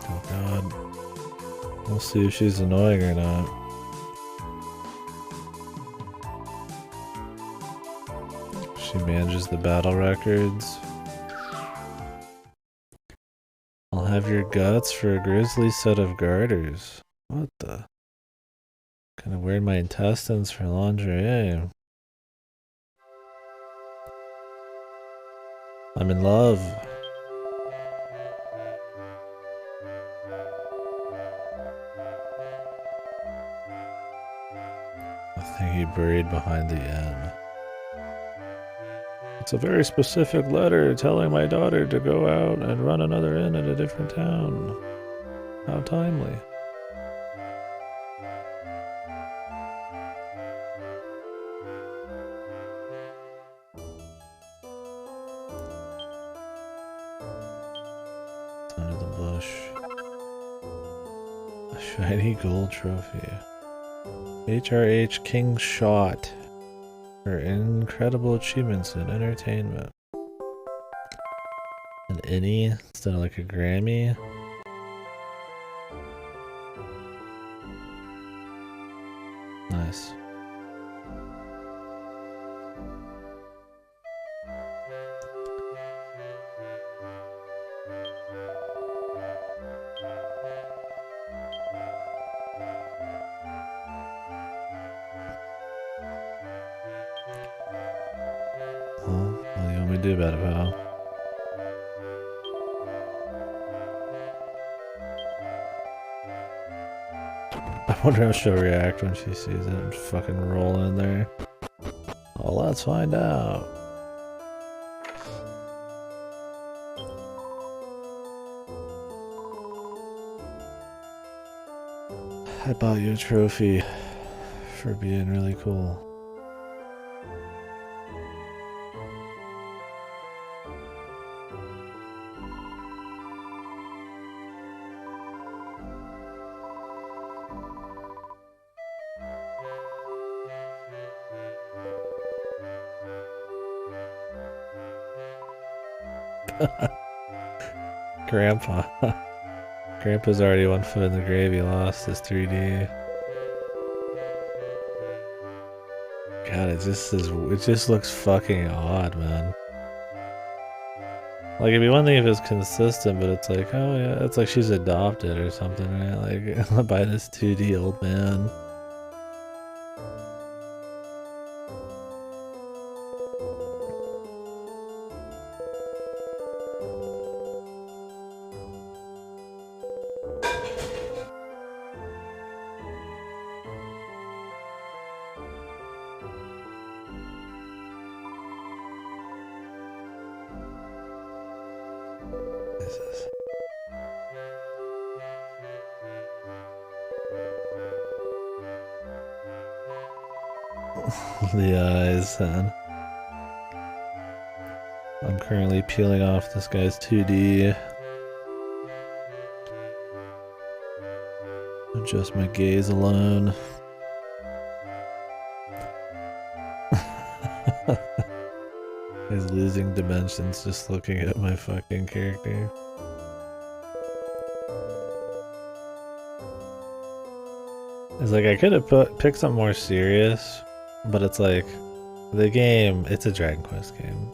Oh god. We'll see if she's annoying or not. She manages the battle records. I'll have your guts for a grisly set of garters. What the? Gonna wear my intestines for lingerie. I'm in love. I think he buried behind the N. It's a very specific letter telling my daughter to go out and run another inn in a different town. How timely. Under the bush. A shiny gold trophy. HRH King Shot. For incredible achievements in entertainment. An innie instead of like a Grammy. Nice. Well, what do you want me to do about it, pal? I wonder how she'll react when she sees it and fucking roll in there. Oh, let's find out. I bought you a trophy for being really cool. Grandpa. Grandpa's already one foot in the grave. He lost his 3D. God, it just looks fucking odd, man. Like, it'd be one thing if it's consistent, but it's like, oh yeah, it's like she's adopted or something, right? Like, by this 2D old man. The eyes, and I'm currently peeling off this guy's 2D. Just my gaze alone. He's losing dimensions just looking at my fucking character. It's like I could have picked something more serious, but it's like the game, it's a Dragon Quest game.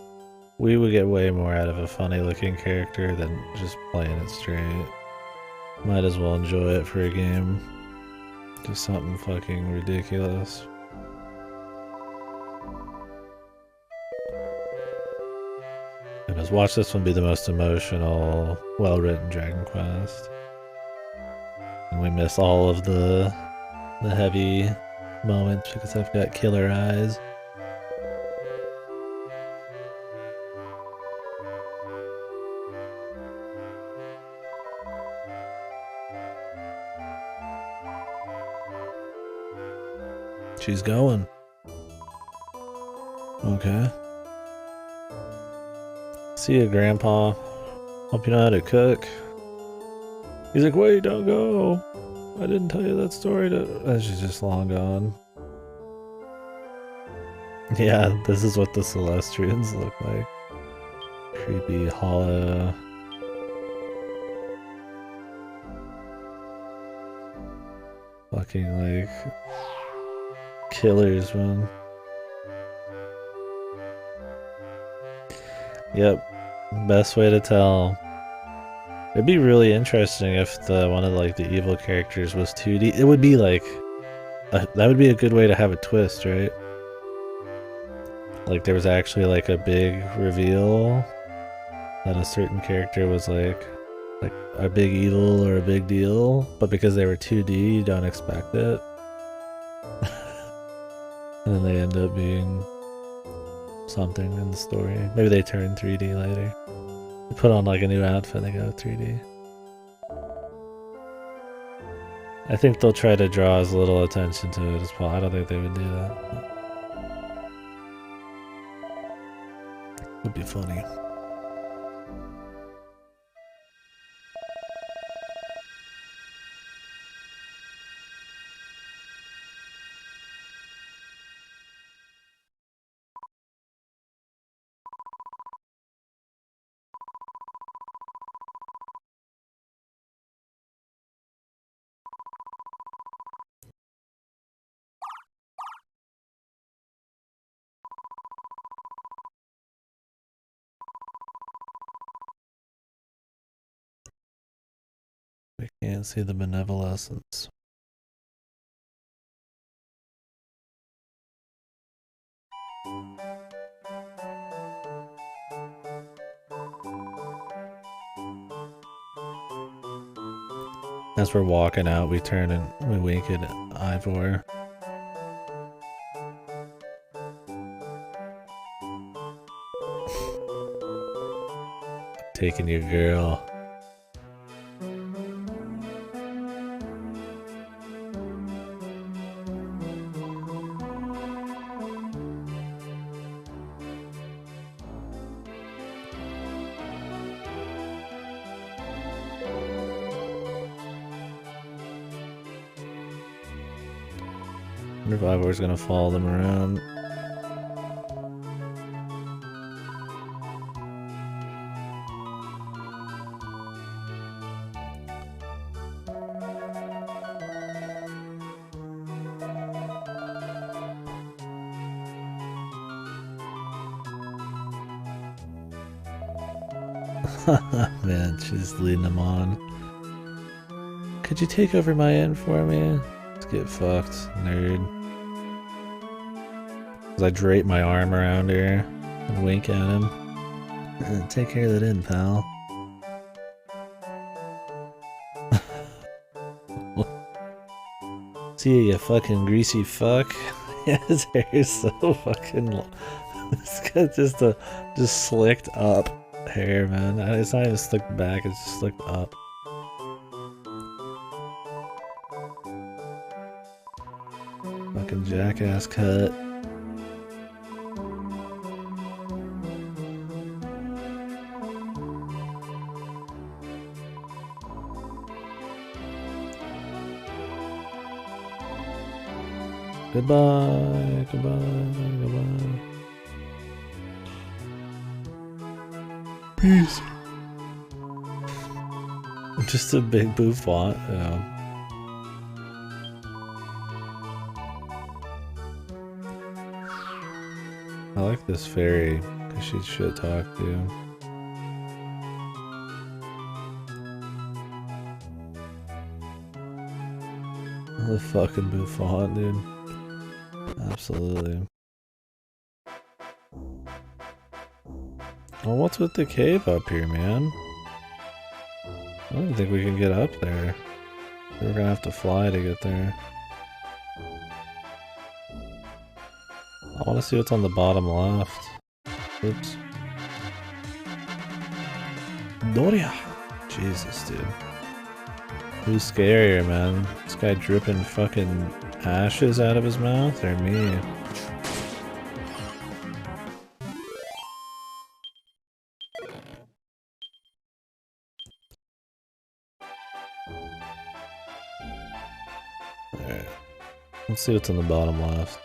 We would get way more out of a funny looking character than just playing it straight. Might as well enjoy it for a game. Just something fucking ridiculous. And just watch this one be the most emotional, well-written Dragon Quest. And we miss all of the heavy moments because I've got killer eyes. She's going. Okay. See you, Grandpa. Hope you know how to cook. He's like, wait, don't go. I didn't tell you that story. She's just long gone. Yeah, this is what the Celestians look like. Creepy, hollow. Fucking like killers, man. Yep, best way to tell. It'd be really interesting if one of like the evil characters was 2D. It would be like that would be a good way to have a twist, right? Like there was actually like a big reveal that a certain character was like a big evil or a big deal, but because they were 2D, you don't expect it. And then they end up being something in the story. Maybe they turn 3D later. They put on like a new outfit and they go 3D. I think they'll try to draw as little attention to it as possible. I don't think they would do that. Would be funny. We can't see the benevolence. As we're walking out, we turn and we wink at Ivor. Taking your girl. I wonder if Ivor's gonna follow them around. Man, she's leading them on. Could you take over my end for me? Let's get fucked, nerd. As I drape my arm around her and wink at him. Take care of that end, pal. See you fucking greasy fuck. Yeah, his hair is so fucking long. It's got just slicked up hair, man. It's not even slicked back, it's just slicked up. Fucking jackass cut. Goodbye, goodbye, goodbye. Peace. Just a big blue font, yeah. I like this fairy, because she's shit talk to you. The fucking bouffant, dude. Absolutely. Well, what's with the cave up here, man? I don't think we can get up there. We're gonna have to fly to get there. I want to see what's on the bottom left. Oops. Doria! Jesus, dude. Who's scarier, man? This guy dripping fucking ashes out of his mouth, or me? Alright. Let's see what's on the bottom left.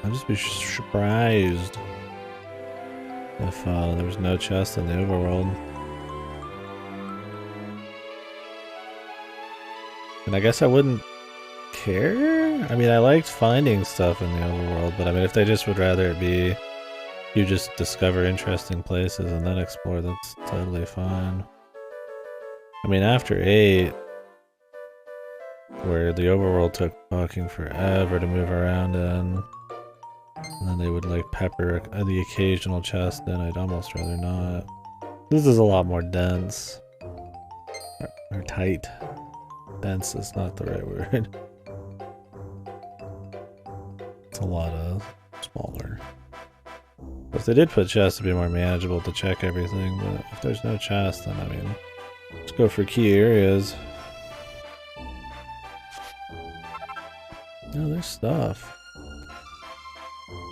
I'd just be surprised if there was no chest in the overworld. And I guess I wouldn't care? I mean, I liked finding stuff in the overworld, but I mean, if they just would rather it be you just discover interesting places and then explore, that's totally fine. I mean, after 8, where the overworld took fucking forever to move around in, and then they would like pepper the occasional chest in, I'd almost rather not. This is a lot more dense. Or tight. Dense is not the right word. It's a lot of smaller. If they did put chests, it'd be more manageable to check everything, but if there's no chest, then I mean, let's go for key areas. No, there's stuff.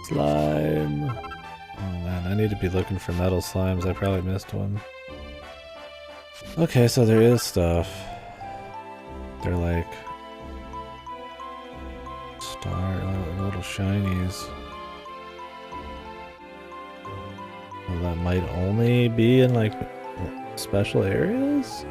Slime! Oh man, I need to be looking for metal slimes, I probably missed one. Okay, so there is stuff. They're like little shinies. Well, that might only be in like special areas?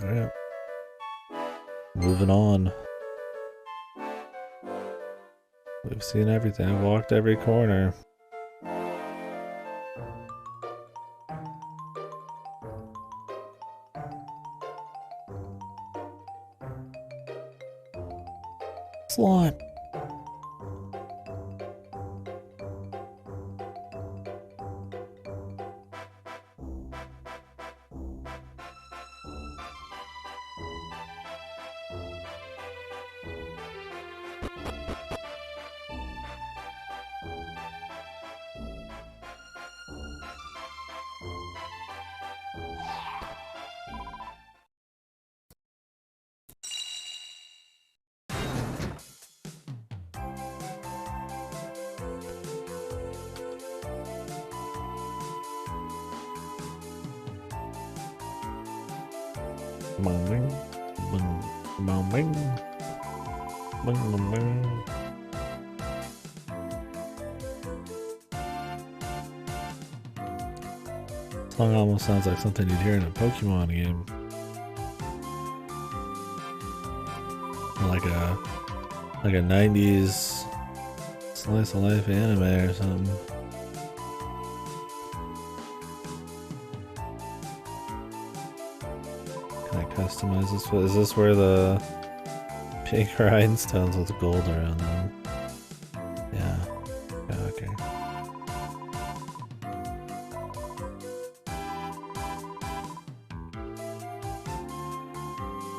Alright. Moving on. We've seen everything. I've walked every corner. Slime. Bing, bing, bing, bing, bing, bing, bing. This song almost sounds like something you'd hear in a Pokemon game. Or like a 90s slice of life anime or something. Customize this. Is this where the pink rhinestones with gold around them? Yeah. Yeah, okay.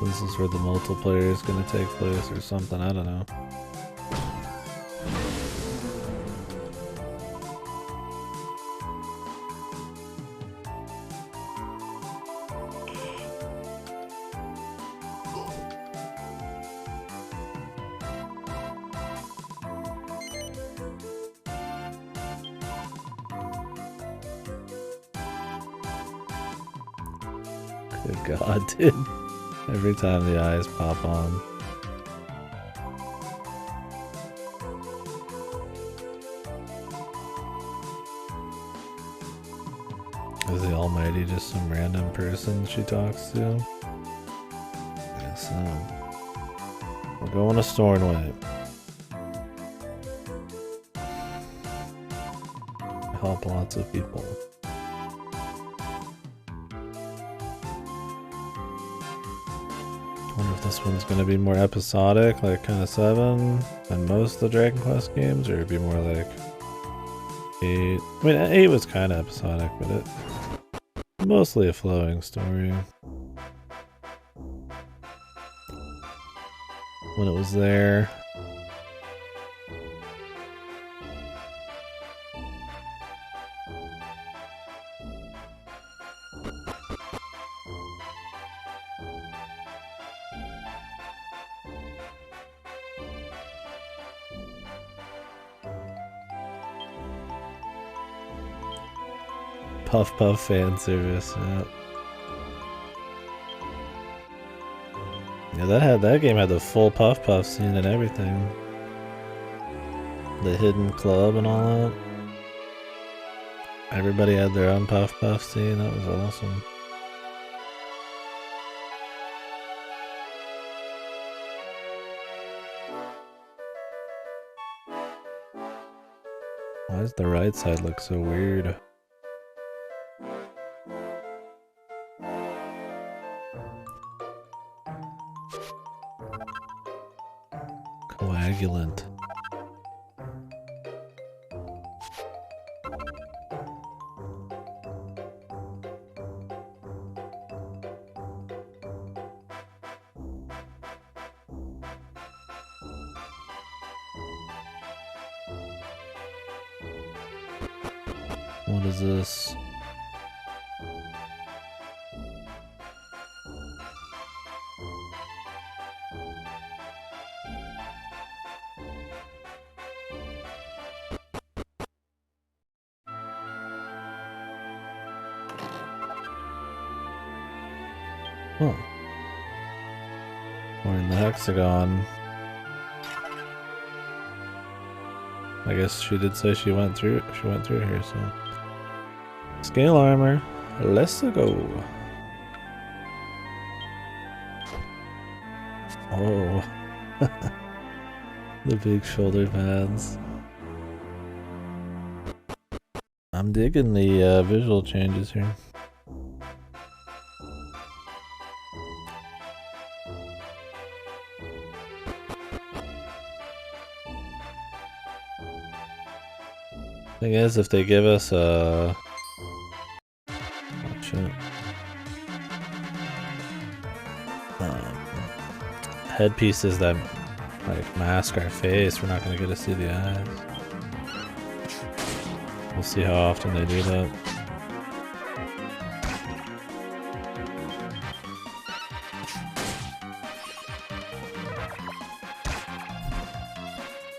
This is where the multiplayer is going to take place or something, I don't know. Good god, dude. Every time the eyes pop on. Is the Almighty just some random person she talks to? I guess so. We're going to Stornway. Help lots of people. I wonder if this one's going to be more episodic, like kind of 7 than most of the Dragon Quest games, or it'd be more like 8. I mean, 8 was kind of episodic, but it mostly a flowing story. When it was there. Puff Puff fan service, yeah. Yeah, that game had the full Puff Puff scene and everything. The hidden club and all that. Everybody had their own Puff Puff scene, that was awesome. Why does the right side look so weird? Coagulant. What is this? Oh. We're in the hexagon. I guess she did say she went through here, so. Scale armor. Let's go. Oh. The big shoulder pads. I'm digging the visual changes here. Thing is, if they give us a headpieces that like mask our face, we're not gonna get to see the eyes. We'll see how often they do that.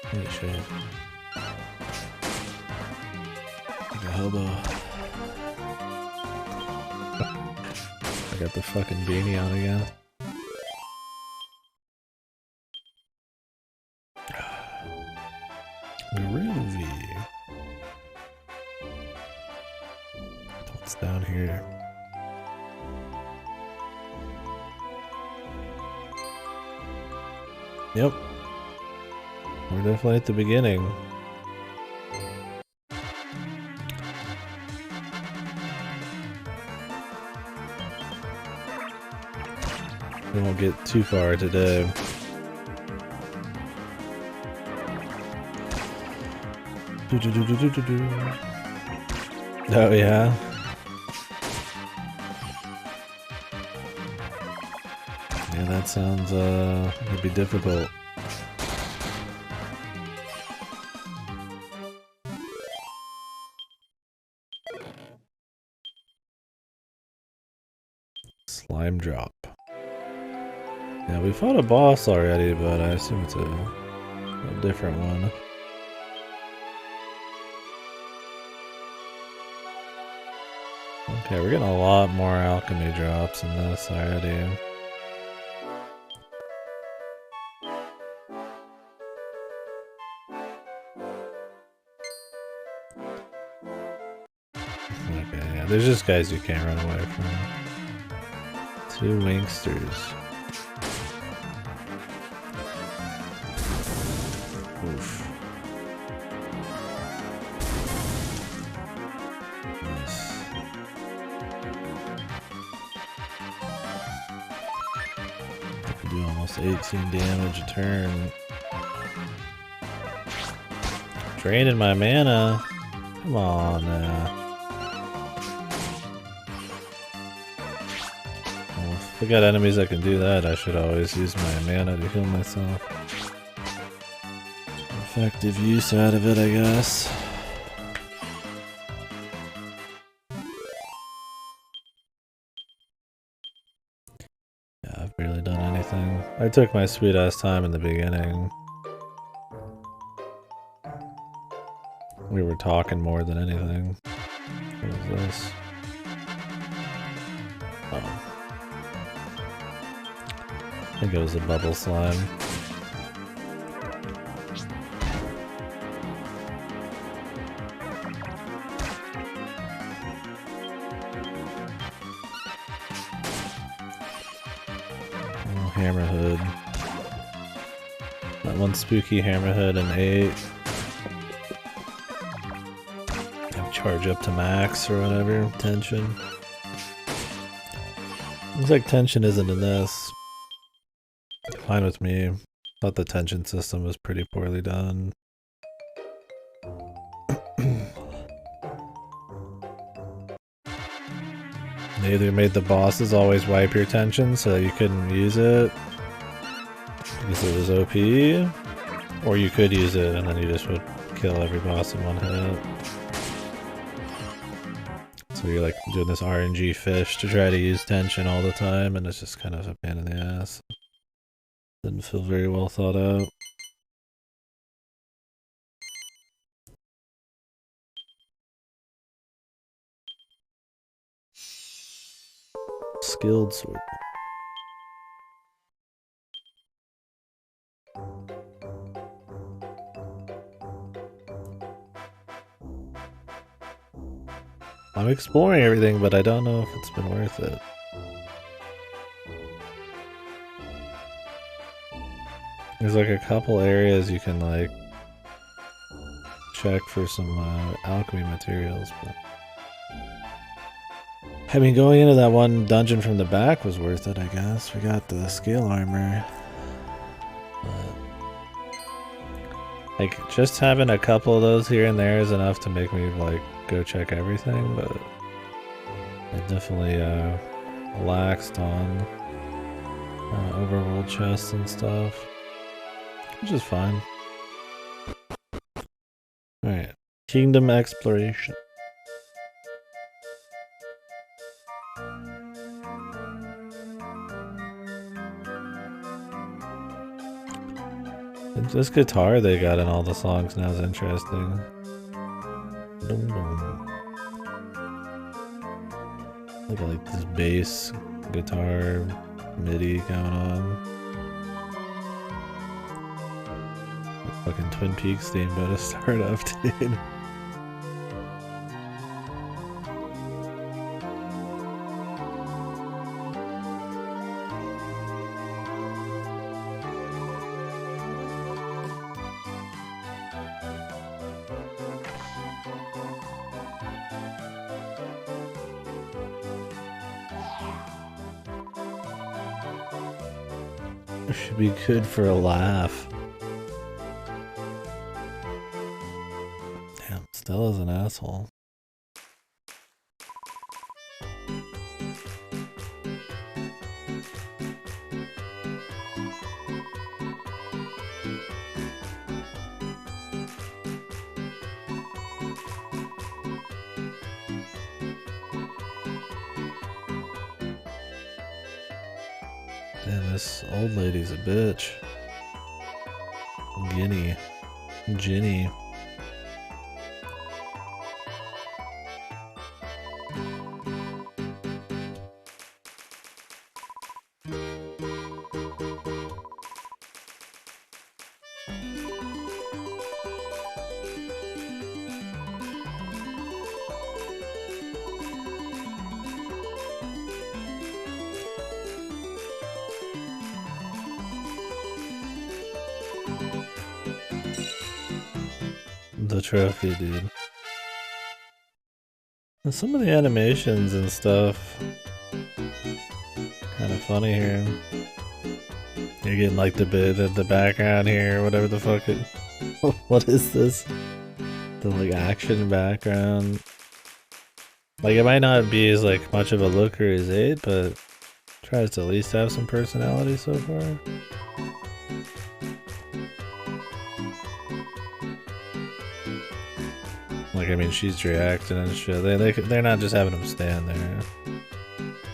Holy shit. Like a hobo. I got the fucking beanie on again. Groovy. What's down here? Yep. We're definitely at the beginning. We won't get too far today. Oh yeah. Yeah, that sounds would be difficult. Slime drop. Yeah, we fought a boss already, but I assume it's a different one. Okay, we're getting a lot more alchemy drops in this already. Okay, yeah, there's just guys you can't run away from. 2 Winksters. Oof. Do almost 18 damage a turn. Draining my mana. Come on now. Well, if I got enemies that can do that, I should always use my mana to heal myself. Effective use out of it, I guess. Yeah, I've barely done anything. I took my sweet ass time in the beginning. We were talking more than anything. What is this? Oh. I think it was a bubble slime. Oh, Hammerhood. That one spooky Hammerhood and 8. Charge up to max or whatever. Tension. Looks like tension isn't in this. Fine with me. Thought the tension system was pretty poorly done. They either made the bosses always wipe your tension so you couldn't use it because it was OP, or you could use it and then you just would kill every boss in one hit. So you're like doing this RNG fish to try to use tension all the time, and it's just kind of a pain in the ass. Didn't feel very well thought out. Skilled sword. I'm exploring everything, but I don't know if it's been worth it. There's like a couple areas you can like check for some alchemy materials, but I mean, going into that one dungeon from the back was worth it, I guess. We got the scale armor. But like, just having a couple of those here and there is enough to make me like go check everything, but I definitely laxed on overworld chests and stuff, which is fine. Alright, Kingdom Exploration. This guitar they got in all the songs now is interesting. Dum -dum. They got like this bass guitar MIDI going on. Like fucking Twin Peaks theme, but a startup, dude. Should be good for a laugh. Damn, Stella's an asshole. Damn, this old lady's a bitch. Ginny. the trophy, dude. And some of the animations and stuff kind of funny here. You're getting like the bit of the background here, whatever the fuck it. What is this? The like action background. Like it might not be as like much of a looker as 8, but tries to at least have some personality so far. Like I mean, she's reacting and shit. They're not just having him stand there.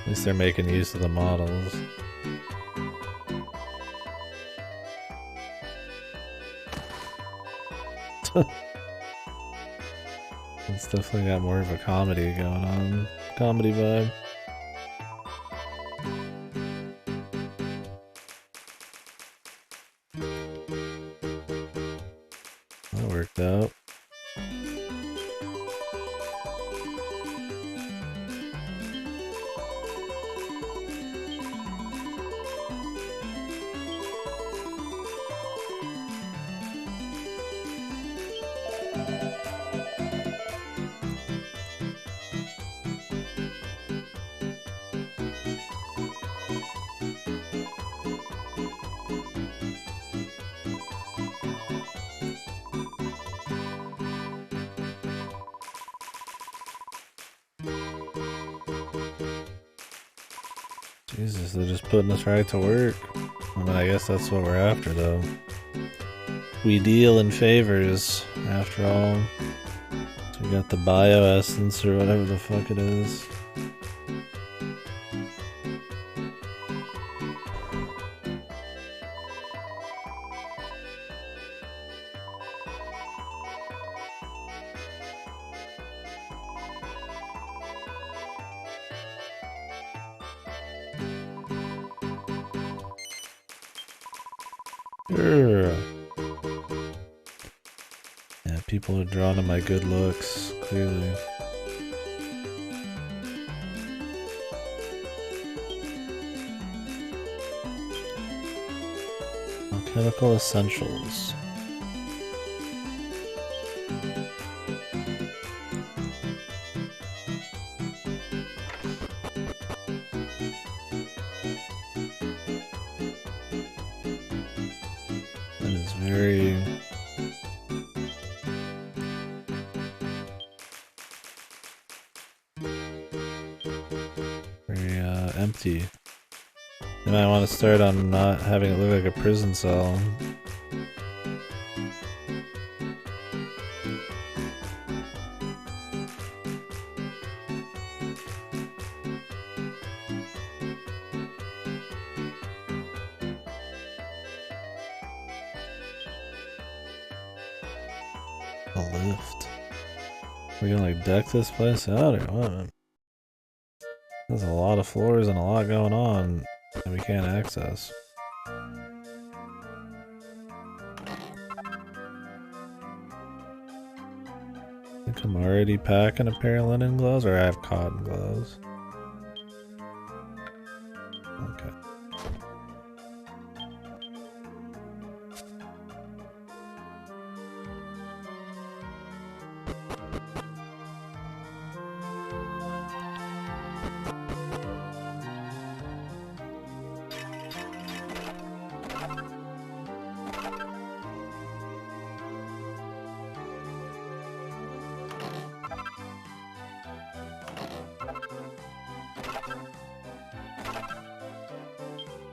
At least they're making use of the models. It's definitely got more of a comedy going on. Comedy vibe. That worked out. Jesus, they're just putting us right to work. I mean, I guess that's what we're after, though. We deal in favors, after all. So we got the bioessence, or whatever the fuck it is. Yeah, people are drawn to my good looks, clearly. Chemical essentials. That is very... empty. You might want to start on not having it look like a prison cell. A lift. We're gonna like deck this place out or what? There's a lot of floors and a lot going on that we can't access. I think I'm already packing a pair of linen gloves, or I have cotton gloves. Okay.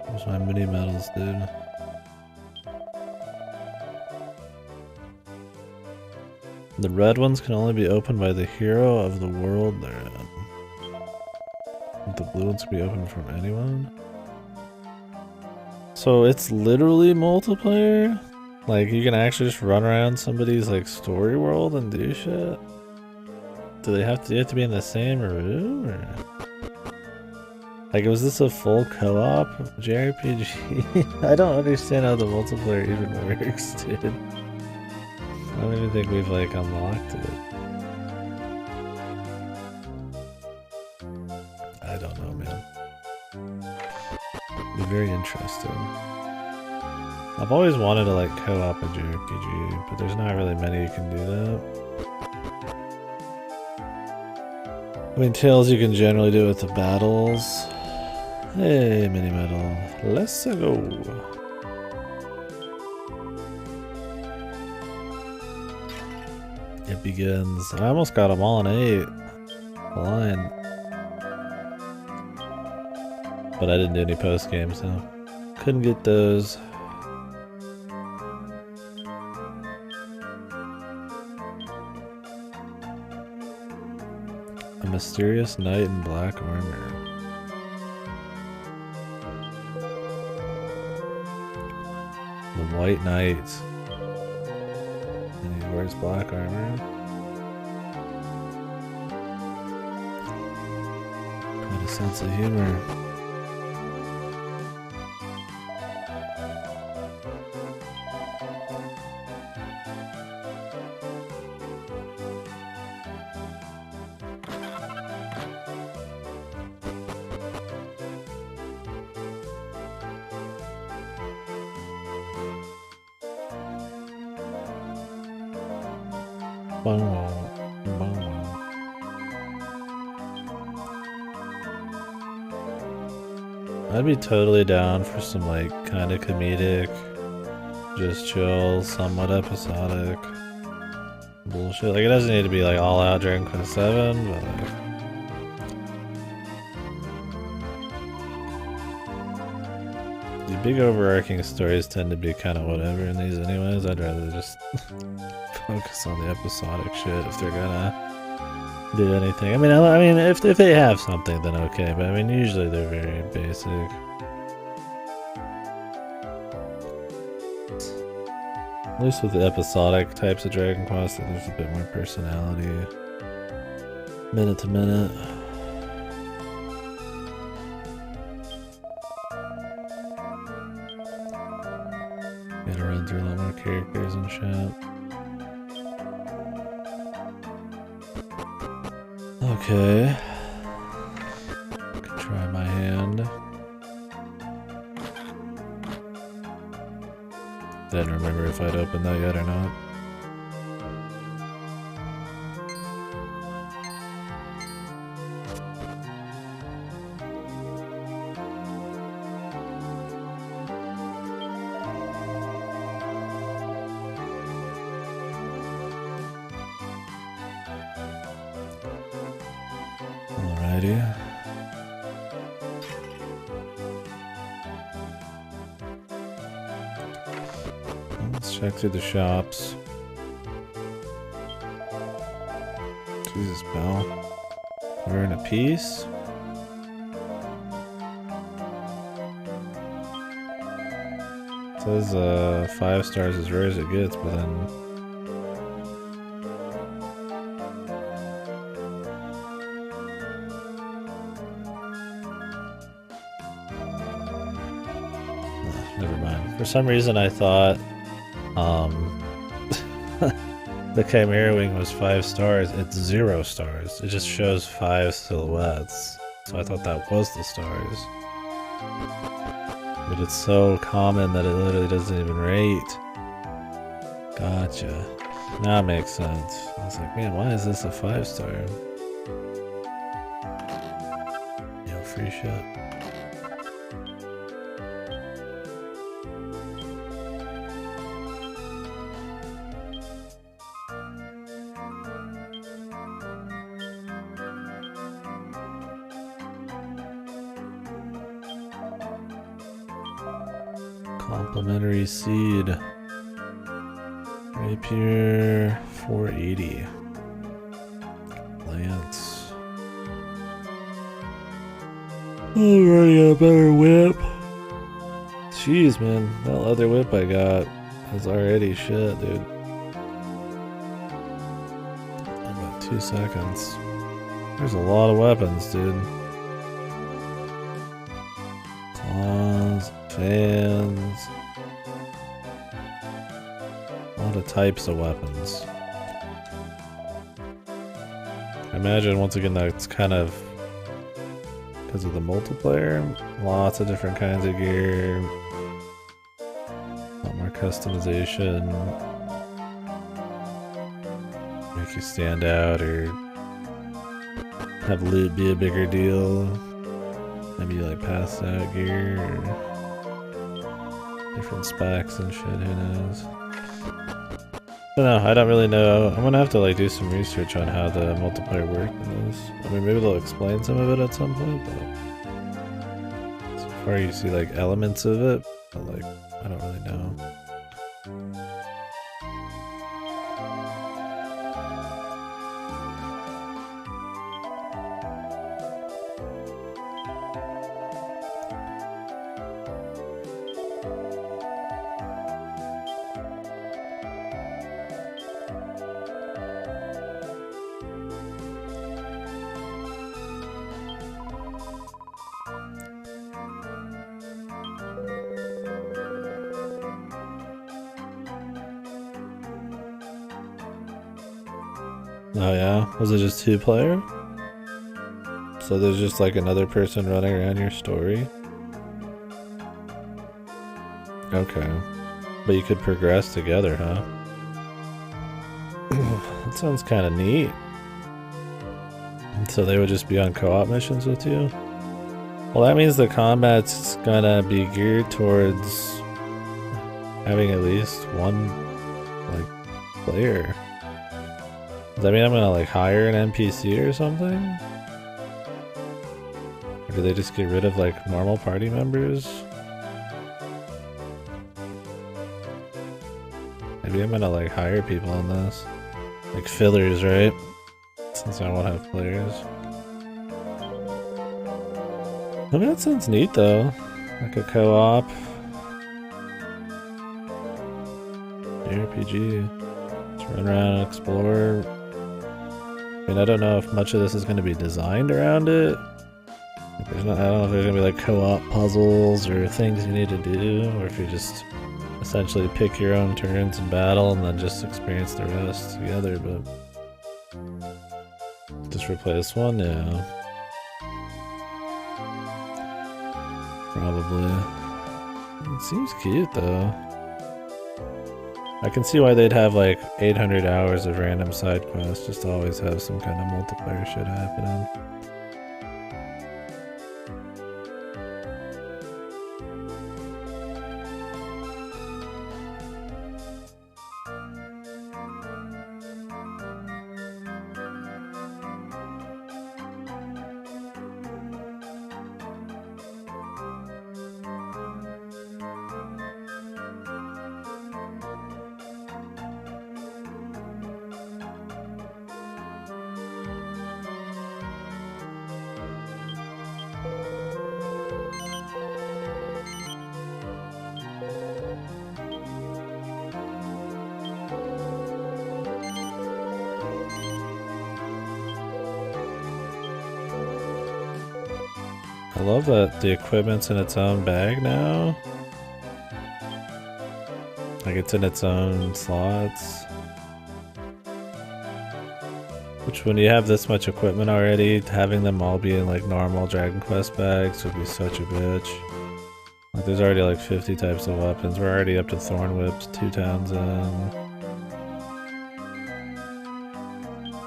There's my mini medals, dude. The red ones can only be opened by the hero of the world they're in. The blue ones can be opened from anyone. So it's literally multiplayer? Like you can actually just run around somebody's like story world and do shit? Do you have to be in the same room or? Like, was this a full co-op JRPG? I don't understand how the multiplayer even works, dude. I don't even think we've, like, unlocked it. I don't know, man. It'd be very interesting. I've always wanted to like co-op a JRPG, but there's not really many you can do that. I mean, Tales you can generally do with the battles. Hey, mini medal. Let's go. It begins. I almost got them all in 8. Line. But I didn't do any post games, so couldn't get those. A mysterious knight in black armor. The White Knight. And he wears black armor. Quite a sense of humor. I'd be totally down for some like kind of comedic, just chill, somewhat episodic bullshit. Like it doesn't need to be like all out Dragon Quest 7, but like the big overarching stories tend to be kind of whatever in these anyways. I'd rather just focus on the episodic shit if they're gonna do anything. I mean, if they have something, then okay. But I mean, usually they're very basic. At least with the episodic types of Dragon Quest, there's a bit more personality, minute to minute. Gotta run through a lot more characters and shit. Okay. Could try my hand. Didn't remember if I'd opened that yet or not. Alrighty. Let's check through the shops. Jesus, pal. We're in a piece. It says 5 stars as rare as it gets, but then never mind. For some reason I thought the Chimera Wing was 5 stars. It's 0 stars. It just shows 5 silhouettes. So I thought that was the stars. But it's so common that it literally doesn't even rate. Gotcha. Now it makes sense. I was like, man, why is this a 5 star? You know, free shit. Complimentary seed. Rapier 480. Lance. Already got a better whip. Jeez, man, that leather whip I got is already shit, dude. About 2 seconds. There's a lot of weapons, dude. Claws, fans. A lot of types of weapons. I imagine once again that's kind of because of the multiplayer. Lots of different kinds of gear. customization, make you stand out, or have loot be a bigger deal. Maybe like pass out gear, or different specs and shit, who knows. I don't know, I don't really know. I'm gonna have to like do some research on how the multiplayer works in this. I mean, maybe they'll explain some of it at some point, but so far you see like elements of it, but like, I don't really know. Oh yeah? Was it just 2-player? So there's just like another person running around your story? Okay. But you could progress together, huh? That sounds kind of neat. So they would just be on co-op missions with you? Well, that means the combat's gonna be geared towards having at least one, like, player. Does that mean I'm gonna like hire an NPC or something? Or do they just get rid of like normal party members? Maybe I'm gonna like hire people in this. Like fillers, right? Since I won't have players. I mean, that sounds neat though. Like a co-op. RPG. Just run around and explore. I mean, I don't know if much of this is going to be designed around it. I don't know if there's going to be like co-op puzzles or things you need to do, or if you just essentially pick your own turns in battle and then just experience the rest together, but just replace one? Yeah. Probably. It seems cute though. I can see why they'd have like 800 hours of random side quests, just to always have some kind of multiplayer shit happening. I love that the equipment's in its own bag now. Like it's in its own slots. Which when you have this much equipment already, having them all be in like normal Dragon Quest bags would be such a bitch. Like there's already like 50 types of weapons. We're already up to Thorn Whips 2 towns in.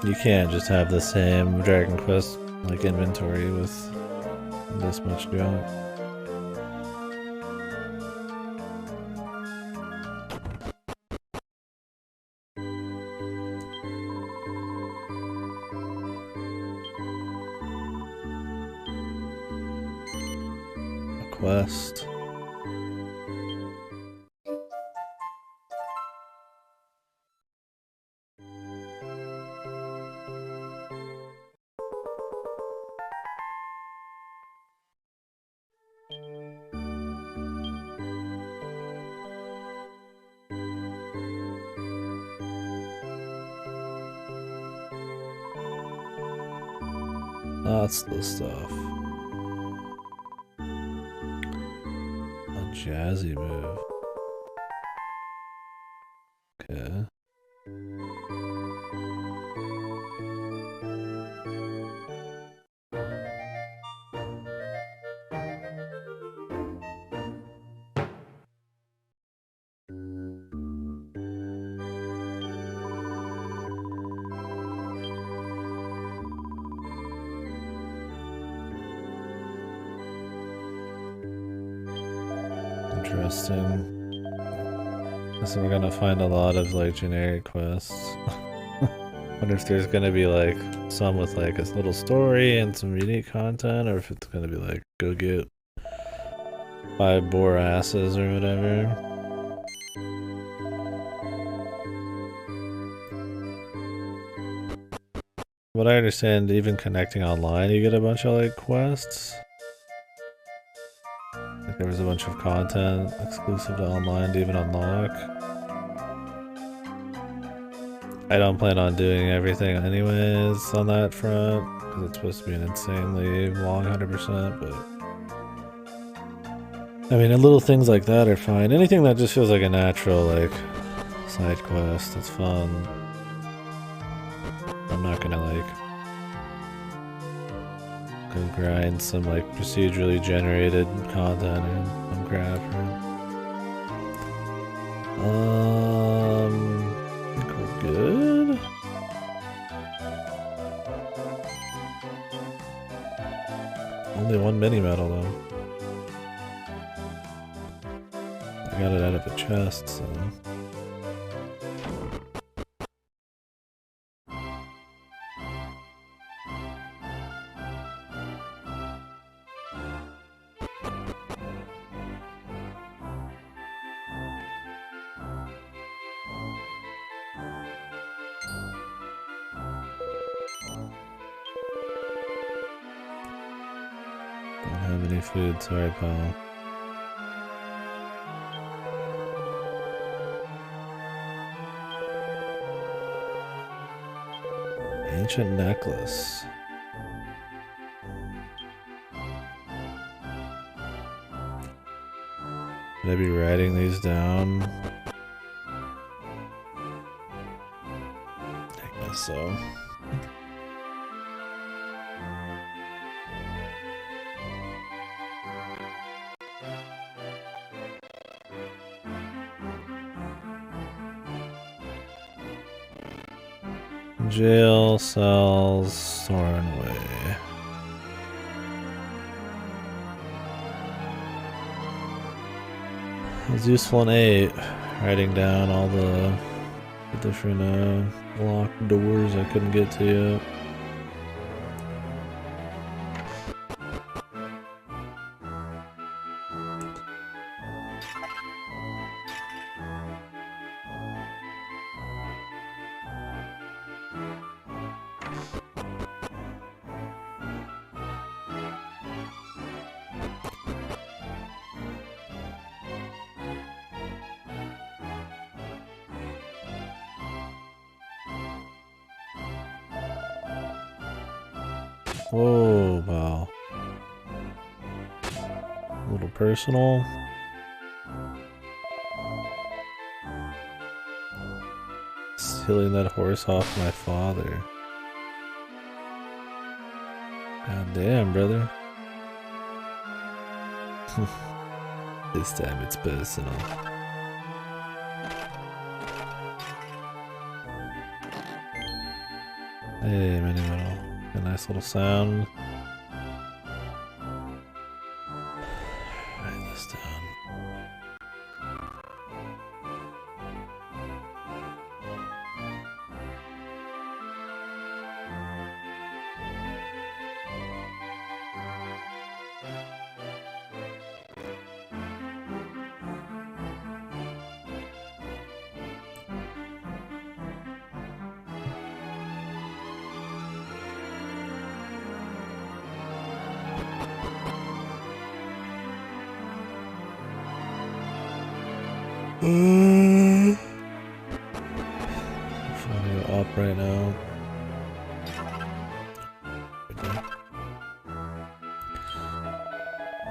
You can't just have the same Dragon Quest like inventory with this much junk. A quest. That's the stuff. A jazzy move. Okay. interesting. So we're gonna find a lot of like generic quests. Wonder if there's gonna be like some with like a little story and some unique content, or if it's gonna be like go get 5 boar asses or whatever. What I understand, even connecting online, you get a bunch of like quests. Like there was a bunch of content exclusive to online to even unlock. I don't plan on doing everything anyways on that front, because it's supposed to be an insanely long 100%, but... I mean, little things like that are fine. Anything that just feels like a natural, like, side quest, that's fun. I'm not gonna, like, go grind some, like, procedurally generated content or some crap, right? I think we're good? Only 1 mini medal, though. I got it out of a chest, so... Don't have any food, sorry, pal. Ancient necklace. Should I be writing these down? I guess so. Jail cells, Thornway. It was useful in 8, writing down all the different locked doors I couldn't get to yet. Whoa, wow. A little personal. Stealing that horse off my father. God damn, brother. This time it's personal. Hey, mini metal. A nice little sound. Write this down. Audio up right now.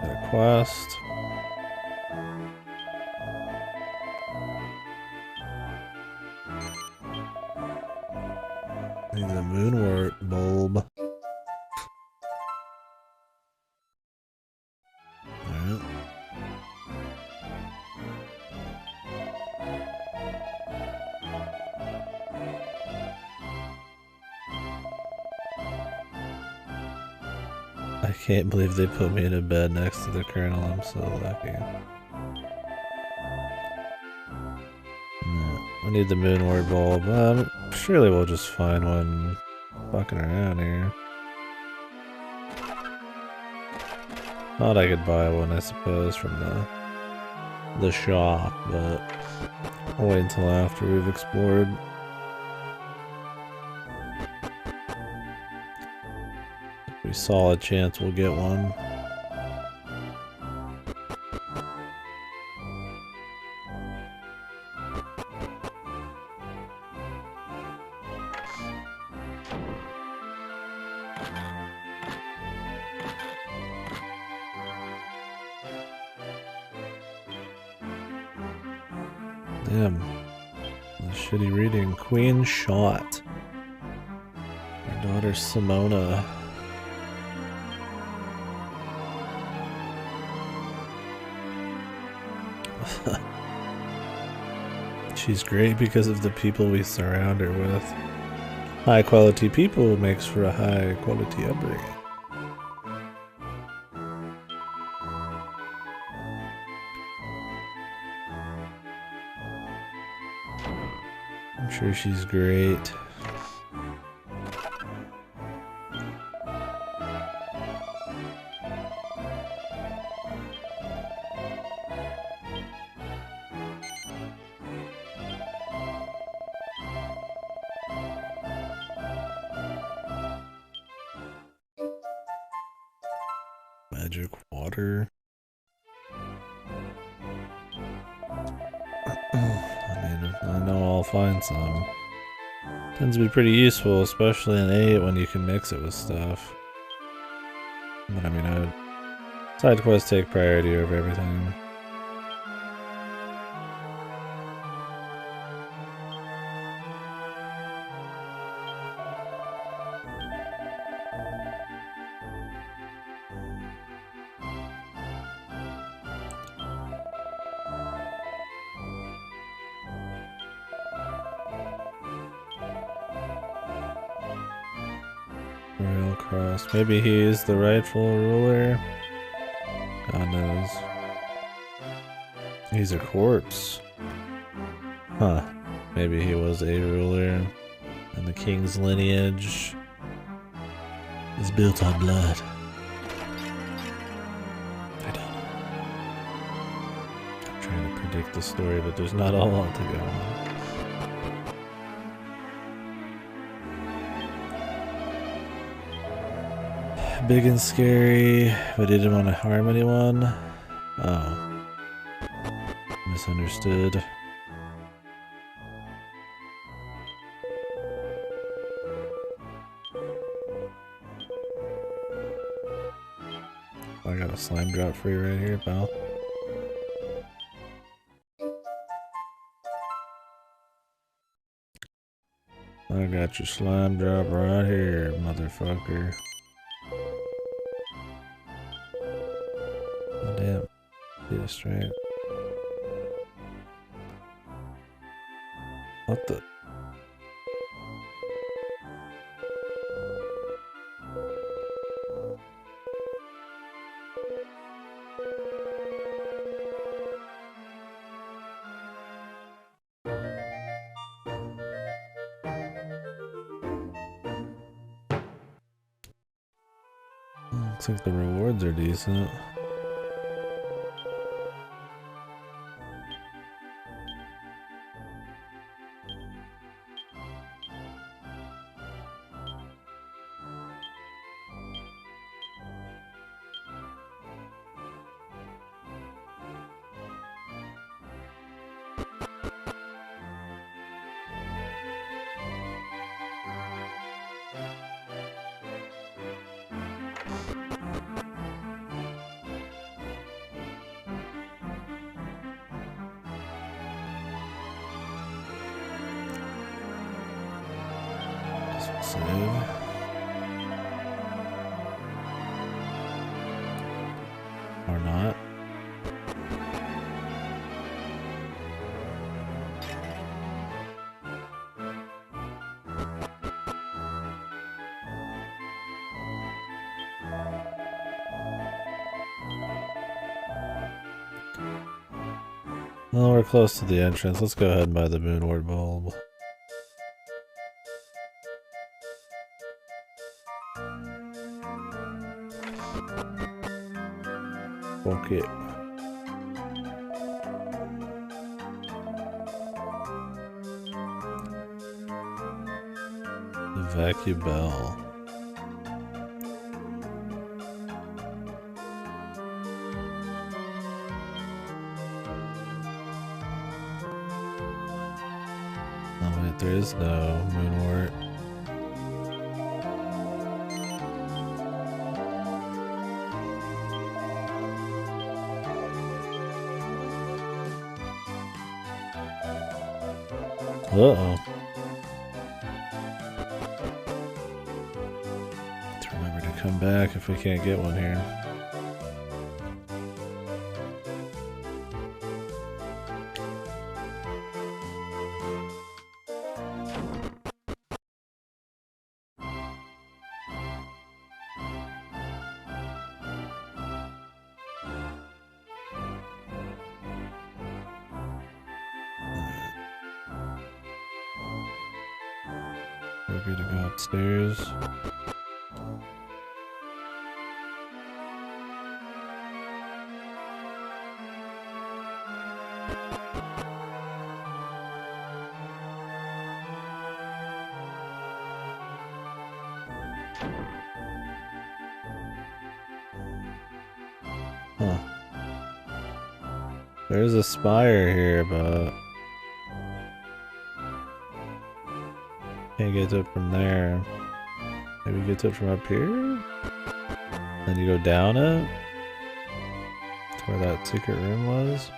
Got a quest. Need the moonwort bulb. Alright. I can't believe they put me in a bed next to the colonel. I'm so lucky. We need the moonward bulb. Surely we'll just find one fucking around here. Thought I could buy one, I suppose, from the shop, but I'll wait until after we've explored. Pretty solid chance we'll get one. Damn. Shitty reading. Queen shot. Our daughter Simona. She's great because of the people we surround her with. High quality people makes for a high quality upbringing. I'm sure she's great. Magic water. I know I'll find some. Tends to be pretty useful, especially in 8 when you can mix it with stuff. But I mean, side quests take priority over everything. Royal Cross. Maybe he is the rightful ruler. God knows. He's a corpse. Huh. Maybe he was a ruler. And the king's lineage is built on blood. I don't know. I'm trying to predict the story, but there's not a lot to go on. Big and scary, but he didn't want to harm anyone. Oh. Misunderstood. I got a slime drop for you right here, pal. I got your slime drop right here, motherfucker. Oh, damn. Yeah, straight. What the? Looks like the rewards are decent. Save. Or not. Well, we're close to the entrance. Let's go ahead and buy the moonwort bulb. Okay. The vacuum bell. Oh wait, there is no moonwort. Uh-oh. Let's remember to come back if we can't get one here. We're good to go upstairs. Huh. There's a spire here, but can't get to it from there. Maybe get to it from up here? Then you go down it? To where that secret room was?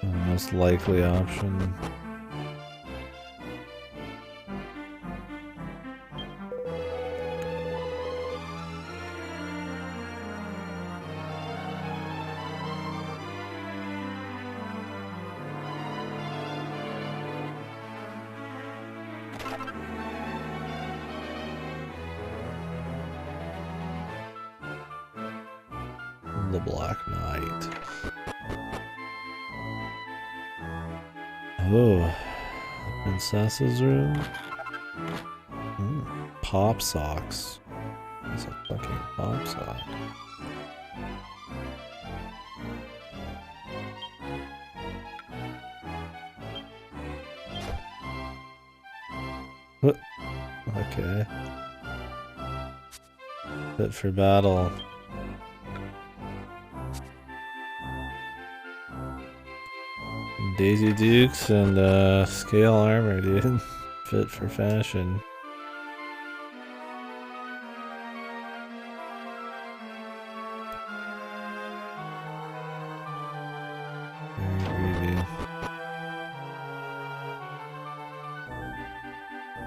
The most likely option. The Black Knight. Oh, Princess's room? Pop socks. It's a fucking pop sock. What? Okay. Fit for battle. Daisy Dukes and scale armor, dude. Fit for fashion.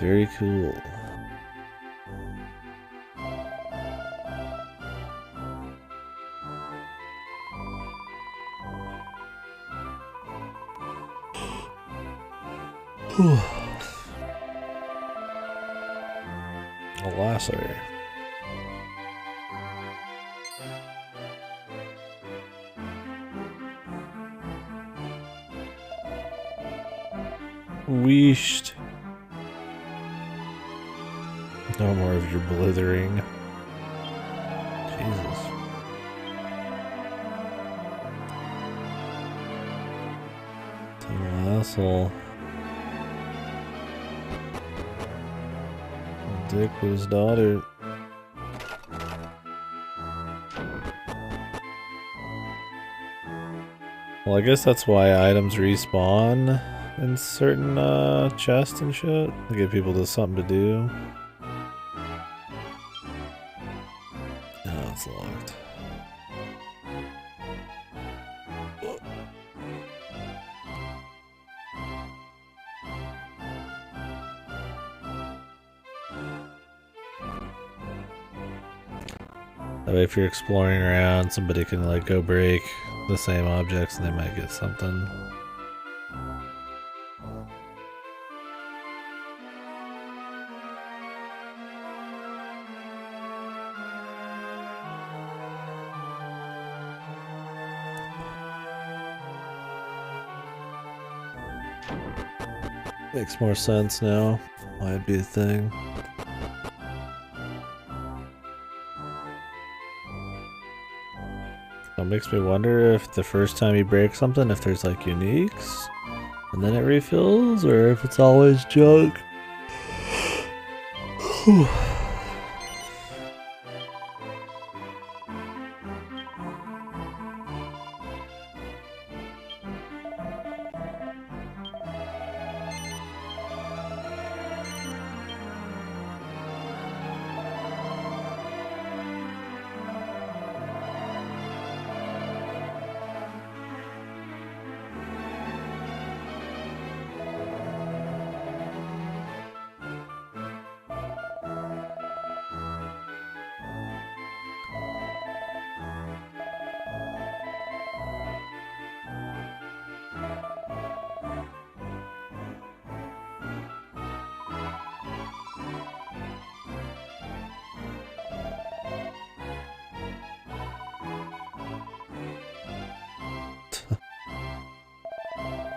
Very cool. A lasso. Weeshed. No more of your blithering. Jesus. Asshole. Dick with his daughter. Well, I guess that's why items respawn in certain chests and shit. To give people something to do. Oh, it's locked. That way if you're exploring around, somebody can like go break the same objects and they might get something. Makes more sense now. Why it'd be a thing. It makes me wonder if the first time you break something, if there's like uniques, and then it refills, or if it's always junk.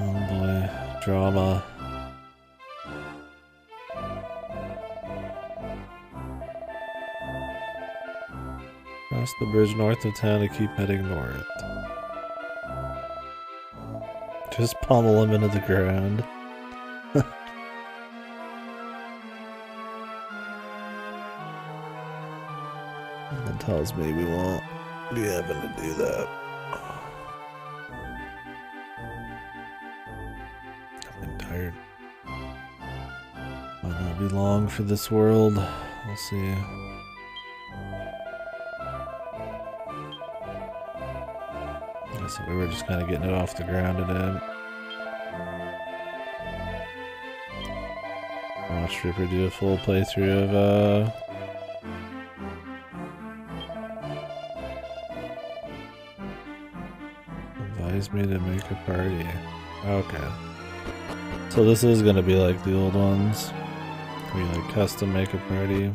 Oh boy, drama. Cross the bridge north of town to keep heading north. Just pummel him into the ground. That tells me we won't be having to do that. I'm tired. Might not be long for this world. We'll see. So we were just kind of getting it off the ground today. Watched Ripper do a full playthrough of advise me to make a party. Okay. So this is gonna be like the old ones. We like custom make a party.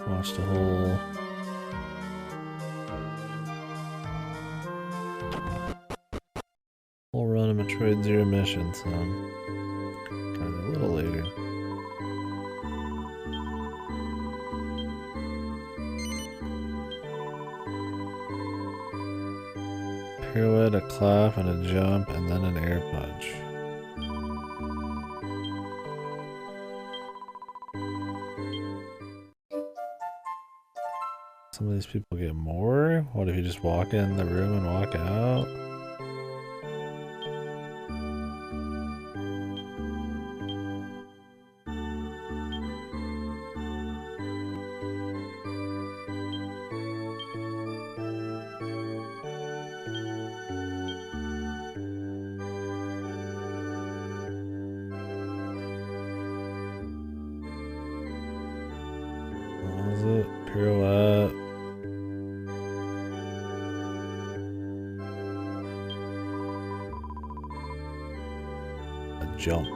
Watched a whole run of Metroid Zero missions, so kind of a little later. Pirouette, a clap, and a jump, and then an air punch. Some of these people get more? What if you just walk in the room and walk out? What was it? Pirouette. Jump.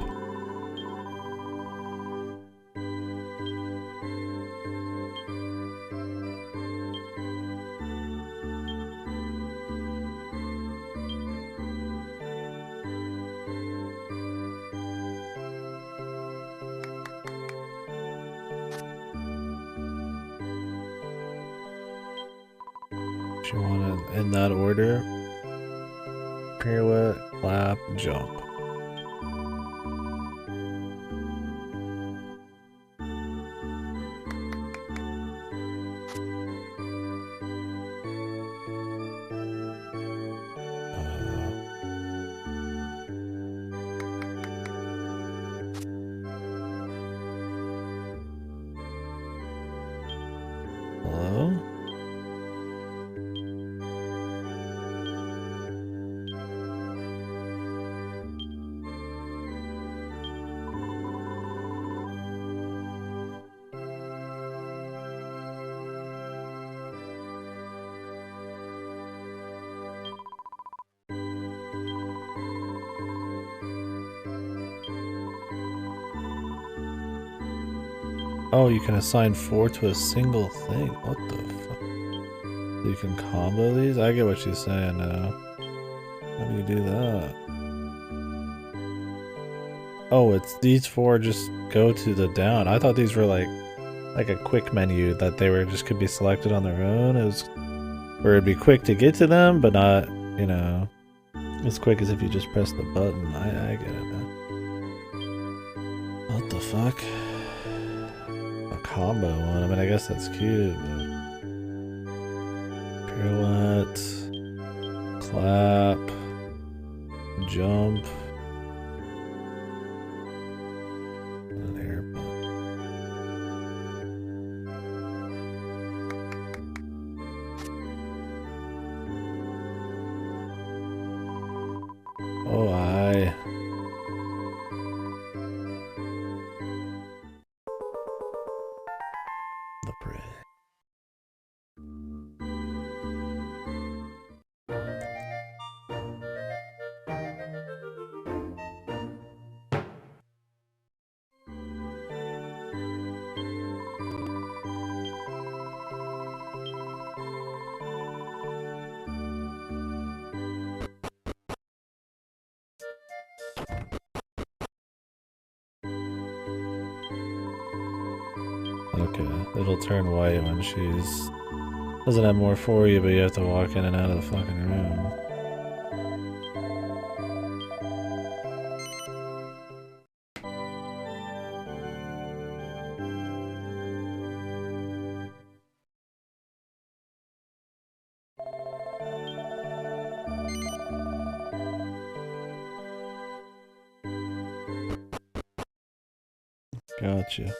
Do you want it in that order? Pirouette, clap, jump. Hello? Oh, you can assign 4 to a single thing. What the fuck? You can combo these? I get what she's saying now. How do you do that? Oh, it's these 4 just go to the down. I thought these were like a quick menu that they were just could be selected on their own. It was where it'd be quick to get to them, but not, you know, as quick as if you just press the button. I get it now. What the fuck? A combo one. I mean, I guess that's cute, but pirouette, clap, jump, and airplane. Oh, I. The prey. Okay, it'll turn white when she's... Doesn't have more for you, but you have to walk in and out of the fucking room. Gotcha.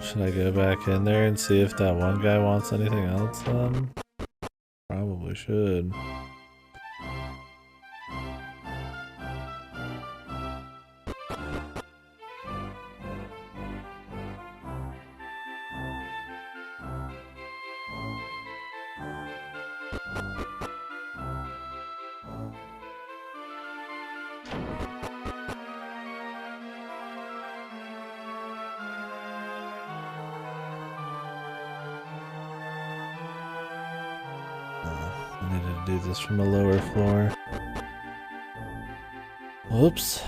Should I go back in there and see if that one guy wants anything else then? Probably should. I needed to do this from a lower floor. Whoops.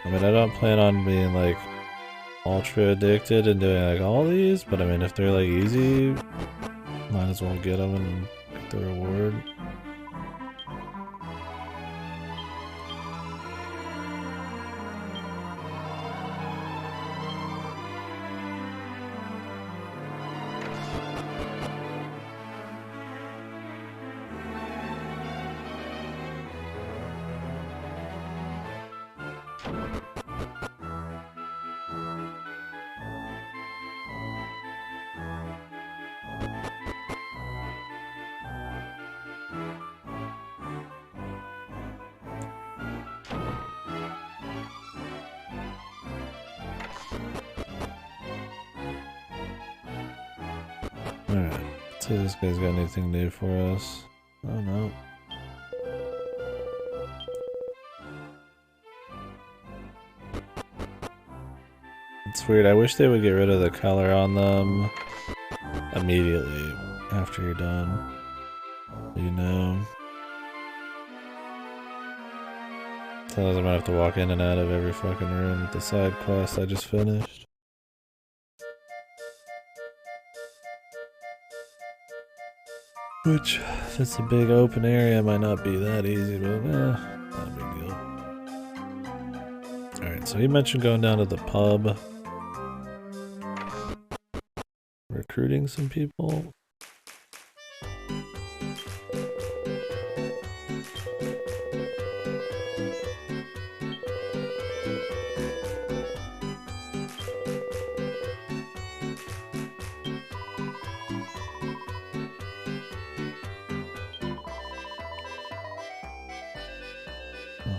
I mean, I don't plan on being like ultra addicted and doing like all these, but I mean, if they're like easy, might as well get them and get the reward. Alright, let's see if this guy's got anything new for us. Oh no. It's weird, I wish they would get rid of the color on them immediately after you're done. You know. Otherwise I'm gonna have to walk in and out of every fucking room with the side quest I just finished. Which, if it's a big open area, might not be that easy, but not a big deal. Alright, so he mentioned going down to the pub. Recruiting some people.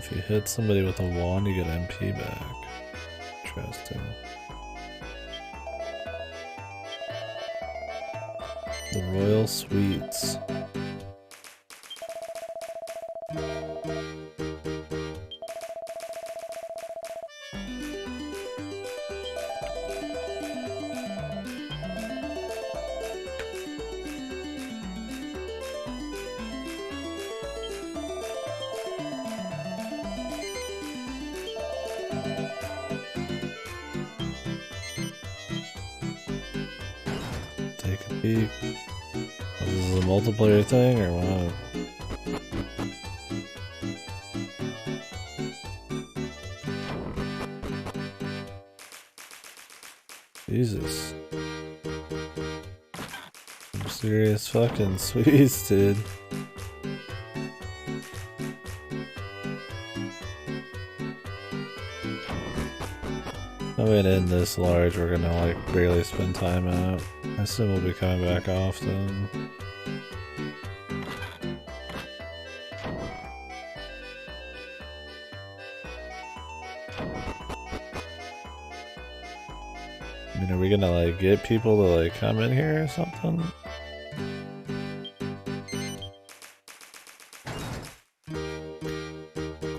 If you hit somebody with a wand, you get MP back. Interesting. The Royal Suites. Take a peek. This is a multiplayer thing or what? Jesus. Some serious fucking sweets, dude. I mean, in this large, we're gonna like barely spend time out. I assume we'll be coming back often. I mean, are we gonna like get people to like come in here or something?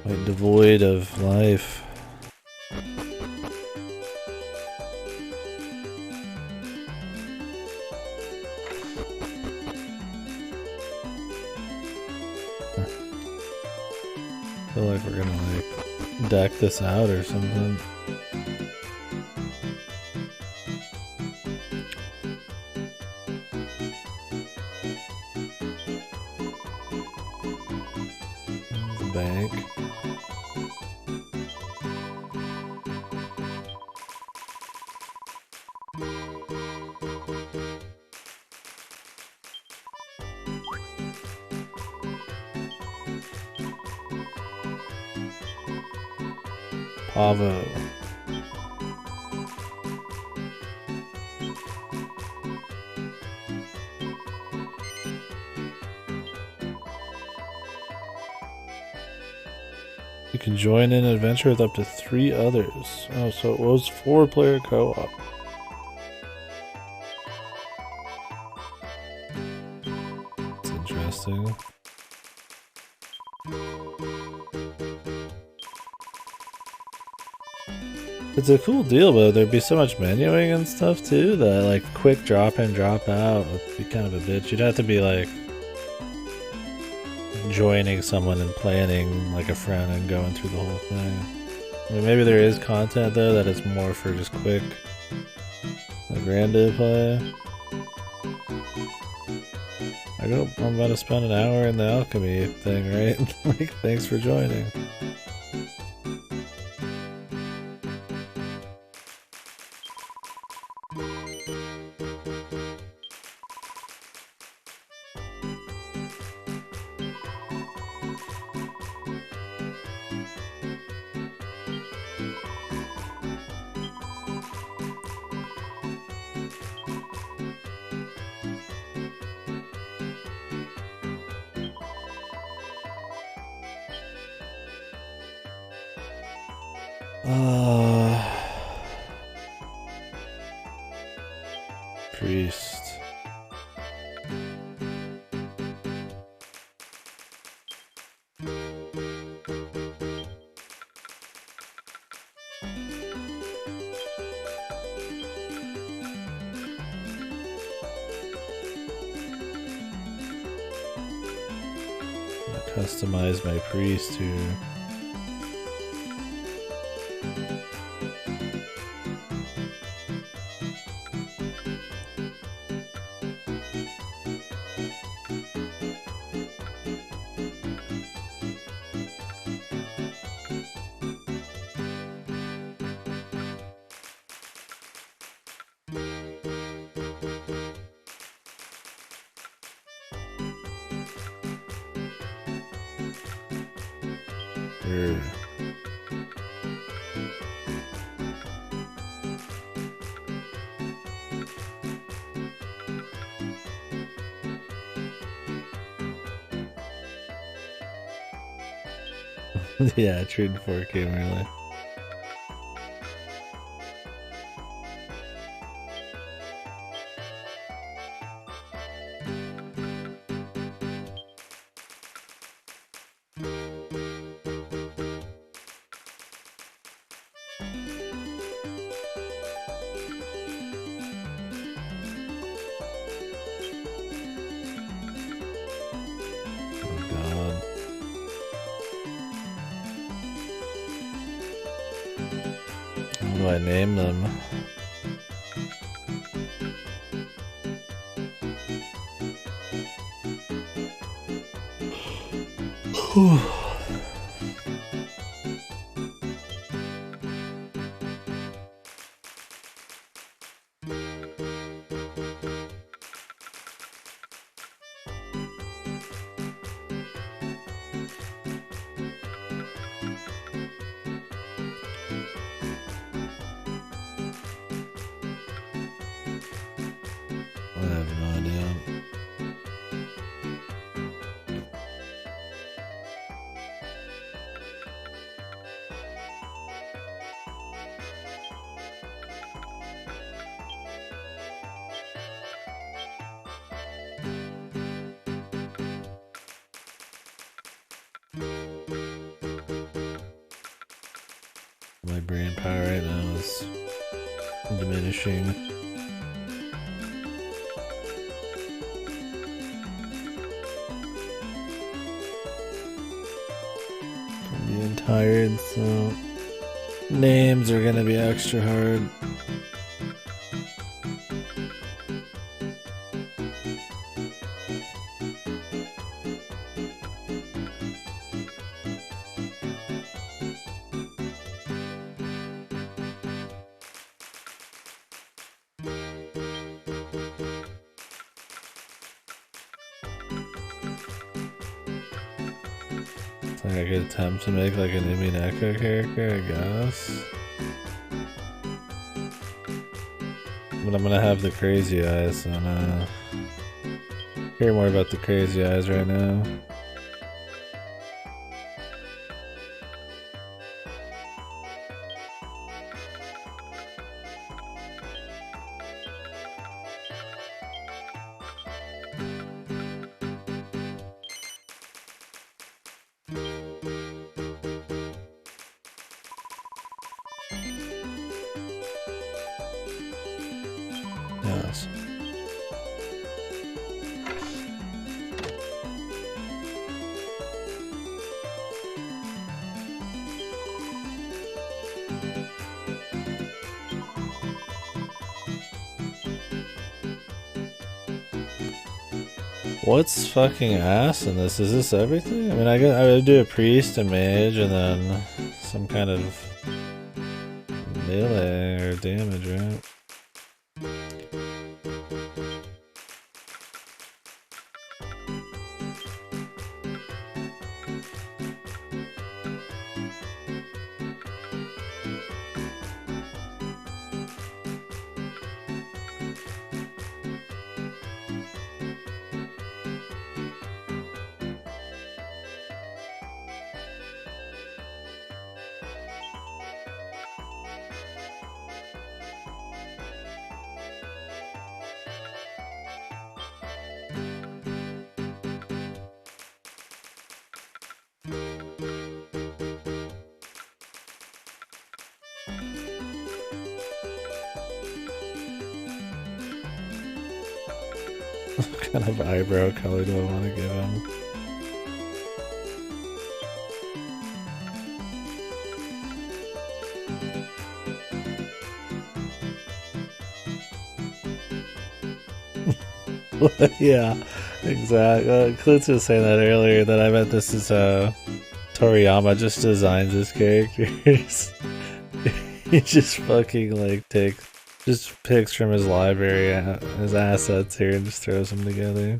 Quite devoid of life. I feel like we're gonna like deck this out or something. The bank. Pavo. You can join in an adventure with up to 3 others. Oh, so it was 4-player co-op. That's interesting. It's a cool deal, but there'd be so much menuing and stuff too that like quick drop in, drop out would be kind of a bitch. You'd have to be like joining someone and planning like a friend and going through the whole thing. I mean, maybe there is content though that is more for just quick like random play. I'm about to spend an hour in the alchemy thing, right? Like, thanks for joining. Priest. Customize my priest here. Sure. Yeah, treating 4K really. What do I name them? I have no idea. My brain power right now is diminishing. I'm being tired, so names are gonna be extra hard. Like I could attempt to make like an Imineko character, I guess. But I'm gonna have the crazy eyes, so hear more about the crazy eyes right now. Yes. What's fucking ass in this? Is this everything? I mean, I would do a priest, a mage, and then some kind of melee or damage, right? What kind of eyebrow color do I want to give him? Yeah, exactly. Klutz was saying that earlier, that I bet this is Toriyama just designs his characters. He just fucking like just picks from his library, his assets here, and just throws them together.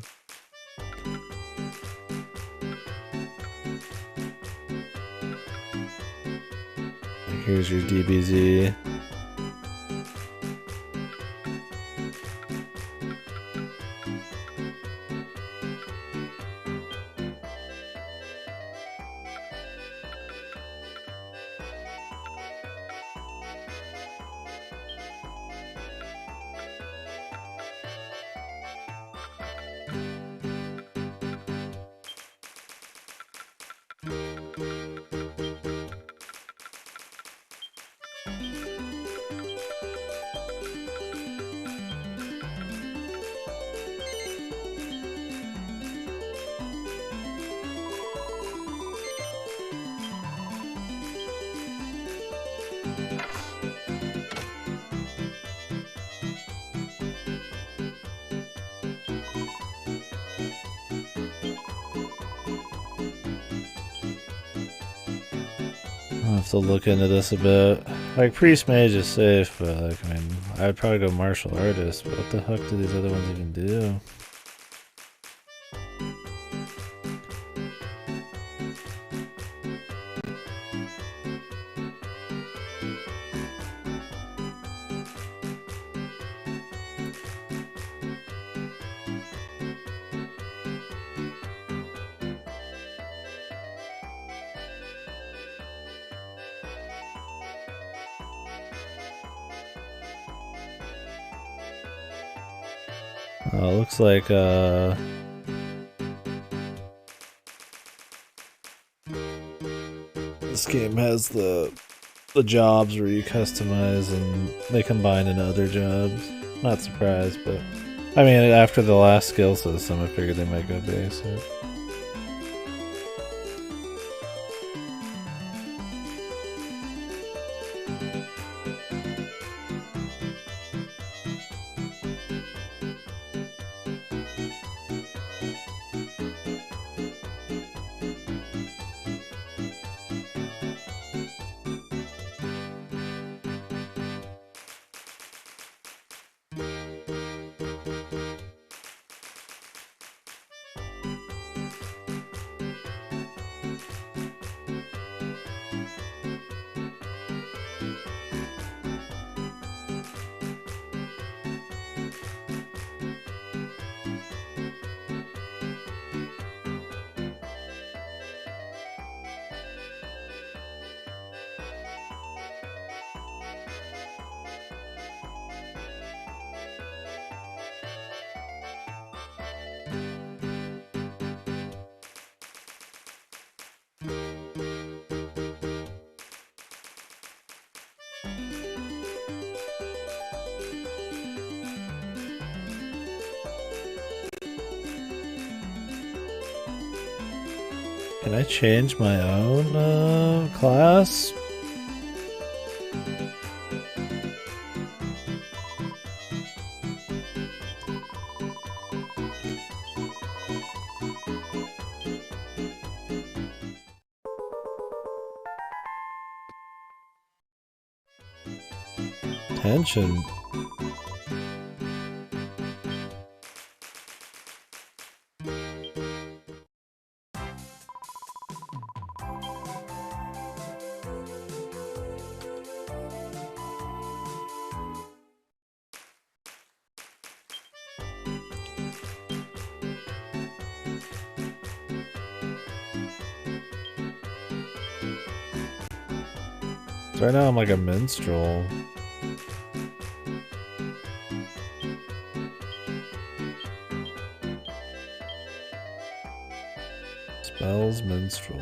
Here's your DBZ. I'll have to look into this a bit. Like, priest mage is safe, but like, I mean, I'd probably go martial artist, but what the heck do these other ones even do? Looks like, this game has the jobs where you customize and they combine into other jobs. Not surprised, but I mean, after the last skill system, I figured they might go basic. Can I change my own class? Tension. So right now I'm like a minstrel. Spells minstrel.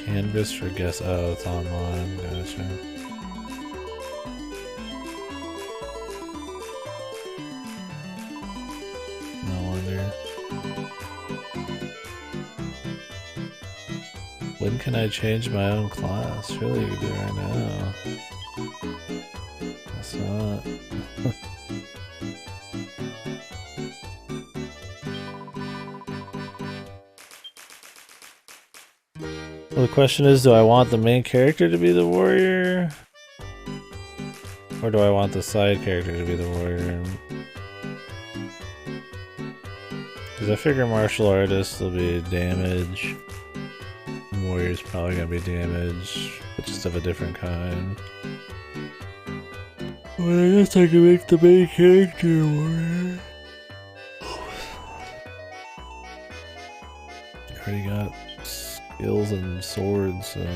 Canvas for guess. Oh, it's online. Gotcha. No wonder. When can I change my own class? Surely you could do it right now. Guess not. Well, the question is, do I want the main character to be the warrior? Or do I want the side character to be the warrior? Because I figure martial artist will be damage. Warrior's probably gonna be damage, but just of a different kind. Well, I guess I can make the main character warrior. I already got skills and swords, so...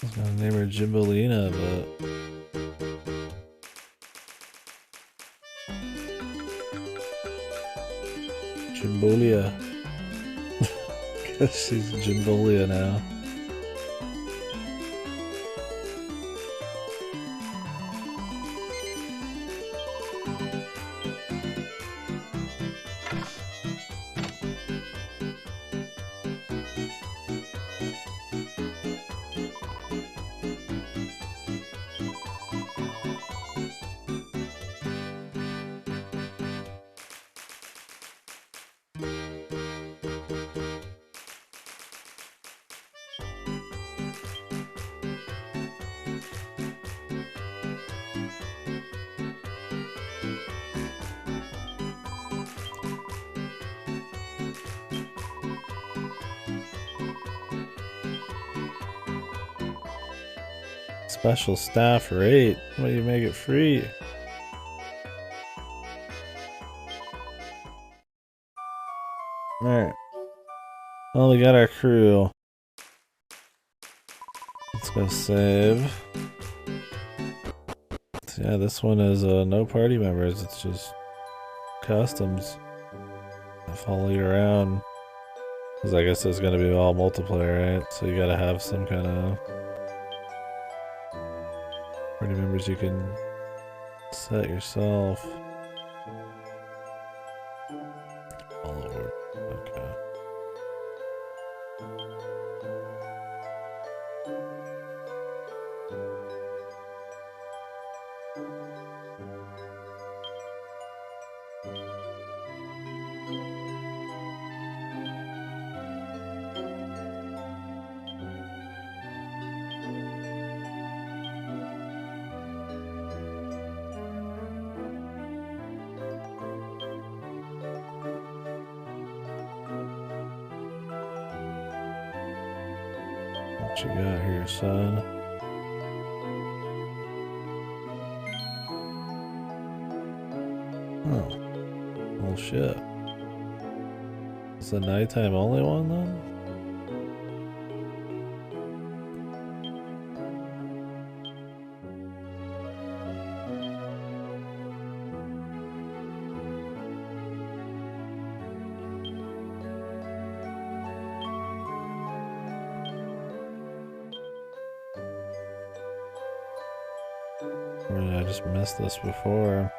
I was gonna name her Jimbolina, but... Jimbolia. Guess she's Jimbolia now. Special staff rate. Why do you make it free? Alright. Well, we got our crew. Let's go save. So yeah, this one is no party members. It's just customs. I follow you around. Because I guess it's going to be all multiplayer, right? So you gotta have some kind of party members you can set yourself. All over. Okay. What you got here, son? Oh. Well, shit. It's the nighttime only one, then? Or did I just missed this before?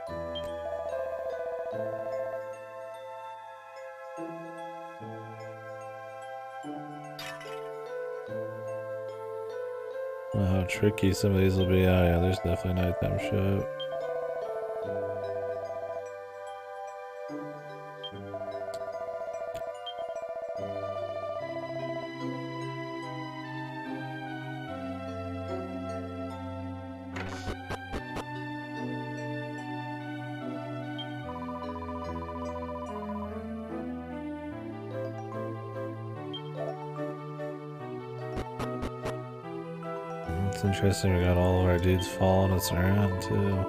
I don't know how tricky some of these will be. Oh yeah, there's definitely nighttime shit. It's interesting we got all of our dudes following us around too.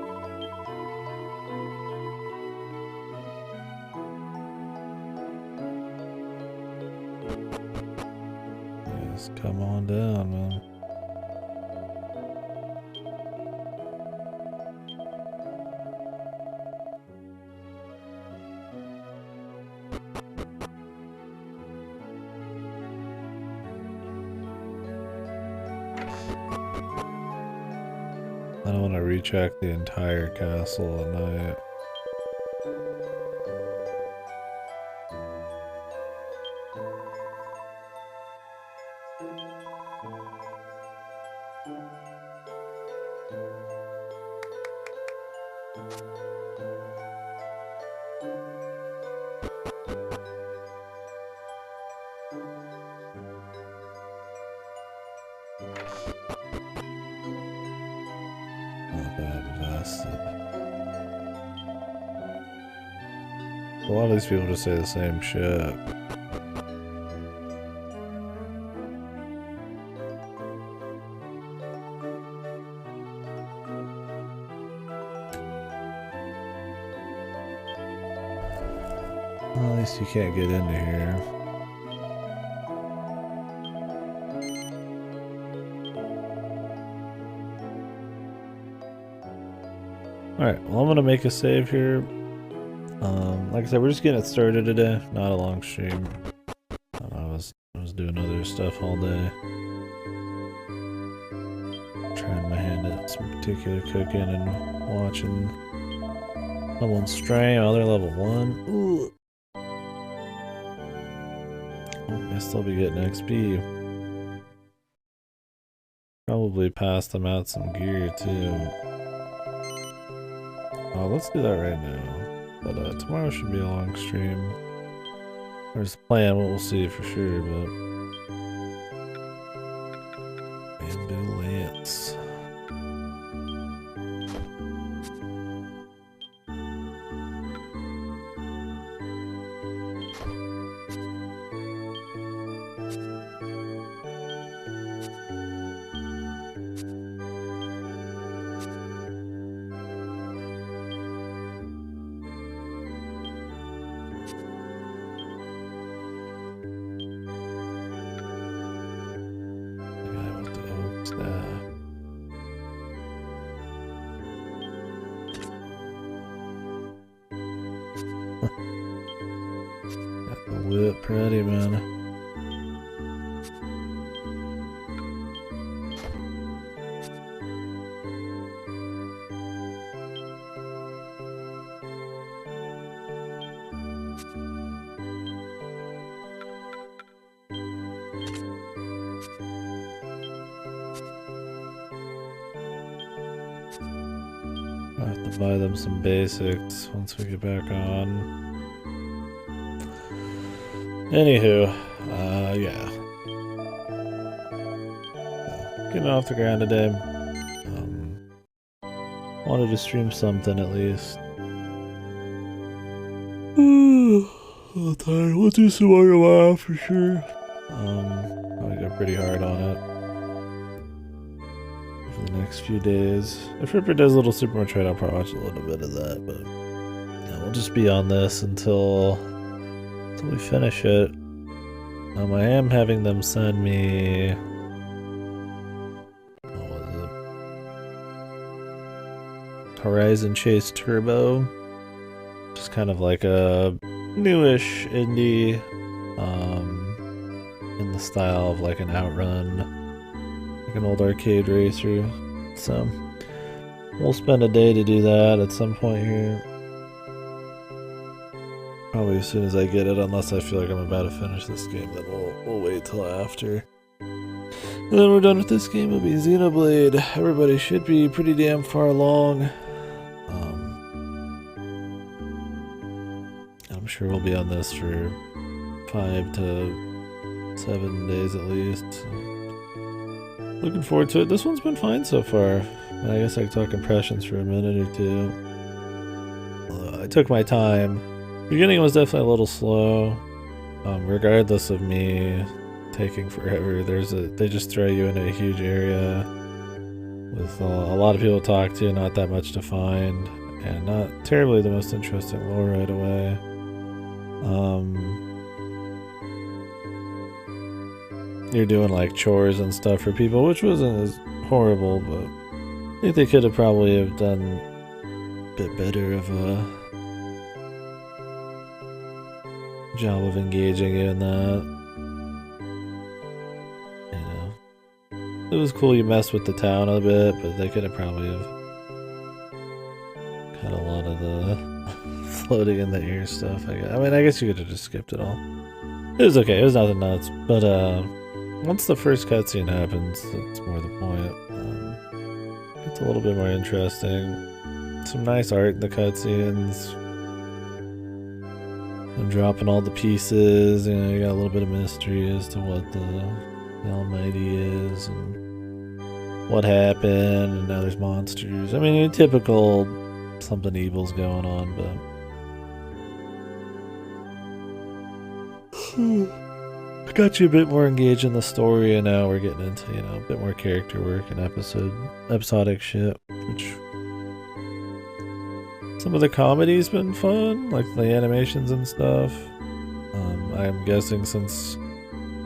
Just come on down, man. I don't want to recheck the entire castle at night. A lot of these people just say the same shit. Well, at least you can't get into here. Alright, well I'm gonna make a save here. Like I said, we're just getting it started today, not a long stream. I was doing other stuff all day. Trying my hand at some particular cooking and watching someone stream. Oh, they're level 1. Ooh. I still be getting XP. Probably pass them out some gear too. Oh, let's do that right now. But tomorrow should be a long stream. There's the plan, we'll see for sure, but... Bamboo Lance. Whip ready, man. I have to buy them some basics once we get back on. Anywho, yeah. Getting off the ground today. Wanted to stream something at least. I'm tired. We'll do some more tomorrow for sure. Probably go pretty hard on it for the next few days. If Ripper does a little Super Metroid, I'll probably watch a little bit of that, but yeah, we'll just be on this until we finish it. I am having them send me... what was it? Horizon Chase Turbo. Just kind of like a newish indie, in the style of like an Outrun, like an old arcade racer. So we'll spend a day to do that at some point here. Probably as soon as I get it, unless I feel like I'm about to finish this game, then we'll wait till after. And then we're done with this game, it'll be Xenoblade. Everybody should be pretty damn far along. I'm sure we'll be on this for 5 to 7 days at least. So looking forward to it. This one's been fine so far. I guess I can talk impressions for a minute or two. I took my time. Beginning was definitely a little slow, regardless of me taking forever. They just throw you into a huge area, with a lot of people to talk to, not that much to find, and not terribly the most interesting lore right away. You're doing like chores and stuff for people, which wasn't as horrible, but I think they could have probably have done a bit better of a job of engaging you in that. You know, it was cool you messed with the town a bit, but they could have probably have cut a lot of the floating in the air stuff. I mean, I guess you could have just skipped it all. It was okay. It was nothing nuts, but once the first cutscene happens, that's more the point. It's a little bit more interesting. Some nice art in the cutscenes. I'm dropping all the pieces. You know, you got a little bit of mystery as to what the Almighty is and what happened. And now there's monsters. I mean, your typical something evil's going on, but. I got you a bit more engaged in the story, and now we're getting into, you know, a bit more character work and episodic shit, which some of the comedy's been fun, like the animations and stuff. I'm guessing since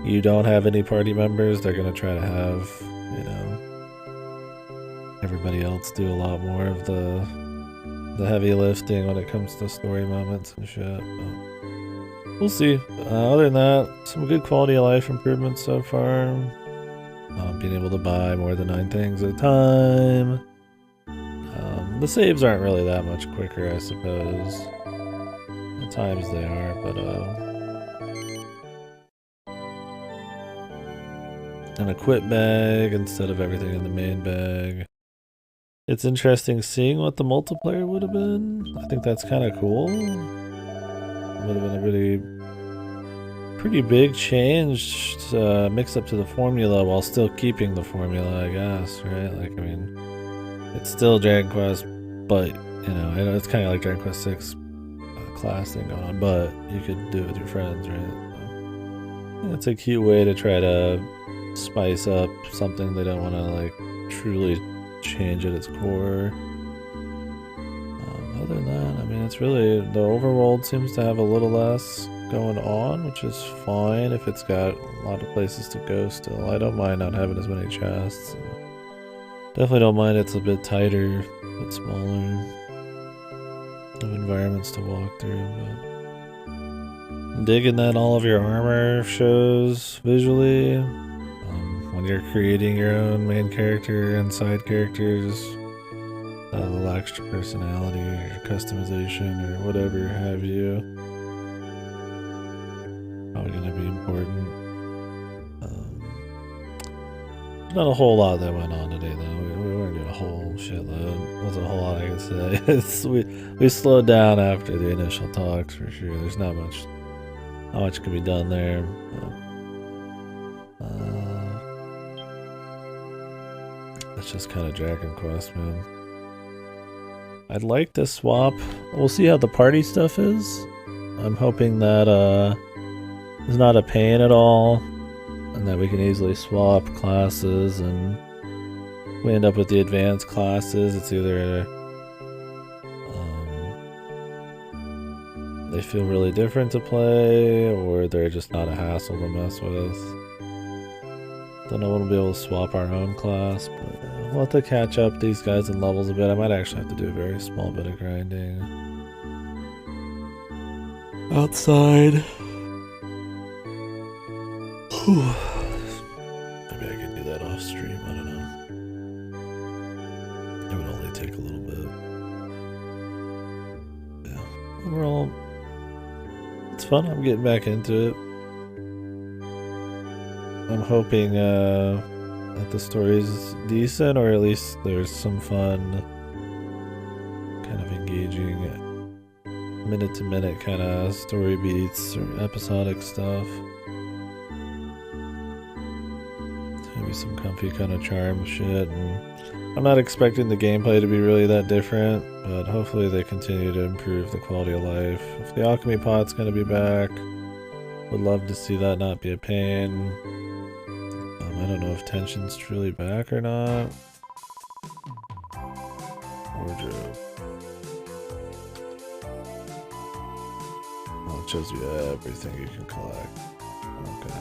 you don't have any party members, they're gonna try to have, you know, everybody else do a lot more of the heavy lifting when it comes to story moments and shit. But we'll see. Other than that, some good quality of life improvements so far. Being able to buy more than 9 things at a time. The saves aren't really that much quicker, I suppose. At times they are, but an equip bag instead of everything in the main bag. It's interesting seeing what the multiplayer would have been. I think that's kind of cool. Would have been a pretty big change mix up to the formula while still keeping the formula, I guess, right? Like, I mean, it's still Dragon Quest, but, you know, it's kind of like Dragon Quest 6 class thing going on, but you could do it with your friends, right? So, yeah, it's a cute way to try to spice up something they don't want to, like, truly change at its core. Other than that, I mean, it's really, the overworld seems to have a little less going on, which is fine if it's got a lot of places to go still. I don't mind not having as many chests. Definitely don't mind it's a bit tighter, a bit smaller of environments to walk through, but I'm digging that all of your armor shows visually. When you're creating your own main character and side characters, a little extra personality or customization or whatever have you. Probably going to be important. Not a whole lot that went on today, though. We weren't doing a whole shitload. Wasn't a whole lot I could say. we slowed down after the initial talks for sure. There's not much can be done there. It's just kind of Dragon Quest, man. I'd like to swap. We'll see how the party stuff is. I'm hoping that it's not a pain at all, and that we can easily swap classes, and we end up with the advanced classes. It's either they feel really different to play, or they're just not a hassle to mess with. Don't know when we'll be able to swap our own class, but we'll have to catch up these guys in levels a bit. I might actually have to do a very small bit of grinding outside. Maybe I can do that off stream, I don't know. It would only take a little bit. Yeah. Overall, it's fun. I'm getting back into it. I'm hoping that the story's decent, or at least there's some fun, kind of engaging, minute-to-minute kind of story beats or episodic stuff. Maybe some comfy kind of charm shit, and I'm not expecting the gameplay to be really that different, but hopefully they continue to improve the quality of life. If the alchemy pot's gonna be back, would love to see that not be a pain. I don't know if tension's truly back or not. Wardrobe. Oh, it shows you everything you can collect. Okay.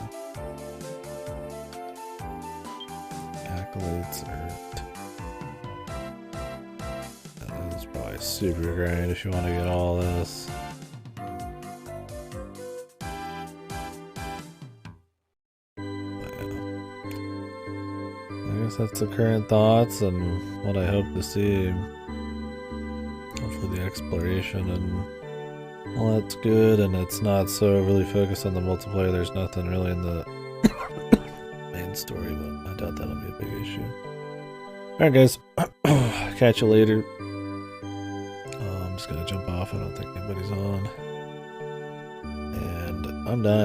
Accolades earned. That is probably super great if you want to get all this. I guess that's the current thoughts and what I hope to see. Hopefully the exploration and all that's good, and it's not so overly focused on the multiplayer. There's nothing really in the main story, but I doubt that'll be a big issue. Alright guys, catch you later. I'm just gonna jump off. I don't think anybody's on. And I'm done.